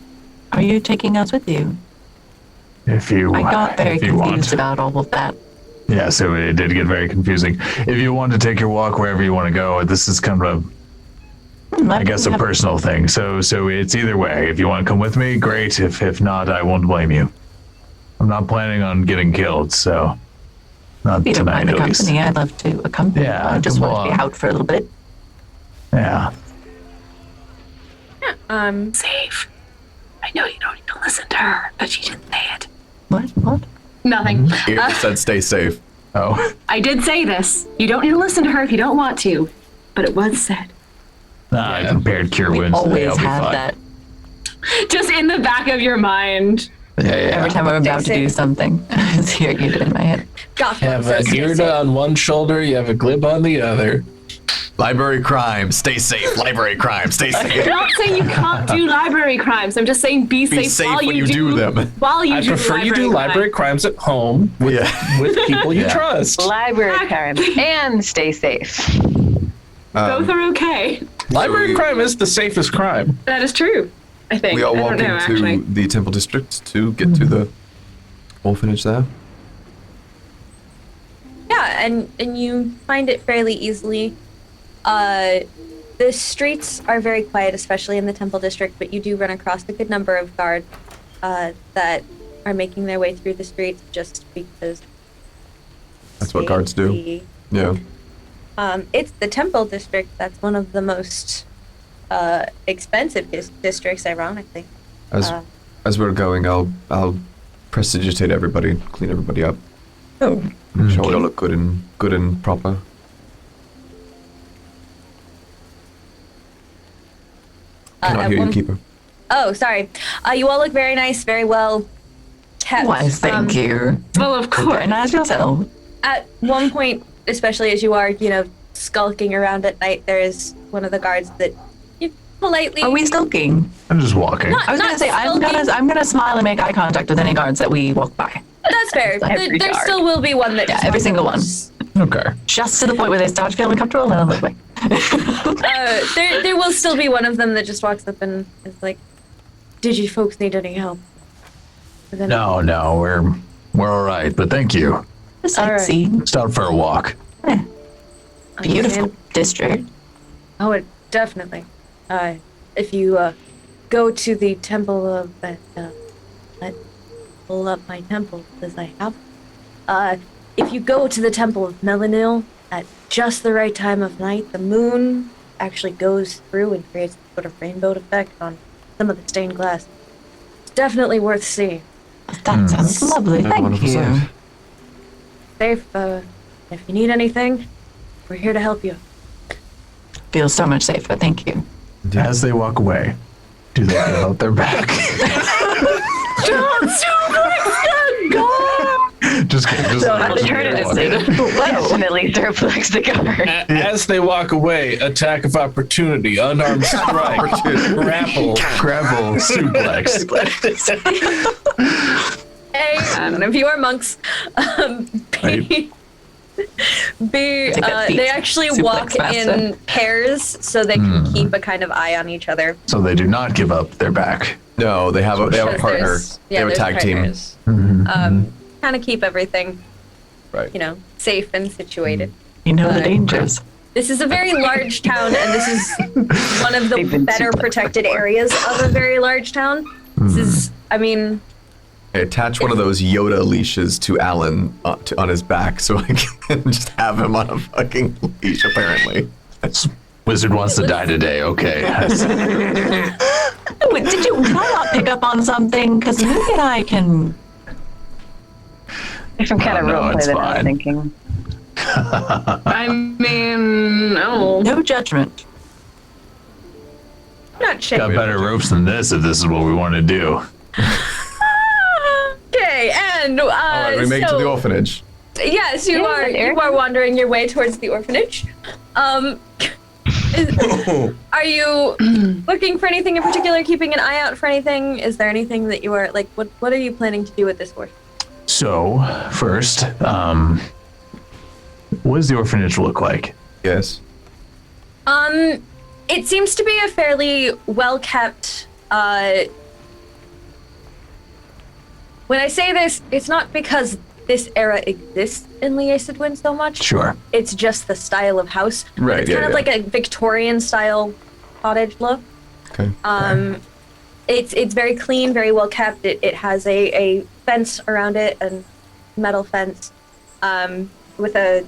you taking us with you? If you I got very if you want. confused about all of that. Yeah, so it did get very confusing. If you want to take your walk wherever you want to go, this is kind of I guess a personal thing. So it's either way. If you want to come with me, great. If not, I won't blame you. I'm not planning on getting killed, so not If you don't tonight mind the at least. company, I'd love to accompany. Yeah, I just come want to be along. out for a little bit. Yeah. Safe. I know you don't need to listen to her, but she didn't say it. What? Nothing. Irde said stay safe. Oh. I did say this. You don't need to listen to her if you don't want to, but it was said. Nah, I prepared cure We wounds today. always I'll be have fine. that. Just in the back of your mind. Yeah. Every time I'm about to do something, it's here you in my head. You have an Irde on one shoulder, you have a Glib on the other. Library crime, stay safe. Library crime, stay I'm safe. not saying you can't do library crimes. I'm just saying be safe while when you do them. While you I do prefer you do library crimes at home with people you trust. Library crimes and stay safe. Both are okay. Library crime is the safest crime. That is true. I think. We all I walk don't know, into actually. the Temple District to get to the orphanage there. Yeah, and you find it fairly easily. The streets are very quiet, especially in the Temple District, but you do run across a good number of guards that are making their way through the streets just because. That's what guards do. Yeah. It's the Temple District that's one of the most expensive districts, ironically. As we're going, I'll prestidigitate everybody, clean everybody up. Oh. Make sure we all look good and proper. Cannot hear you, Keeper. Oh, sorry. You all look very nice, very well kept. Why, thank you. Well, of course. Very nice yourself. At one point, especially as you are, skulking around at night, there is one of the guards that you politely. Are we skulking? I'm just walking. I was gonna say I'm gonna smile and make eye contact with any guards that we walk by. That's fair. Every There guard. still will be one that. Yeah, just every walks single up. one. Okay. Just to the point where they start feeling comfortable, and I'll look away. There will still be one of them that just walks up and is like, "Did you folks need any help?" And then- No, we're all right, but thank you. Just All right. sightseeing. Just out for a walk. Beautiful district. Oh, it definitely. If you go to the temple of let's pull up my temple as I have. If you go to the temple of Melanil at just the right time of night, the moon actually goes through and creates a sort of rainbow effect on some of the stained glass. It's definitely worth seeing. That sounds lovely. That's a Thank wonderful you. sight. Safe. If you need anything, we're here to help you. feels so much safer. Thank you. As they walk away, do they give out their back? just Definitely suplex the guard. As they walk away, attack of opportunity, unarmed strike, grapple, suplex. Hey, if you are monks, they actually walk in pairs so they can keep a kind of eye on each other. So they do not give up their back. No, they have a partner. They have a tag team. Kind of keep everything, safe and situated. You know the dangers. This is a very large town, and this is one of the better protected areas of a very large town. This is, I attach one of those Yoda leashes to Alin on his back so I can just have him on a fucking leash, apparently. Wizard wants to die today, okay. Wait, did I not pick up on something? Because maybe I can... Different kind of roleplay than I was thinking. I mean, no. No judgment. Not shit. Got better ropes than this if this is what we want to do. Okay, and All right, we make it to the orphanage. Yes, you are wandering your way towards the orphanage. Are you looking for anything in particular? Keeping an eye out for anything? Is there anything that you are like? What are you planning to do with this orphanage? So, first, what does the orphanage look like? Yes. It seems to be a fairly well-kept, when I say this, it's not because this era exists in Liacidwin so much. Sure. It's just the style of house. Right, It's kind of like a Victorian-style cottage look. Okay. It's very clean, very well-kept. It has a fence around it, a metal fence, with a,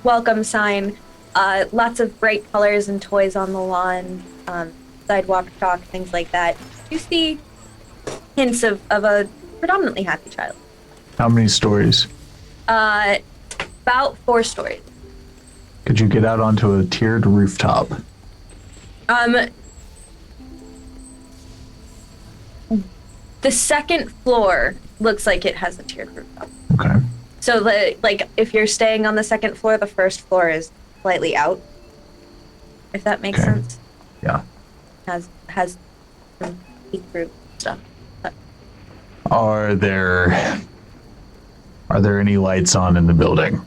welcome sign. Lots of bright colors and toys on the lawn, sidewalk chalk, things like that. You see hints of a predominantly happy child. How many stories? About 4 stories. Could you get out onto a tiered rooftop? The second floor looks like it has a tiered rooftop. Okay. So if you're staying on the second floor, the first floor is slightly out. If that makes sense. Yeah. Has some peek roof stuff. Are there any lights on in the building?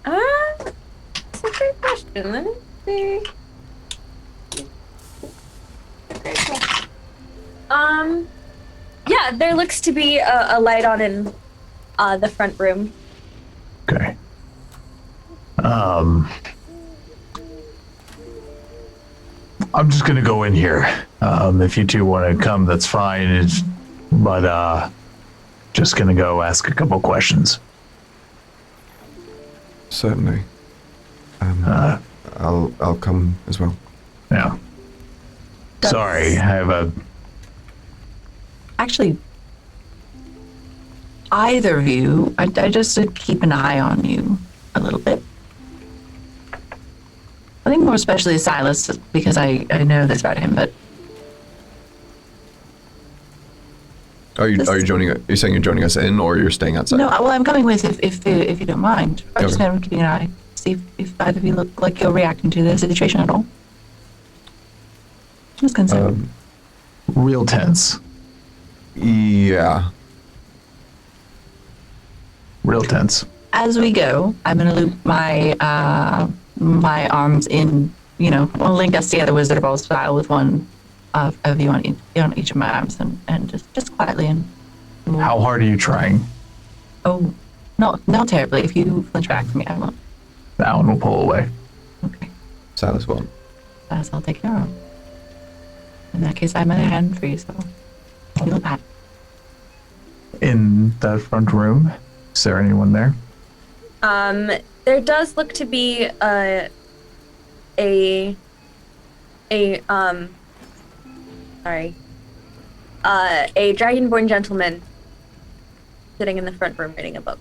That's a great question. Let me see. Yeah, there looks to be a light on in the front room. Okay. I'm just gonna go in here. If you two want to come, that's fine. But just gonna go ask a couple questions. Certainly. I'll come as well. Yeah. Sorry, I have a... Actually, either of you, I just to keep an eye on you a little bit. I think more especially Silus, because I know this about him, but... Are you joining? Are you saying you're joining us in, or you're staying outside? No, well, I'm coming with if you don't mind. I'm just going to keep an eye, see if either of you look like you're reacting to the situation at all. Just concerned. Real tense. Yeah. Real tense. As we go, I'm going to loop my my arms in, I'll link us together Wizard Ball style with one of you on each of my arms and just quietly and move. How hard are you trying? Oh, not terribly. If you flinch back from me, I won't. That one will pull away. Okay. Silas won't. That's I'll take care of. In that case, I have my hand free, so feel that. In that front room, is there anyone there? There does look to be a dragonborn gentleman sitting in the front room reading a book.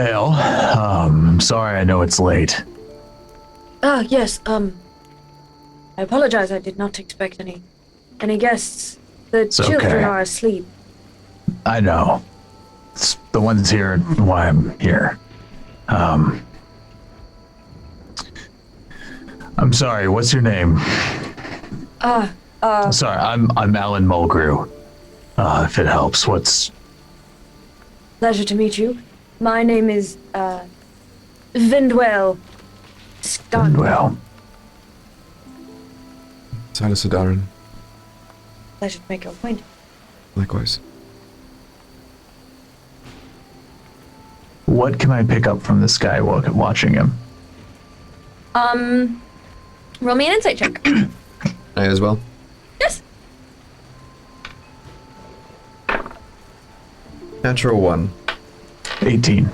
Hail. I'm sorry, I know it's late. Yes, I apologize. I did not expect any guests. The children okay. are asleep. I know. It's the ones here why I'm here. I'm sorry, what's your name? Sorry, I'm Alan Mulgrew. If it helps, Pleasure to meet you. My name is, Vindwell Scott. Well, Silas Adarin. Pleasure to make your acquaintance. Likewise. what can I pick up from this guy watching him? Roll me an insight check. I as well. Yes. Natural 1. 18.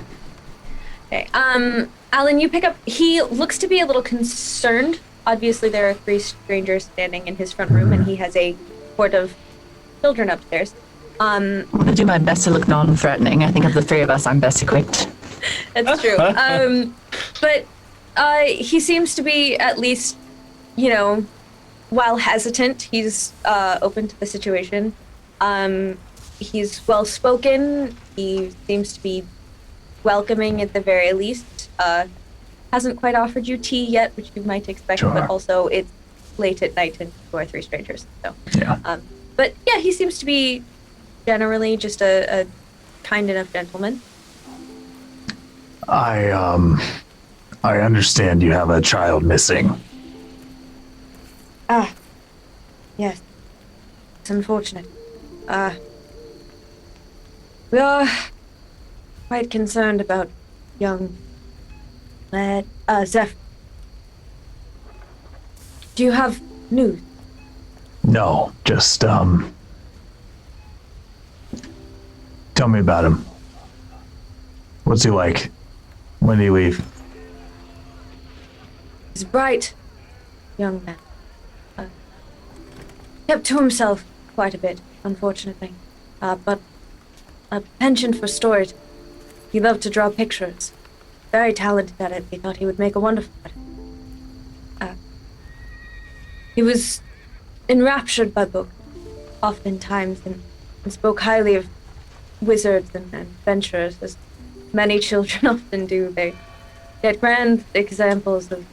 Okay. Alin, you pick up. He looks to be a little concerned. Obviously, there are 3 strangers standing in his front room, and he has a horde of children upstairs. I'm going to do my best to look non-threatening. I think of the 3 of us, I'm best equipped. That's true. But he seems to be, at least, while hesitant, he's open to the situation. He's well-spoken. He seems to be welcoming at the very least. Hasn't quite offered you tea yet, which you might expect, Sure. but also it's late at night and you are 3 strangers. So, Yeah. but yeah, he seems to be generally just a kind enough gentleman. I understand you have a child missing. Yes. It's unfortunate. We are quite concerned about young lad, Zeph. Do you have news? No, just, tell me about him. What's he like? When did he leave? He's a bright young man. Kept to himself quite a bit, unfortunately. But a penchant for stories. He loved to draw pictures. Very talented at it. He thought he would make a wonderful artist. He was enraptured by books, oftentimes, and spoke highly of wizards and adventurers, as many children often do. They get grand examples of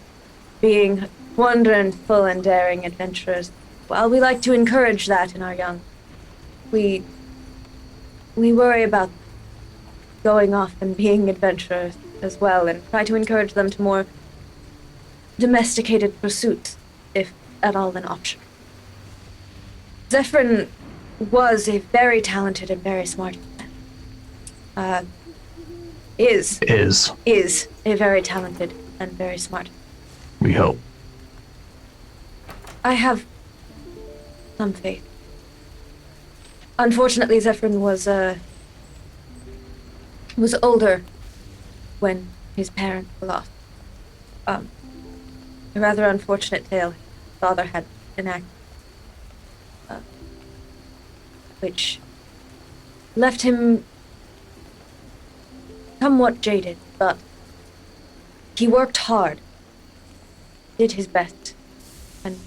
being wonderful and daring adventurers. Well, we like to encourage that in our young. We worry about going off and being adventurers as well, and try to encourage them to more domesticated pursuits, if at all an option. Zephyrin was a very talented and very smart man. Is a very talented and very smart. We hope. I have some faith. Unfortunately, Zephyrin was older when his parents were lost. A rather unfortunate tale. His father had an accident, which left him somewhat jaded, but he worked hard, did his best, and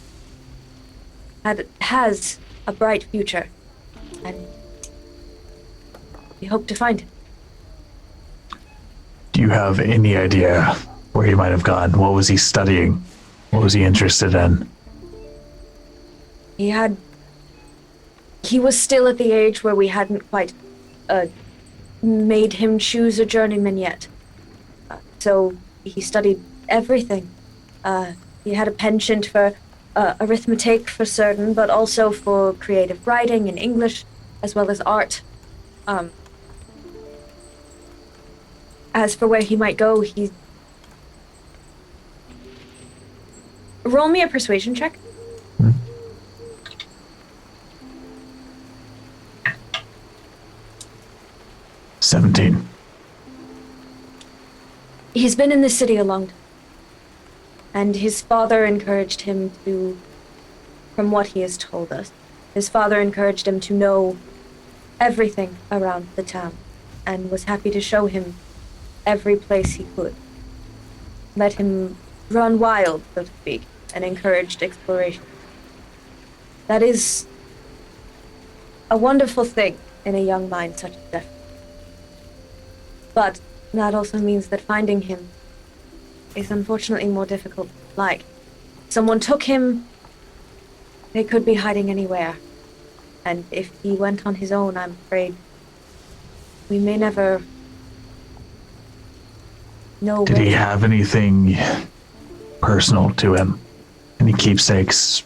has a bright future, and we hope to find him. Do you have any idea where he might have gone? What was he studying? What was he interested in? He was still at the age where we hadn't quite made him choose a journeyman yet. So he studied everything. He had a penchant for arithmetic for certain, but also for creative writing and English, as well as art. As for where he might go, Roll me a persuasion check. Hmm. 17. He's been in the city a long time. And his father encouraged him to, from what he has told us, his father encouraged him to know everything around the town, and was happy to show him every place he could. Let him run wild, so to speak, and encouraged exploration. That is a wonderful thing in a young mind such as that. But that also means that finding him is unfortunately more difficult than you'd like. Someone took him, they could be hiding anywhere. And if he went on his own, I'm afraid we may never know. Did he have anything personal to him? Any keepsakes,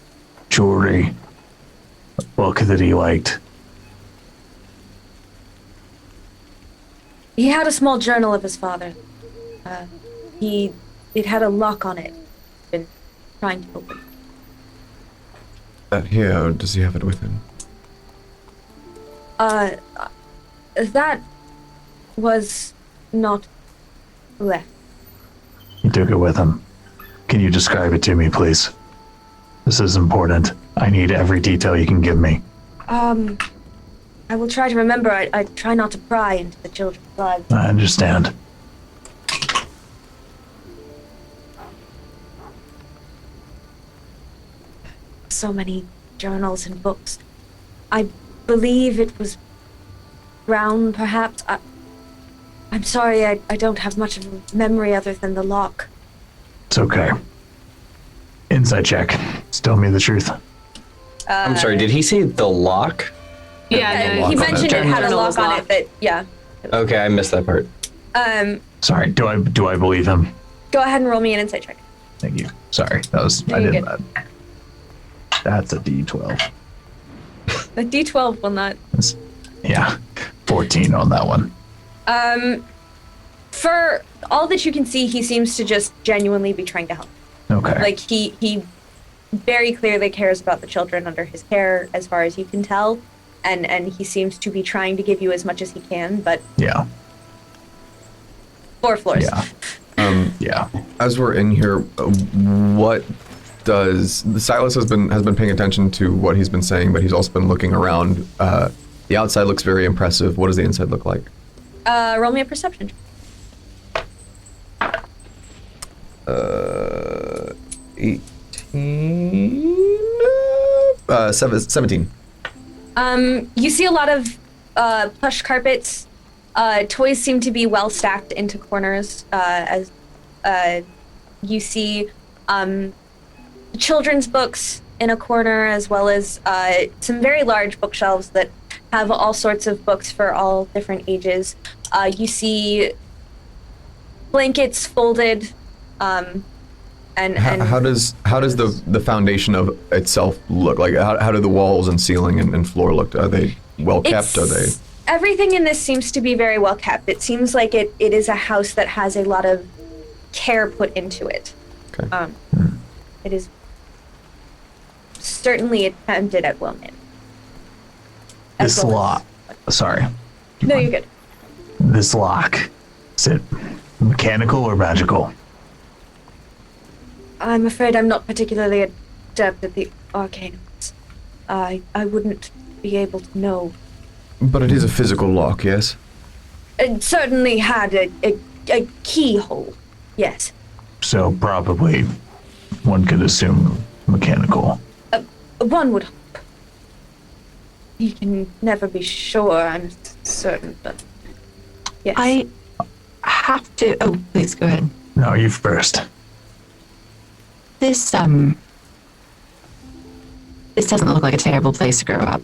jewelry, a book that he liked? He had a small journal of his father. It had a lock on it. Been trying to open. That here, or does he have it with him? That was not left. He took it with him. Can you describe it to me, please? This is important. I need every detail you can give me. I will try to remember. I try not to pry into the children's lives. I understand. So many journals and books. I believe it was brown, perhaps. I'm sorry, I don't have much of a memory other than the lock. It's okay. Insight check. Just tell me the truth. I'm sorry, did he say the lock? Yeah, He mentioned it had a Journal lock was on locked. it, but yeah. Okay, I missed that part. Sorry, do I believe him? Go ahead and roll me an insight check. Thank you. Sorry, that was No, I you're did good. that. That's a D12. The D12 will not. Yeah, 14 on that one. For all that you can see, he seems to just genuinely be trying to help. Okay. Like, he very clearly cares about the children under his care, as far as you can tell. And he seems to be trying to give you as much as he can, but Yeah. 4 floors. Yeah. Yeah. As we're in here, what does the Silus has been paying attention to what he's been saying, but he's also been looking around. The outside looks very impressive. What does the inside look like? Roll me a perception. 18. 17. You see a lot of plush carpets. Toys seem to be well stacked into corners. As you see children's books in a corner, as well as some very large bookshelves that have all sorts of books for all different ages. You see blankets folded. And how does the foundation of itself look like? How do the walls and ceiling and floor look? Are they well kept? Are they? Everything in this seems to be very well kept. It seems like it is a house that has a lot of care put into it. Okay. It is certainly attempted at well managed. This lock. Sorry. No, you're good. This lock. Is it mechanical or magical? I'm afraid I'm not particularly adept at the arcane arts. I wouldn't be able to know. But it is a physical lock, yes? It certainly had a keyhole, yes. So probably one could assume mechanical. One would hope. You can never be sure, I'm certain, but yes. I have to. Oh, please go ahead. No, you first. This doesn't look like a terrible place to grow up.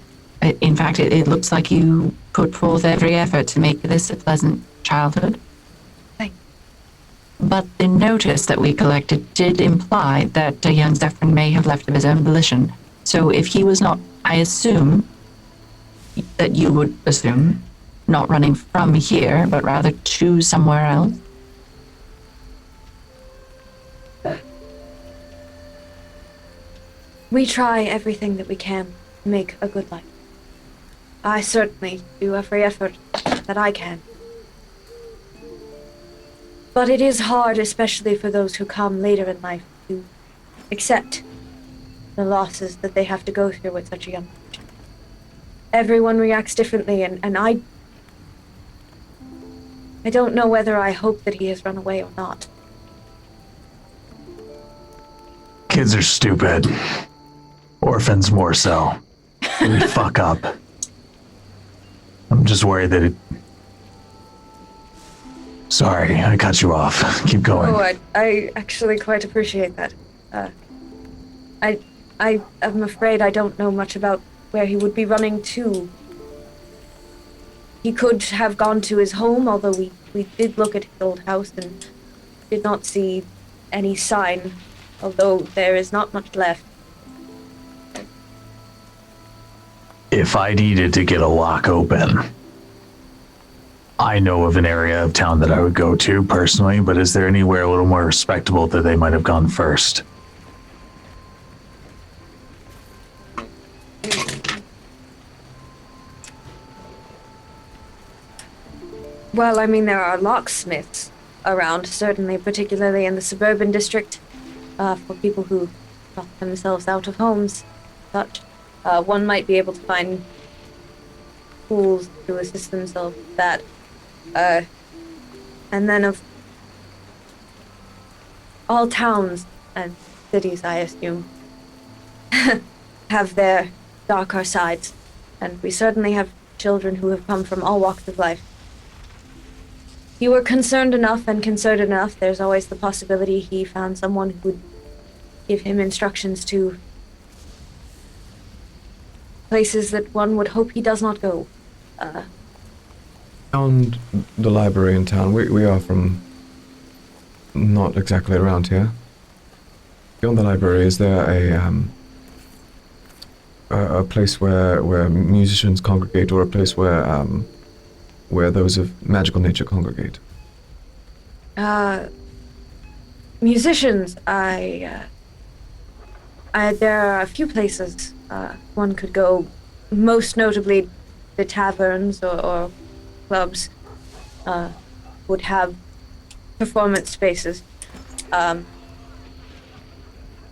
In fact, it looks like you put forth every effort to make this a pleasant childhood. Thank you. But the notice that we collected did imply that young Zephyrin may have left of his own volition. So if he was not, I assume that you would assume, not running from here, but rather to somewhere else. We try everything that we can to make a good life. I certainly do every effort that I can. But it is hard, especially for those who come later in life, to accept the losses that they have to go through at such a young age. Everyone reacts differently, and I I don't know whether I hope that he has run away or not. Kids are stupid. Orphans more so. We fuck up. I'm just worried that it... Sorry, I cut you off. Keep going. Oh, I actually quite appreciate that. I am afraid I don't know much about where he would be running to. He could have gone to his home, although we did look at his old house and did not see any sign, although there is not much left. If I needed to get a lock open, I know of an area of town that I would go to personally, but is there anywhere a little more respectable that they might have gone first? Well, I mean, there are locksmiths around, certainly, particularly in the suburban district, for people who lock themselves out of homes. Such, one might be able to find tools to assist themselves with that. And then of all towns and cities, I assume, have their darker sides, and we certainly have children who have come from all walks of life. If you were concerned enough and concerned enough, there's always the possibility he found someone who would give him instructions to places that one would hope he does not go. Beyond the library in town, we are from not exactly around here. Beyond the library, is there a place where musicians congregate, or a place where those of magical nature congregate? Musicians, there are a few places one could go, most notably the taverns or clubs would have performance spaces.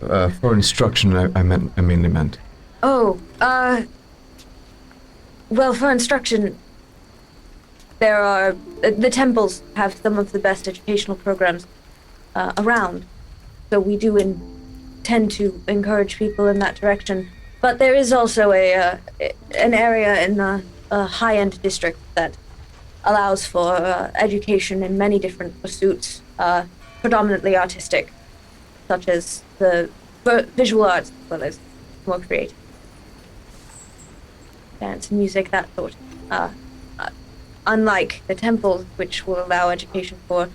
For instruction, I mainly meant. Oh, well, for instruction, there are the temples have some of the best educational programs around, so we do intend to encourage people in that direction. But there is also an area in the high-end district that allows for education in many different pursuits, predominantly artistic, such as the visual arts, as well as more creative. Dance, music, that sort. Unlike the temples, which will allow education for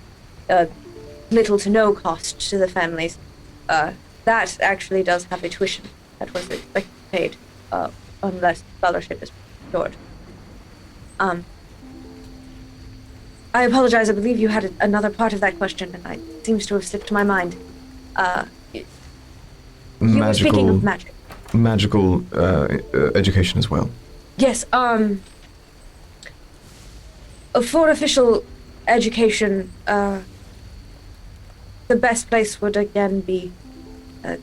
little to no cost to the families, that actually does have a tuition that was paid, unless scholarship is restored. I apologize, I believe you had another part of that question, and it seems to have slipped my mind. You were speaking of magic. Magical education as well. Yes, for official education, the best place would again be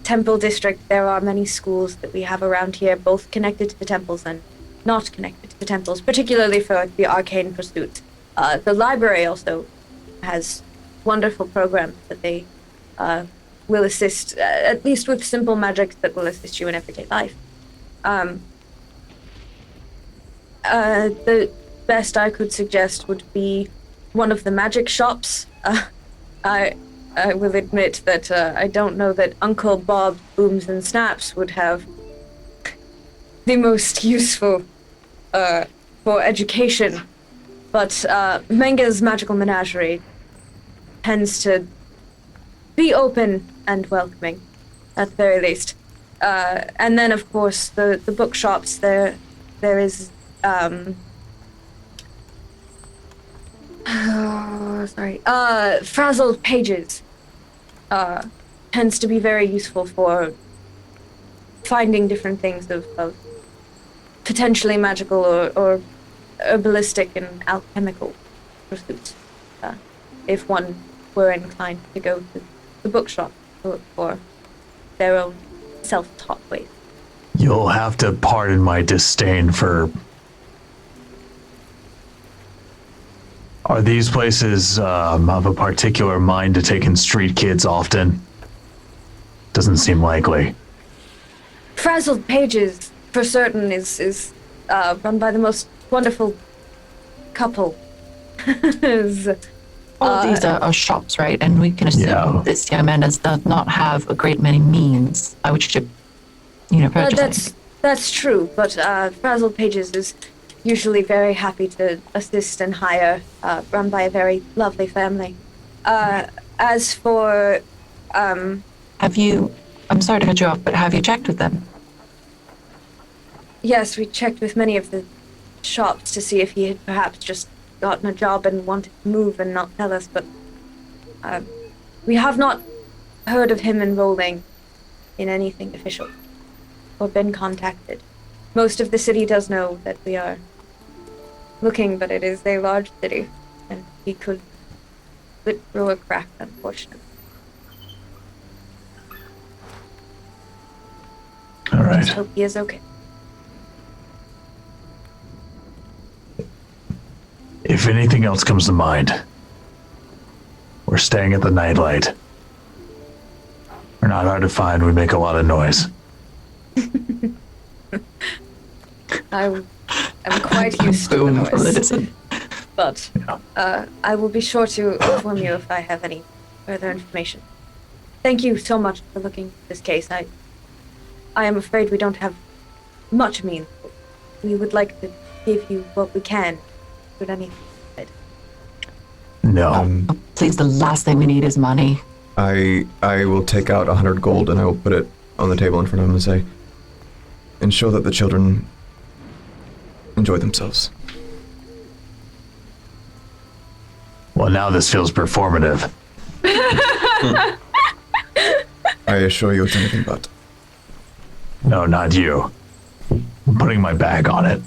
Temple District. There are many schools that we have around here, both connected to the temples and not connected to the temples, particularly for the arcane pursuits. The library also has wonderful programs that they will assist, at least with simple magic that will assist you in everyday life. The best I could suggest would be one of the magic shops. I will admit that I don't know that Uncle Bob Booms and Snaps would have the most useful for education, but Menga's Magical Menagerie tends to be open and welcoming, at the very least. And then, of course, the bookshops. There is. Frazzled Pages tends to be very useful for finding different things of potentially magical or herbalistic and alchemical pursuits, if one were inclined to go to the bookshop to look for their own self-taught ways. You'll have to pardon my disdain for Are these places of a particular mind to take in street kids often? Doesn't seem likely. Frazzled Pages, for certain, is run by the most wonderful couple. All of these are shops, right? And we can assume this young man does not have a great many means by which to, purchase. That's true, but Frazzled Pages is usually very happy to assist and hire, run by a very lovely family. As for, Have you, I'm sorry to cut you off, but have you checked with them? yes, we checked with many of the shops to see if he had perhaps just gotten a job and wanted to move and not tell us, but we have not heard of him enrolling in anything official or been contacted. Most of the city does know that we are looking, but it is a large city, and he could slip through a crack, unfortunately. All right. Just hope he is okay. If anything else comes to mind, we're staying at the Nightlight. We're not hard to find. We make a lot of noise. I'm quite used to the noise, but I will be sure to inform you if I have any further information. Thank you so much for looking at this case. I am afraid we don't have much means. We would like to give you what we can. Should anything happen. No. Please, the last thing we need is money. I will take out 100 gold and I will put it on the table in front of him and say, ensure that the children enjoy themselves. Well, now this feels performative. I assure you it's anything but. No, not you. I'm putting my bag on it.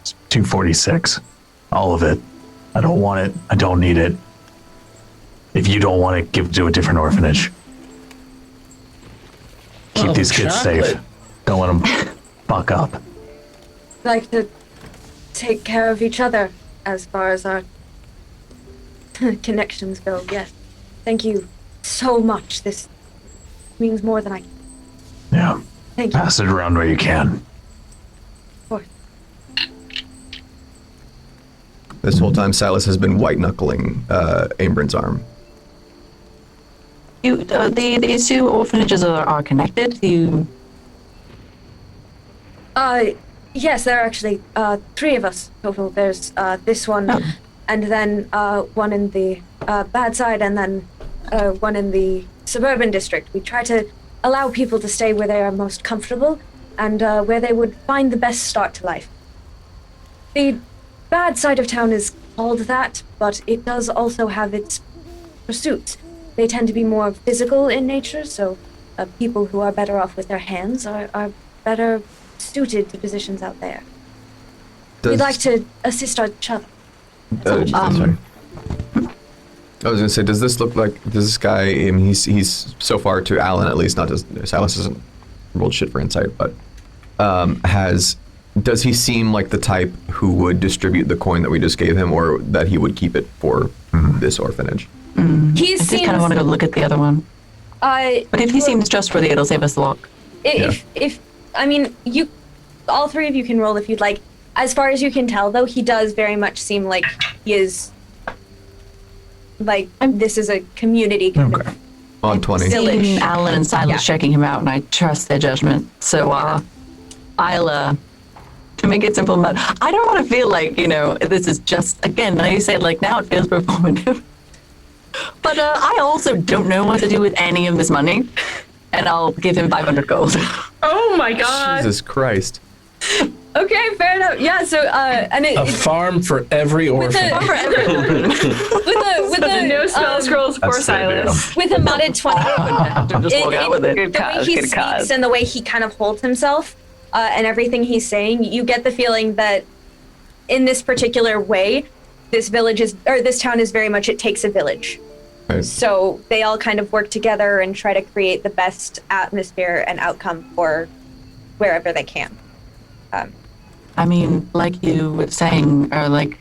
It's 246. All of it. I don't want it. I don't need it. If you don't want it, give it to a different orphanage. Keep these kids safe. Don't let them fuck up. Like to take care of each other as far as our connections go, yes. Thank you so much. This means more than I can. Yeah. Thank you. Pass it around where you can. Of course. This whole time, Silus has been white-knuckling Aym'Bryn's arm. These two orphanages are connected? Yes, there are actually 3 of us total. There's this one, and then one in the bad side, and then one in the suburban district. We try to allow people to stay where they are most comfortable, and where they would find the best start to life. The bad side of town is called that, but it does also have its pursuits. They tend to be more physical in nature, so people who are better off with their hands are better suited to positions out there. We'd like to assist each other. Sorry. I was gonna say, does this guy? I mean, he's so far to Alin at least, not as Silus hasn't rolled shit for insight, but does he seem like the type who would distribute the coin that we just gave him, or that he would keep it for this orphanage? I just kind of want to go look at the other one. But if he seems trustworthy, it'll save us the luck. If I mean, you, all 3 of you can roll if you'd like. As far as you can tell, though, he does very much seem like he is, like, this is a community kind of On 20. Seen Alin and Silus checking him out, and I trust their judgment. So I'll to make it simple, but I don't want to feel like, this is just, again, now you say it like now it feels performative. But I also don't know what to do with any of this money, and I'll give him 500 gold. Oh my god. Jesus Christ. Okay, fair enough. Yeah, so and A farm for every orphan. with a No spell scrolls for That's the idea. Silas. with a modded 20. Just walk out with it. Good The way cause, he good speaks cause. and the way he kind of holds himself and everything he's saying, you get the feeling that in this particular way, this town is very much, it takes a village. Right. So they all kind of work together and try to create the best atmosphere and outcome for wherever they can. I mean, like you were saying, or like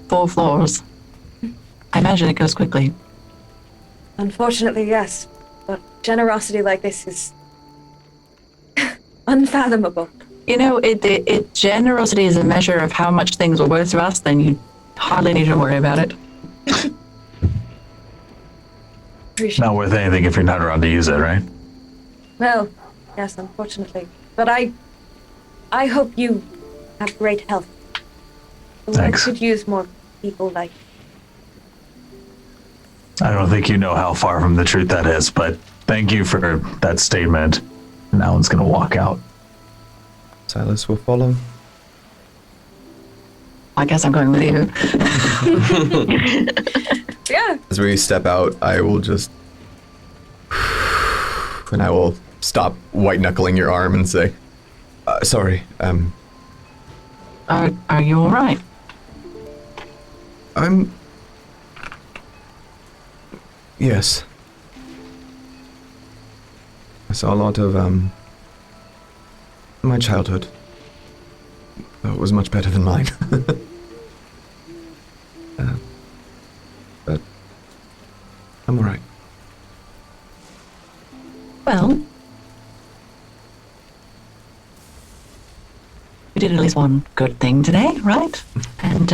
4 floors. I imagine it goes quickly. Unfortunately, yes. But generosity like this is unfathomable. You know, generosity is a measure of how much things were worth to us, then you hardly need to worry about it. Not worth anything if you're not around to use it, right? Well, yes, unfortunately. But I hope you have great health. The world Thanks. could use more people like you. I don't think you know how far from the truth that is, but thank you for that statement. And Alan's gonna walk out. Silas will follow. I guess I'm going with you. Yeah. As we step out, I will just... and I will stop white-knuckling your arm and say, sorry, Are you all right? Yes. I saw a lot of, my childhood. It was much better than mine. But I'm alright. Well, we did at least one good thing today, right? And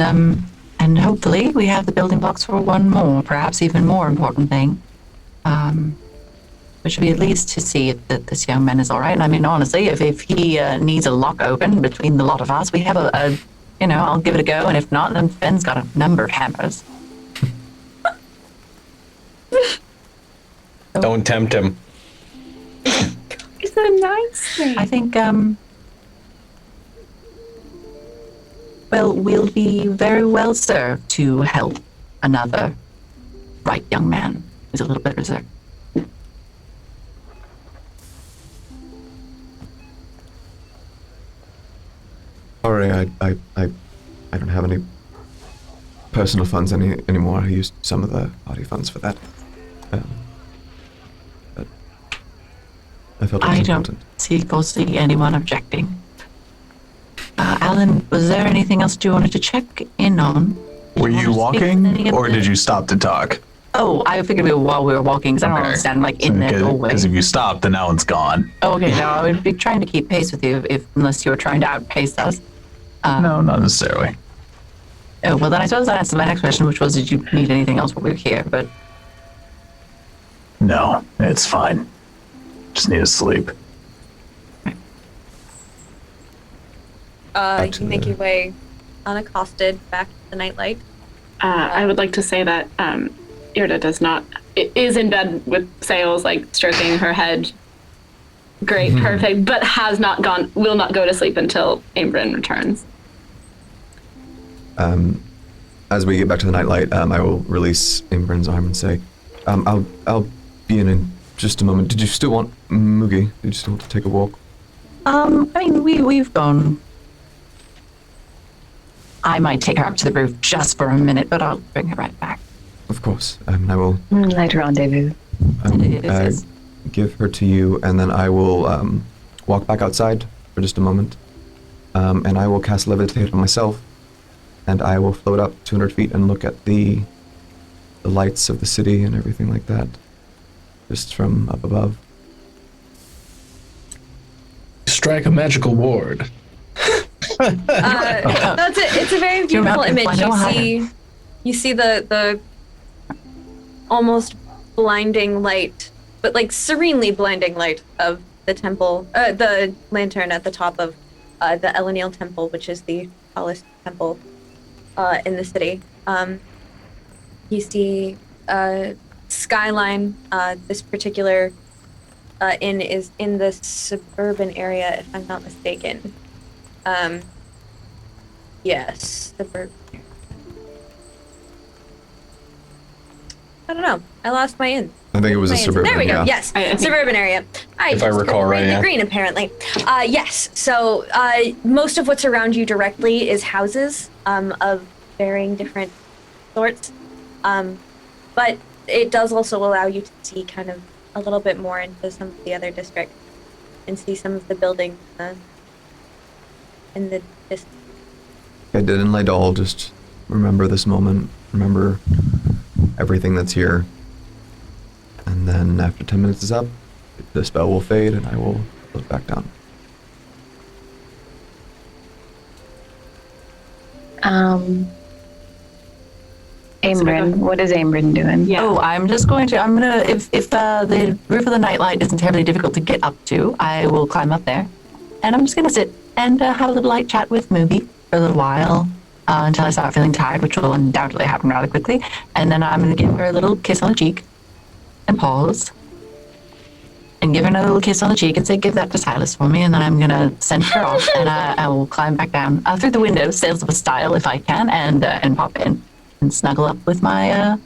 hopefully we have the building blocks for one more, perhaps even more important thing. Which would be at least to see if this young man is all right. And I mean, honestly, if he needs a lock open between the lot of us, we have I'll give it a go. And if not, then Fenn's got a number of hammers. Don't tempt him. It's a nice thing. I think, we'll be very well served to help another right young man who's a little bit reserved. Sorry, I don't have any personal funds anymore. I used some of the party funds for that. But I felt it was I important. don't foresee anyone objecting. Alin, was there anything else you wanted to check in on? Were you walking, or did you? you stop to talk? Oh, I figured while we were walking, because I don't understand, in that doorway. Because if you stop, then Alan's gone. Oh, okay, no, I would be trying to keep pace with you, unless you were trying to outpace us. No, not necessarily. Oh, well, then I suppose that answers my next question, which was, did you need anything else while we were here? But No, it's fine. Just need to sleep. You make your way unaccosted back to the nightlight. I would like to say that Irde is in bed with Sails, stroking her head. Great, perfect, but will not go to sleep until Aym'Bryn returns. As we get back to the nightlight, I will release Aym'Bryn's arm and say, I'll be in just a moment. Did you still want Moogie? Did you still want to take a walk? I mean, we've gone. I might take her up to the roof just for a minute, but I'll bring her right back. Of course. I will Night rendezvous. give her to you, and then I will walk back outside for just a moment, and I will cast Levitate on myself, and I will float up 200 feet and look at the lights of the city and everything like that, just from up above. Strike a magical ward. That's it. It's a very beautiful image. You see the almost blinding light, but serenely blinding light of the temple, the lantern at the top of the Elenil temple, which is the tallest temple in the city. You see skyline. This particular inn is in the suburban area, if I'm not mistaken. Yes, suburban. I don't know. I lost my inn. I think it was a suburban. There we go. Yeah. Yes, suburban area. If I recall right, the yeah. green apparently. Yes. So most of what's around you directly is houses of varying different sorts, but it does also allow you to see kind of a little bit more into some of the other districts and see some of the buildings in the distance. I didn't let all just remember this moment, remember everything that's here. And then after 10 minutes is up, the spell will fade and I will close back down. Aym'Bryn, what is Aym'Bryn doing? Yeah. Oh, I'm gonna, if the roof of the nightlight isn't terribly difficult to get up to, I will climb up there. And I'm just gonna sit and have a little light chat with Movie for a little while until I start feeling tired, which will undoubtedly happen rather quickly. And then I'm gonna give her a little kiss on the cheek and pause. And give her another little kiss on the cheek and say, give that to Silus for me. And then I'm gonna send her off and I will climb back down through the window, Sailsaba style if I can, and pop in. And snuggle up with my,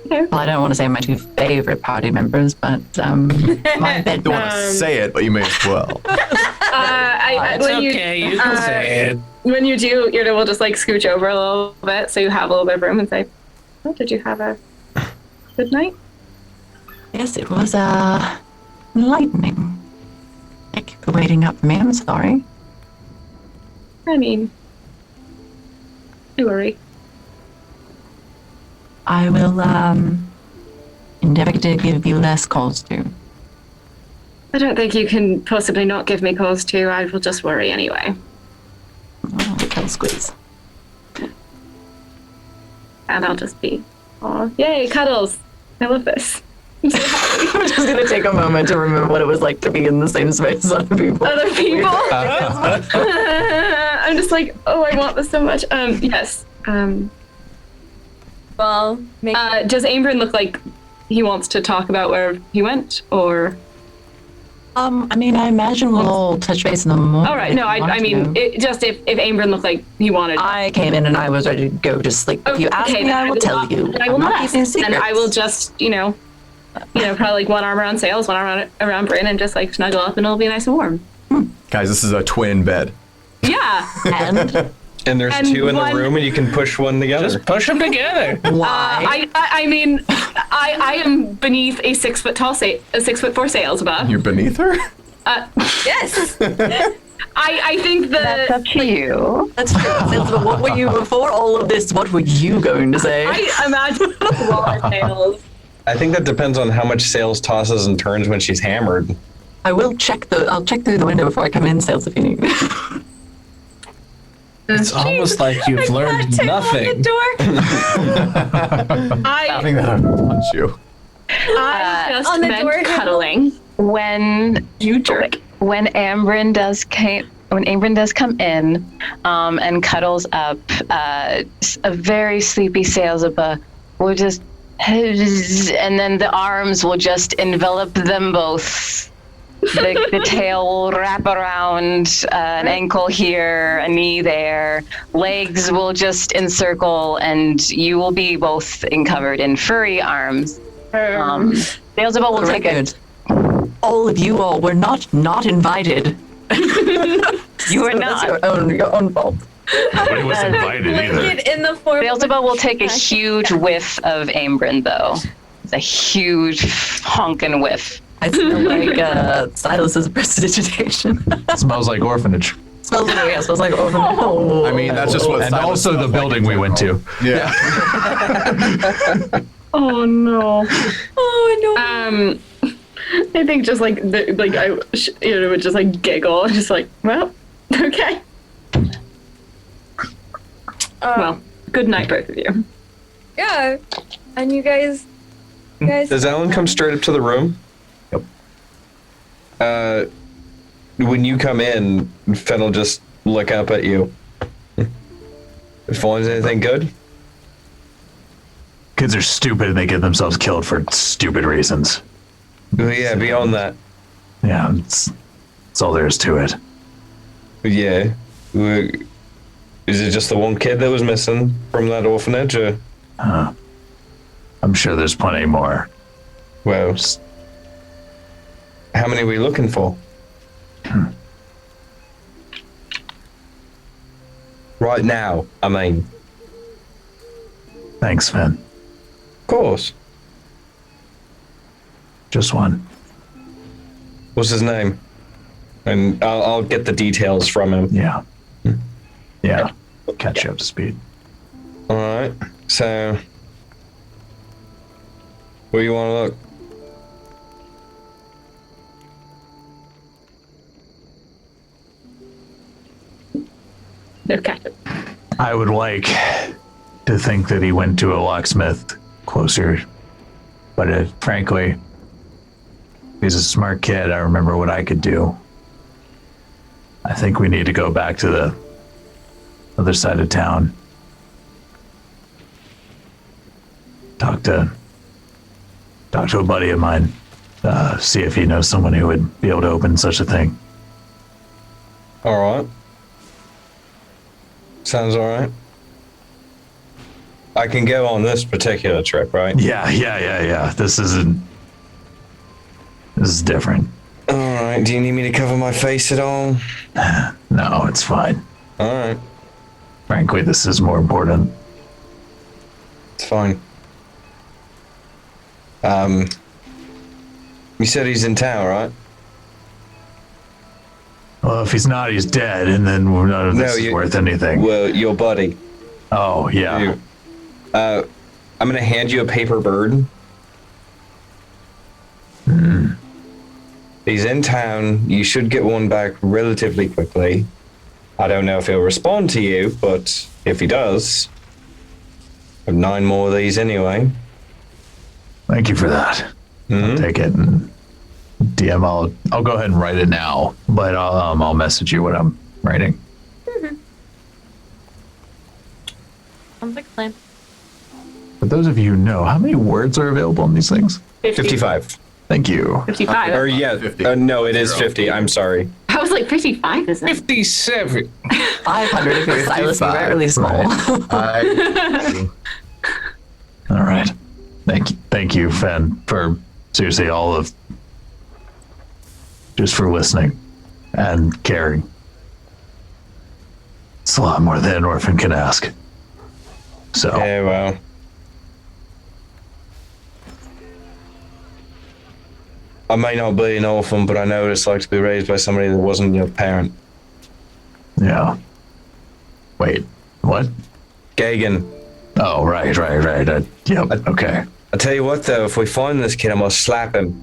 well, I don't want to say my two favorite party members, but my bed. Don't want to say it, but you may as well. It's okay, you can say it. When you do, Irde will just like scooch over a little bit so you have a little bit of room and say, oh, did you have a good night? Yes, it was enlightening. Thank you for waiting up for me. I'm sorry. I mean, don't worry. I will endeavor to give you less calls to. I don't think you can possibly not give me cause to. I will just worry anyway. Oh, little squeeze. And I'll just be, oh, yay, cuddles. I love this. I'm so happy. I'm just gonna take a moment to remember what it was like to be in the same space as other people. Other people? I'm just like, oh, I want this so much. Yes. Well, Does Aym'Bryn look like he wants to talk about where he went, or? I mean, I imagine we'll all touch base in the morning. All right, no, I mean, just if Aym'Bryn looked like he wanted. I came in and I was ready to go. Just like if you ask me, I will tell you. I will I'm not ask. keeping secrets. And I will just, probably like one arm around Sails, one arm around Brion, and just like snuggle up, and it'll be nice and warm. Guys, this is a twin bed. Yeah. And there's two in the room, and you can push one together. Just push them together. Why? I mean, I am beneath a 6 foot tall, a 6'4" Sailsaba. You're beneath her? yes. I think That's up to you. That's true. But what were you before all of this? What were you going to say? I imagine smaller Sails. I think that depends on how much Sails tosses and turns when she's hammered. I'll check through the window before I come in, Sails, if you need. It's almost like you've learned nothing. I think that I would punch you. I just on the meant door cuddling. When You jerk. when Aym'Bryn does come in and cuddles up, a very sleepy Sailsaba will just, and then the arms will just envelop them both. The tail will wrap around an ankle here, a knee there. Legs will just encircle, and you will be both covered in furry arms. Sailsaba will take it. All of you all were not invited. You are That's not. your own fault. Nobody was invited either. It in the form. Sailsaba will take a huge whiff of Aym'Bryn, though. It's a huge honkin' whiff. I smell like Silas's prestidigitation. Smells like orphanage. Smells like oh. I mean, that's just what And Silas also the smells like building in we went to. Yeah. Oh no. Oh no. I think just like I would just like giggle, just like, well, okay. Well, good night, both of you. Yeah. And you guys. Does Alin come straight up to the room? Yep. When you come in, Fen will just look up at you. Finds anything good? Kids are stupid and they get themselves killed for stupid reasons. Oh, yeah, beyond that. Yeah, that's all there is to it. Yeah. Is it just the one kid that was missing from that orphanage? Or? I'm sure there's plenty more. Well, how many are we looking for? Right now, I mean. Thanks, Fen. Of course. Just one. What's his name? And I'll get the details from him. Yeah. Yeah. Catch you up to speed. All right. So, where you want to look? Okay. I would like to think that he went to a locksmith closer, but frankly, he's a smart kid. I remember what I could do. I think we need to go back to the other side of town. Talk to a buddy of mine. See if he knows someone who would be able to open such a thing. All right. Sounds all right. I can go on this particular trip, right? Yeah. This is different. All right. Do you need me to cover my face at all? No, it's fine. All right. Frankly, this is more important. It's fine. You said he's in town, right? Well, if he's not, he's dead, and then none of this is worth anything. Well, your buddy. Oh, yeah. I'm gonna hand you a paper bird. He's in town. You should get one back relatively quickly. I don't know if he'll respond to you, but if he does, I have 9 more of these anyway. Thank you for that. I'll take it and DM. I'll go ahead and write it now, but I'll message you what I'm writing. Sounds like a plan. For those of you who know, how many words are available on these things? 55. Thank you. 55. Or yeah, 50. No, it is 50. I'm sorry. I was like 55, isn't it? 57. 500 if you're Silus, you got really small. All right. Thank you, Fen, for seriously just for listening and caring. It's a lot more than an orphan can ask. So. Yeah, well. I may not be an orphan, but I know what it's like to be raised by somebody that wasn't your parent. Yeah. Wait, what? Gagan. Oh, right. Yep, okay. I tell you what, though, if we find this kid, I'm gonna slap him.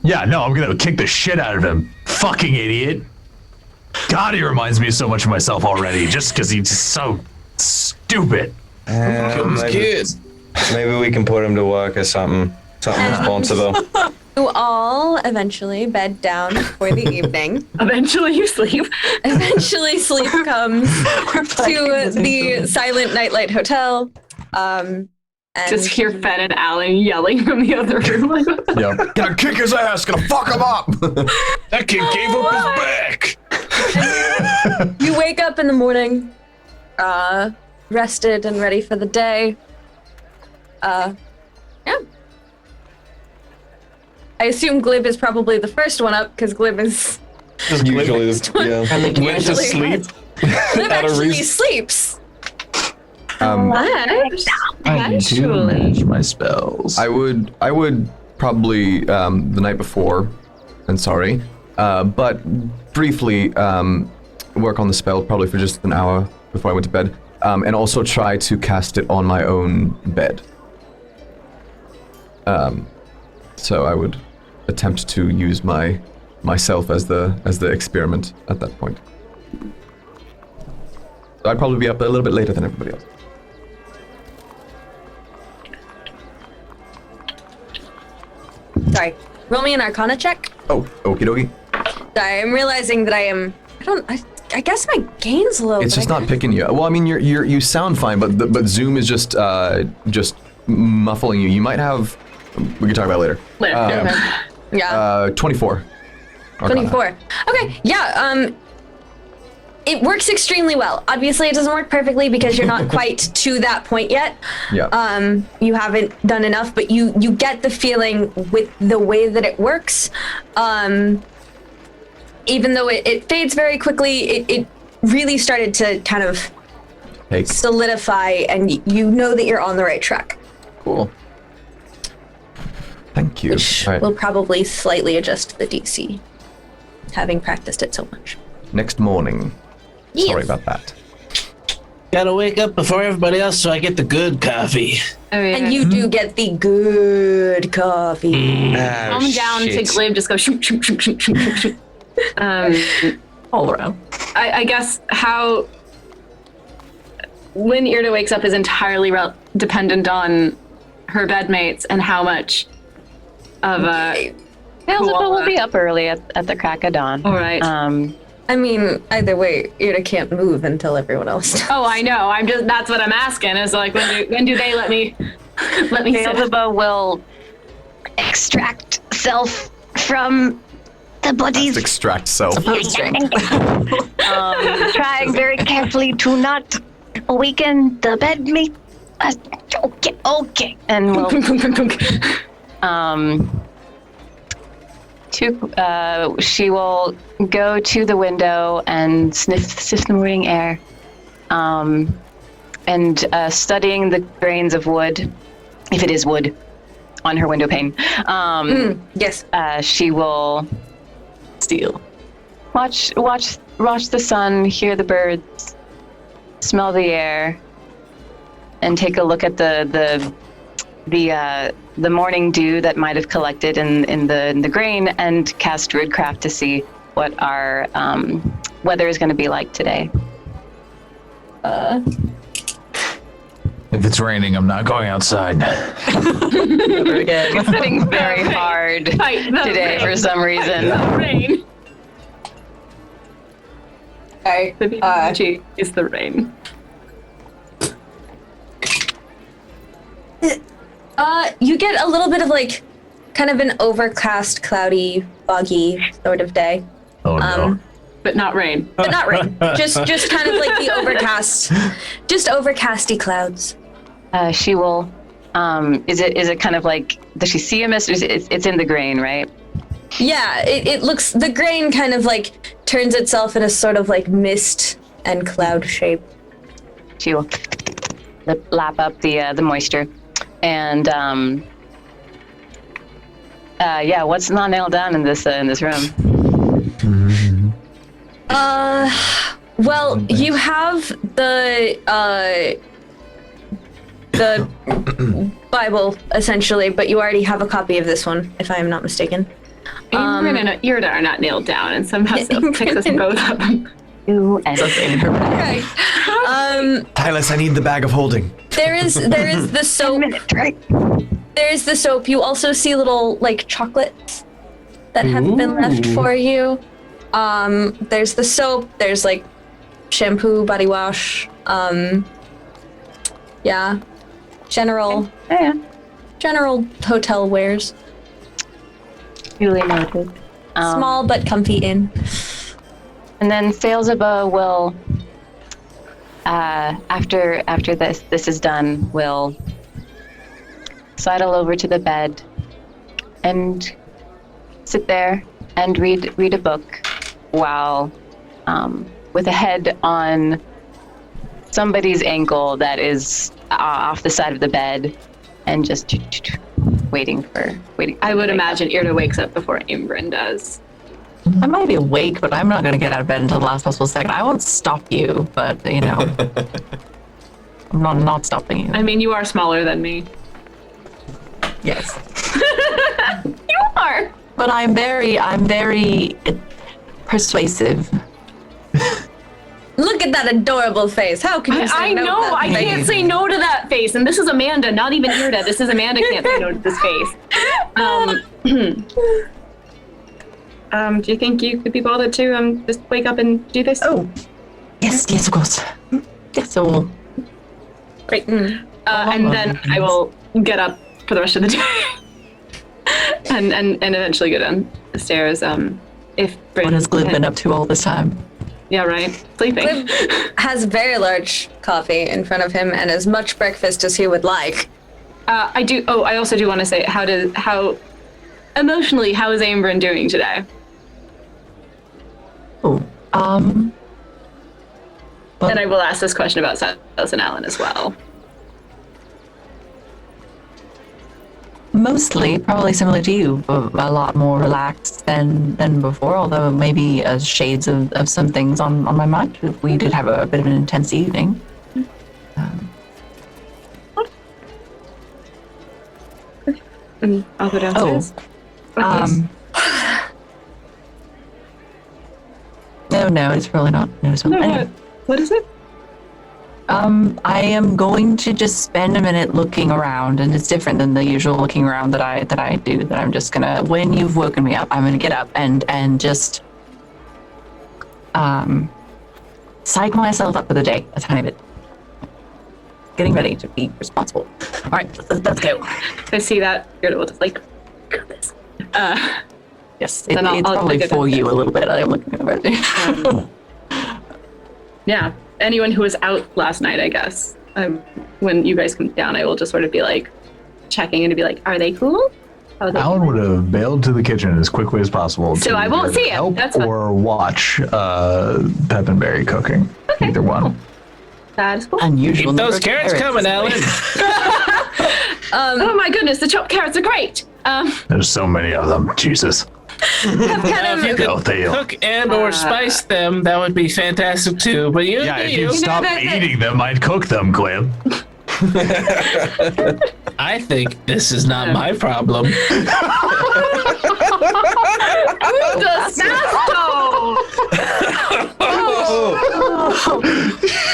Yeah, no, I'm gonna kick the shit out of him. Fucking idiot. God, he reminds me so much of myself already, just because he's so stupid. Maybe we can put him to work or something. Something responsible. You all eventually bed down for the evening. Eventually you sleep. Eventually sleep comes to the silent nightlight hotel. And Just hear Fen and Alin yelling from the other room. Like, Yep. Gonna kick his ass, gonna fuck him up! That kid gave up his back. you wake up in the morning, rested and ready for the day. Yeah. I assume Glib is probably the first one up because Glib is Usually, Went to sleep. Glib Out of actually reason. sleeps. I need to manage my spells. I would probably the night before, and sorry, but briefly work on the spell probably for just an hour before I went to bed, and also try to cast it on my own bed. So I would attempt to use myself as the experiment at that point. So I'd probably be up a little bit later than everybody else. Sorry. Roll me an Arcana check. Oh, okie dokie. Sorry, I'm realizing that I guess my gain's low. It's but just not picking you. Well, I mean, you sound fine, but Zoom is just muffling you. You might have. We can talk about it later. Yeah. 24. Arcana. 24. Okay, yeah, it works extremely well. Obviously, it doesn't work perfectly because you're not quite to that point yet. Yeah. You haven't done enough, but you get the feeling with the way that it works. Even though it fades very quickly, it really started to kind of solidify, and you know that you're on the right track. Cool. Thank you. Which will probably slightly adjust the DC, having practiced it so much. Next morning. Yes. Sorry about that. Gotta wake up before everybody else so I get the good coffee. Oh, yeah. And you do get the good coffee. Calm down to Glib, just go shoot, shoot, shoot, shoot, shoot, shoot, shoot. All around. I guess how when Irde wakes up is entirely dependent on her bedmates and how much of a Sailsaba will be up early at the crack of dawn. All right. I mean, either way, Irde can't move until everyone else does. Oh, I know. That's what I'm asking. Is like when do they let me sit? Sailsaba will extract self from the bodies. Extract self. Trying very carefully to not awaken the bedmate. Okay. And we'll she will go to the window and sniff the morning air, and studying the grains of wood, if it is wood, on her window pane. Yes. She will Steal. watch the sun, hear the birds, smell the air, and take a look at the morning dew that might have collected in the grain, and cast Druidcraft to see what our weather is going to be like today. If it's raining, I'm not going outside. It's hitting very hard today for some reason. Rain. Okay. The energy is the rain. You get a little bit of like kind of an overcast, cloudy, foggy sort of day. Oh no. But not rain. But not rain. just kind of like the overcast, just overcasty clouds. She will. Is it kind of like? Does she see a mist? Or it's in the grain, right? Yeah, it looks, the grain kind of like turns itself in a sort of like mist and cloud shape. She will lap up the moisture, and what's not nailed down in this room? Well, you have the Bible essentially, but you already have a copy of this one, if I am not mistaken. Aym'Bryn and Irde are not nailed down, and somehow picks us both up. You and Right. Tylas, I need the bag of holding. There is the soap. There is the soap. You also see little like chocolates that have been left for you. There's the soap. There's like shampoo, body wash. Yeah. General hotel wares. duly noted. Small but comfy inn. And then Sailsaba will, after this is done, will sidle over to the bed and sit there and read a book while with a head on somebody's ankle that is off the side of the bed, and just waiting. I would imagine Irde wakes up before Aym'Bryn does. I might be awake, but I'm not going to get out of bed until the last possible second. I won't stop you, but, you know, I'm not stopping you. I mean, you are smaller than me. Yes. You are! But I'm very persuasive. Look at that adorable face. How can you say I no to know, that I face? can't say no to that face. And this is Amanda, not even Irde. This is Amanda can't say no to this face. Do you think you could be bothered to just wake up and do this? Oh, yes, of course. Yes, I will. Great. And then I will get up for the rest of the day. and eventually go down the stairs. If What has Glib been up to all this time? Yeah, right. Sleeping. Glib has very large coffee in front of him and as much breakfast as he would like. I do. Oh, I also do want to say, how emotionally, how is Aym'Bryn doing today? Oh, well, And I will ask this question about Silus and Alin as well. mostly probably similar to you, but a lot more relaxed than before, although maybe shades of some things on my mind. We did have a bit of an intense evening. And I'll go downstairs. No, it's really not. No, it's not. Anyway. What is it? I am going to just spend a minute looking around, and it's different than the usual looking around that I do. That I'm just gonna, when you've woken me up, I'm gonna get up and just psych myself up for the day a tiny bit. Getting ready to be responsible. All right, let's go. I see that. You're able to like go this. Yes, Then it's probably for you a little bit. I'm looking at it. Yeah. Anyone who was out last night, I guess. When you guys come down, I will just sort of be like checking in to be like, are they cool? Alan would have bailed to the kitchen as quickly as possible. So I won't see him. Help That's fine. or watch Pep and Berry cooking. Okay, Either one. cool. That is cool. Unusual. Keep those carrots coming, Alan. Oh my goodness, the chopped carrots are great. There's so many of them. Jesus. If you could cook and or spice them, that would be fantastic too. But If you stop eating them, I'd cook them, Glib. I think this is not my problem.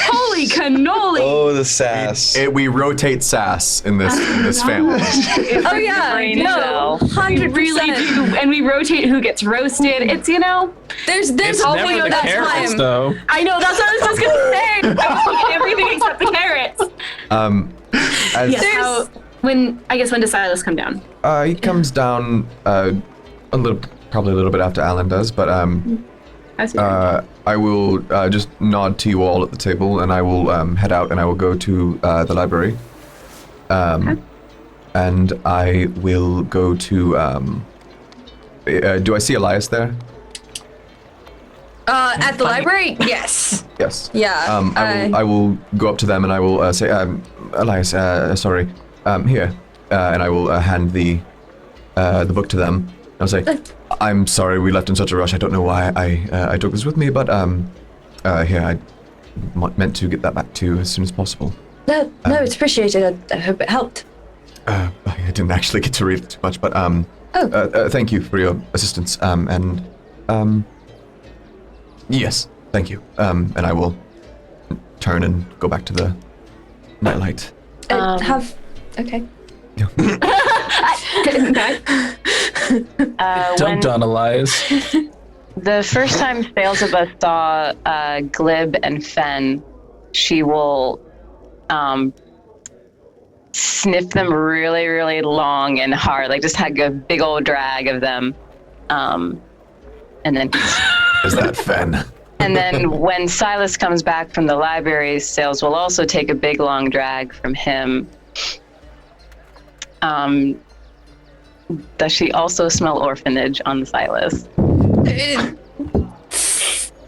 Holy cannoli! Oh, the sass. We rotate sass in this family. Oh yeah, brain no, cell. 100%. We really do, and we rotate who gets roasted. It's there's It's always never the that carrots, time. though. I know, that's what I was just gonna say. I was thinking everything except the carrots. When does Silus come down? He comes down probably a little bit after Alan does, but I will just nod to you all at the table, and I will head out, and I will go to the library. And I will go to. Do I see Elias there? At the library? Yes. Yes. Yeah. I will go up to them, and I will say, Elias, sorry, here, and I will hand the book to them. I'll say, I'm sorry we left in such a rush. I don't know why I took this with me, but here, I meant to get that back to you as soon as possible. No, it's appreciated. I hope it helped. I didn't actually get to read it too much, but thank you for your assistance. Yes, thank you. And I will turn and go back to the nightlight. Okay. Dumped on Elias. The first time Sailsaba saw Glib and Fen, she will sniff them really, really long and hard, like just had a big old drag of them. And then Is that Fen? And then when Silus comes back from the library, Sails will also take a big long drag from him. Does she also smell orphanage on Silus?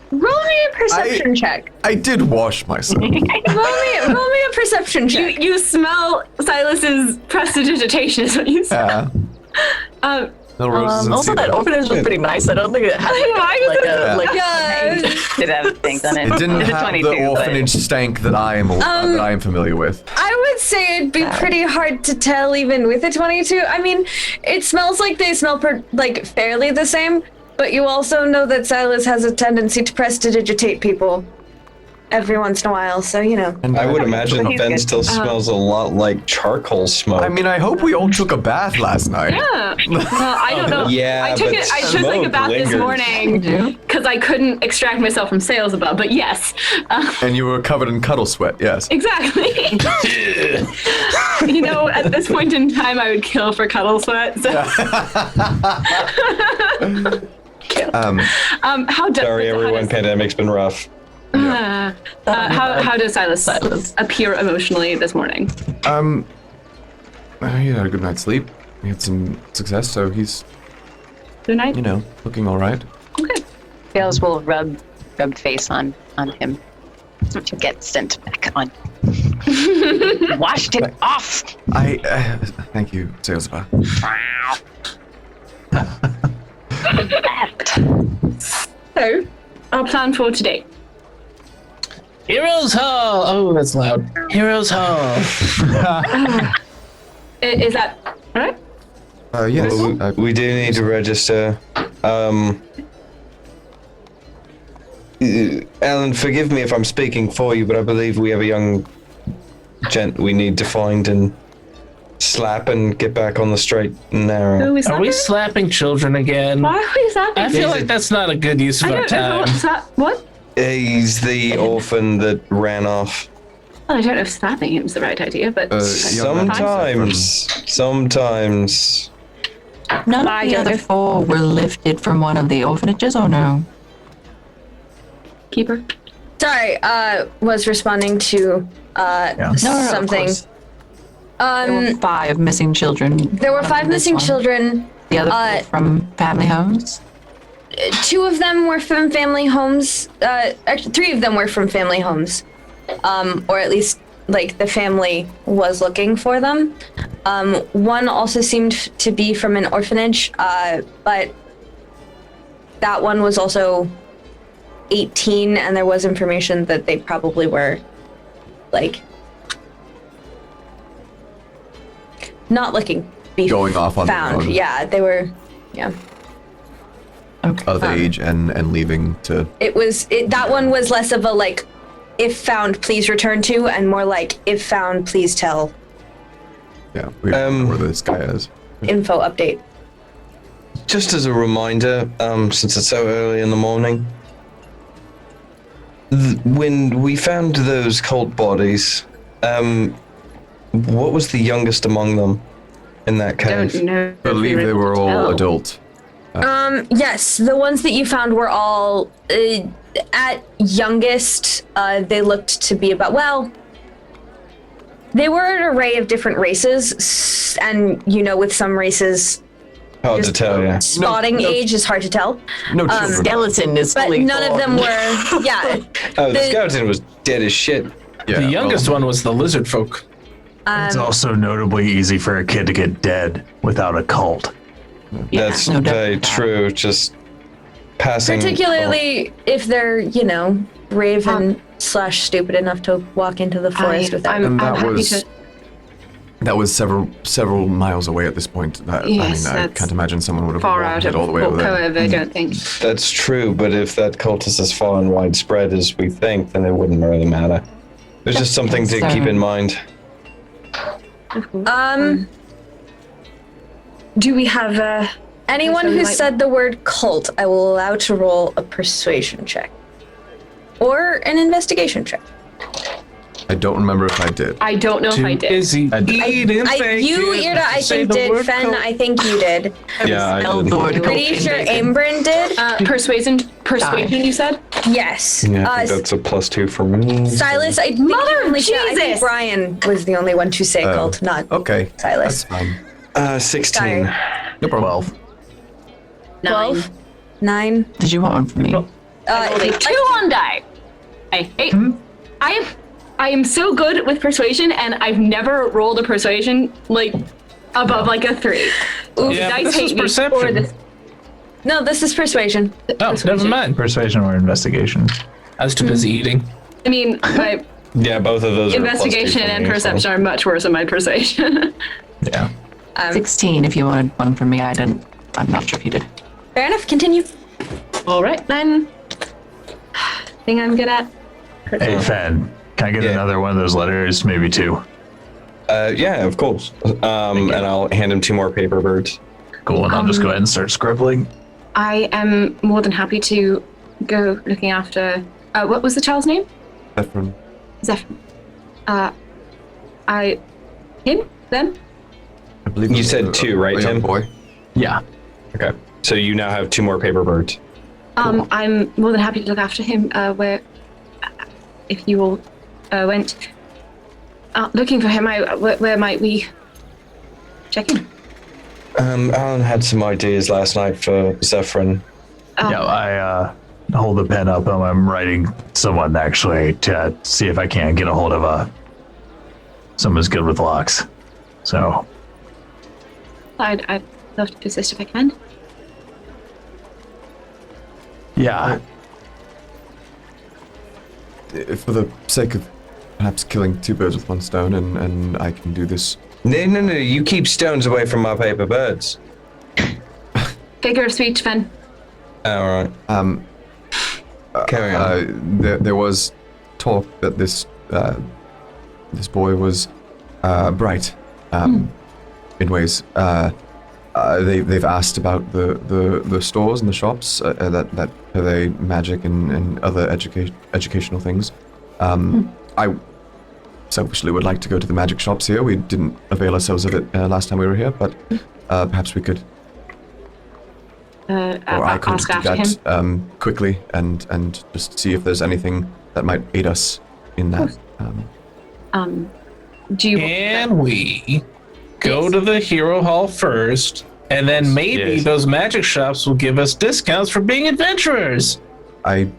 Roll me a perception check. I did wash myself. Roll me a perception check. You smell Silas's prestidigitation is what you say. No roses and Also, that orphanage was pretty nice. I don't think it had Did have things on it. It didn't It's a have 22, the orphanage stank that I am familiar with. I would say it'd be pretty hard to tell even with a 22. I mean, it smells like they smell fairly the same, but you also know that Silus has a tendency to prestidigitate people every once in a while, so And I would imagine Ben still smells a lot like charcoal smoke. I mean, I hope we all took a bath last night. Yeah. Well, I don't know. Yeah, I took a bath this morning because I couldn't extract myself from Sailsaba, but yes. And you were covered in cuddle sweat, yes. Exactly. At this point in time, I would kill for cuddle sweat. So. Sorry, everyone. Pandemic's been rough. How does Silus appear emotionally this morning? He had a good night's sleep. He had some success, so he's, Good night. looking all right. Okay. Sails will rub face on him to get sent back on. Washed it off. Thank you, Sailsaba. So, our plan for today. Heroes Hall! Oh, that's loud. Heroes Hall. Is that all right? Yes. Well, we do need to register. Alan, forgive me if I'm speaking for you, but I believe we have a young gent we need to find and slap and get back on the straight and narrow. Who is Are we that? slapping children again? Why are we slapping? I feel like that's not a good use of I our don't know time. what. He's the orphan that ran off. Well, I don't know if slapping him is the right idea, but Sometimes. None I of the don't other know. 4 were lifted from one of the orphanages, or no? keeper. Sorry, was responding to No, of something. course. There were 5 missing children. There were 5 This missing one. children. The other 4 from family homes. 2 of them were from family homes. Actually, 3 of them were from family homes. Or at least, like, the family was looking for them. 1 also seemed to be from an orphanage, but that one was also 18, and there was information that they probably were, like, not looking to be Going off on their found. own. Yeah, they were, yeah. Of age and leaving to. That one was less of a, like, if found, please return to, and more like, if found, please tell. Yeah, we don't know where this guy is. Info update. Just as a reminder, since it's so early in the morning, when we found those cult bodies, what was the youngest among them in that cave? Don't know. I believe they were all adult. Yes, the ones that you found were all, at youngest, they looked to be about, well, they were an array of different races, and, you know, with some races, Hard to tell, yeah. spotting age is hard to tell. No children. Skeleton is But fully none of them formed. were, yeah. Oh, the skeleton was dead as shit. Yeah, The youngest one was the lizard folk. It's also notably easy for a kid to get dead without a cult. That's no doubt very about that. true. Just passing. Particularly if they're, you know, brave and / stupid enough to walk into the forest without. And I'm that happy was to. that was several miles away at this point. Yes, I that's can't imagine someone would have Far walked out it of all the way over there. however, I don't think. That's true, but if that cult is as far and widespread as we think, then it wouldn't really matter. There's just something to keep in mind. Do we have anyone who said the word cult? I will allow to roll a persuasion check or an investigation check. I don't remember if I did. I don't know if I did. Busy eating, You, Irde, I think did. Fen, I think you did. Yeah, I Spelled did. the word cult Pretty in sure bacon. Aym'Bryn did. Persuasion, you said? Yes. Yeah, I think that's a +2 for me. Silas, I think Mother only of I think Jesus! Brian was the only one to say cult, not Okay, Silas. that's fine. 16. Sorry. No problem. 12? 9? Did you want one from me? Rolled a 2 on die. I hate. I am so good with persuasion, and I've never rolled a persuasion like above like a 3. Ooh, Yeah, dice this hate is me perception. for this. No, this is persuasion. Oh, never mind. Persuasion or investigation. I was too busy eating. I mean, my Yeah, both of those are +2 investigation for and me, so- perception are much worse than my persuasion. Yeah. 16 if you wanted one from me. I didn't. I'm not sure if you did. Fair enough, continue. All right, then. Thing I'm good at. Hey, Fen, can I get Yeah. another one of those letters? Maybe 2. Yeah, of course. And I'll hand him 2 more paper birds. Cool, and I'll just go ahead and start scribbling. I am more than happy to go looking after. What was the child's name? Ephraim. Zephyr. Him? Them? I believe You it was said 2, right, a young Tim? boy. Yeah. Okay. So you now have 2 more paper birds. I'm more than happy to look after him. If you all went looking for him, where might we check in? Alan had some ideas last night for Zephyrin. Yeah, I hold the pen up and I'm writing someone actually to see if I can get a hold of someone who's good with locks. So, I'd love to assist if I can. yeah. For the sake of perhaps killing 2 birds with 1 stone, and I can do this No. You keep stones away from my paper birds. Figure of speech, Fen. All right. Carry on. There was talk that this boy was bright in ways. They've asked about the stores and the shops that are they magic and other educational things. I selfishly would like to go to the magic shops here. We didn't avail ourselves of it last time we were here, but perhaps we could. Or I could ask do after that quickly and just see if there's anything that might aid us in that. Do you? Can we go to the Hero Hall first, and then maybe those magic shops will give us discounts for being adventurers? I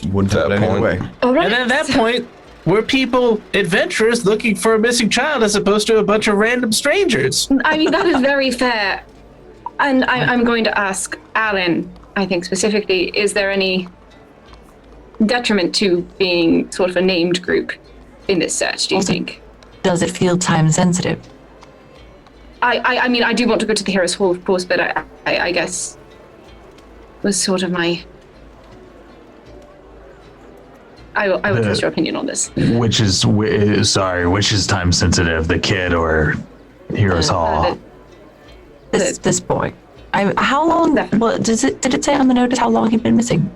wouldn't have it any way. All right. And then at that point, we're people, adventurers, looking for a missing child as opposed to a bunch of random strangers. I mean, that is very fair. And I'm going to ask Alin, I think specifically, is there any detriment to being sort of a named group in this search, do you think? Does it feel time sensitive? I mean, I do want to go to the Heroes Hall, of course, but I guess was sort of my... I will trust your opinion on this. Which is time sensitive, the kid or Heroes Hall? This boy. How long? Well, did it say on the notice how long he'd been missing?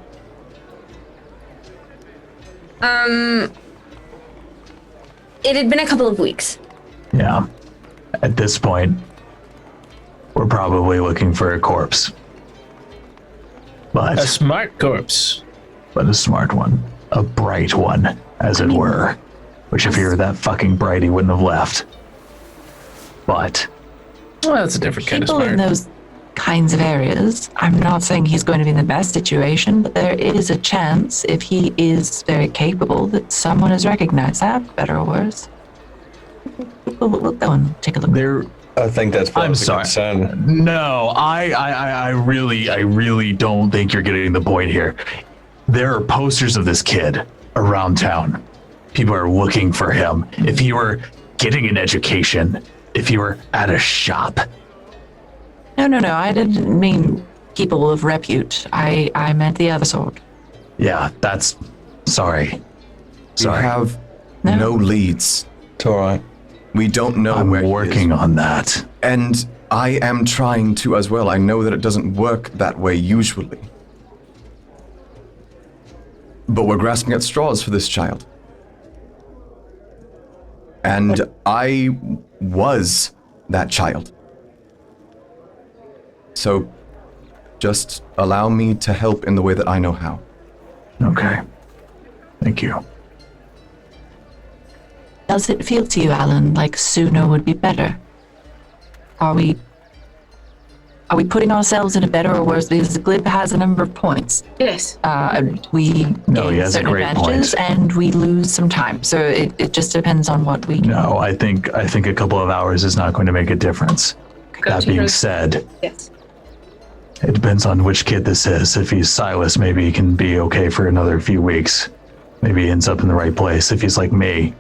It had been a couple of weeks. Yeah. At this point, we're probably looking for a corpse. But A smart corpse. But a smart one. A bright one, as it were. Which if he were that fucking bright, he wouldn't have left. But... Well, that's a different kind of People smart. in those kinds of areas, I'm not saying he's going to be in the best situation, but there is a chance, if he is very capable, that someone has recognized that, better or worse. We'll go and take a look. I think that's probably I'm sorry. concern. No, I really don't think you're getting the point here. There are posters of this kid around town. People are looking for him. If he were getting an education, if you were at a shop. No, I didn't mean people of repute. I meant the other sort. Yeah, that's... Sorry. We have no leads. It's all right. We don't know I'm where he is. working on that. And I am trying to as well. I know that it doesn't work that way usually. But we're grasping at straws for this child. And I was that child. So just allow me to help in the way that I know how. Okay. Thank you. Does it feel to you, Alin, like sooner would be better? Are we putting ourselves in a better or worse? Because Glib has a number of points. Yes. We he gain has a certain great advantages point. and we lose some time. So it just depends on what we. No, I think a couple of hours is not going to make a difference. That being said, yes. It depends on which kid this is. If he's Silus, maybe he can be okay for another few weeks. Maybe he ends up in the right place. If he's like me,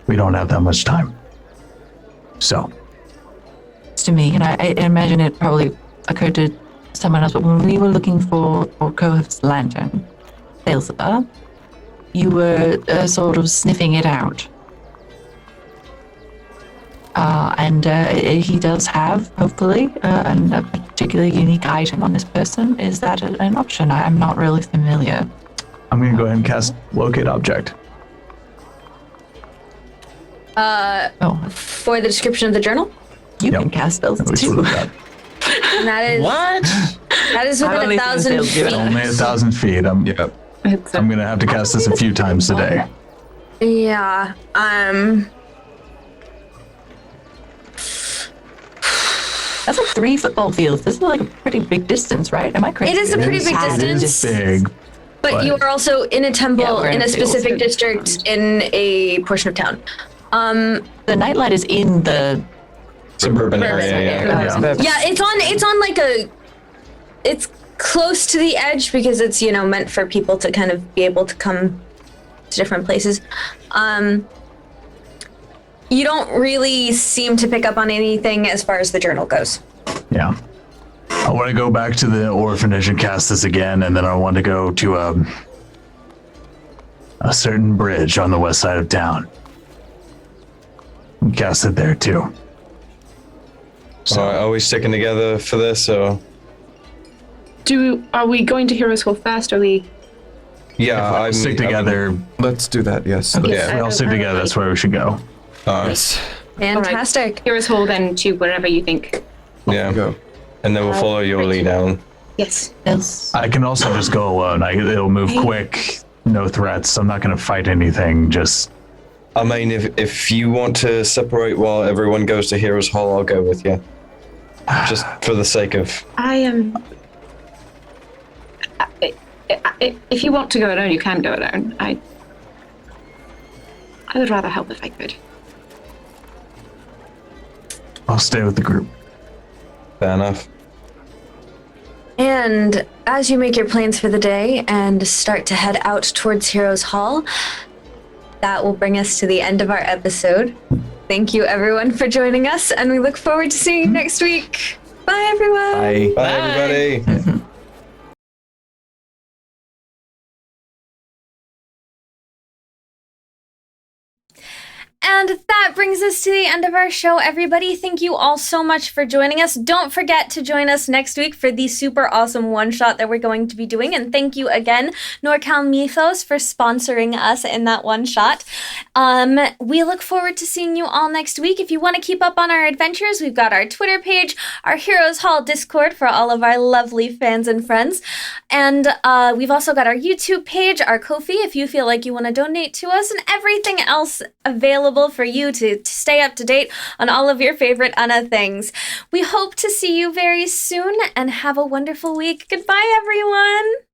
we don't have that much time. So. To me, and I imagine it probably occurred to someone else, but when we were looking for Kohath's lantern, Sailsaba, you were sort of sniffing it out. And he does have, hopefully, a particularly unique item on this person. Is that an option? I'm not really familiar. I'm going to go ahead and cast Locate Object. For the description of the journal? You can cast spells too. And that is... What? That is within 1,000 feet. Only 1,000 feet. I'm going to have to cast this a few times today. Yeah. That's like 3 football fields. This is like a pretty big distance, right? Am I crazy? It is a pretty big It distance. is big. But you are also in a temple, we're in a field. specific district, in a portion of town. The nightlight is in the Suburban area. Yeah, it's on like it's close to the edge because it's, meant for people to kind of be able to come to different places. You don't really seem to pick up on anything as far as the journal goes. Yeah. I want to go back to the orphanage and cast this again, and then I want to go to a certain bridge on the west side of town. And cast it there too. So are we sticking together for this, or? Are we going to Heroes Hall first, or are we? Yeah, I stick together. Let's do that. Yes. If we all stick together, that's where we should go. Yes. Fantastic. Heroes Hall, then to wherever you think. Yeah. Go. And then we'll follow your lead down. Yes. I can also just go alone. It'll move quick, no threats. I'm not going to fight anything. Just. I mean, if you want to separate while everyone goes to Heroes Hall, I'll go with you. Just for the sake of. I am. If you want to go alone, you can go alone. I would rather help if I could. I'll stay with the group. Fair enough. And as you make your plans for the day and start to head out towards Heroes Hall, that will bring us to the end of our episode. Thank you, everyone, for joining us, and we look forward to seeing you next week. Bye, everyone. Bye. Bye, everybody. And that brings us to the end of our show, everybody. Thank you all so much for joining us. Don't forget to join us next week for the super awesome one-shot that we're going to be doing. And thank you again, NorCal Mythos, for sponsoring us in that one-shot. We look forward to seeing you all next week. If you want to keep up on our adventures, we've got our Twitter page, our Heroes Hall Discord for all of our lovely fans and friends. And we've also got our YouTube page, our Ko-fi, if you feel like you want to donate to us, and everything else available for you to stay up to date on all of your favorite Anna things. We hope to see you very soon and have a wonderful week. Goodbye, everyone.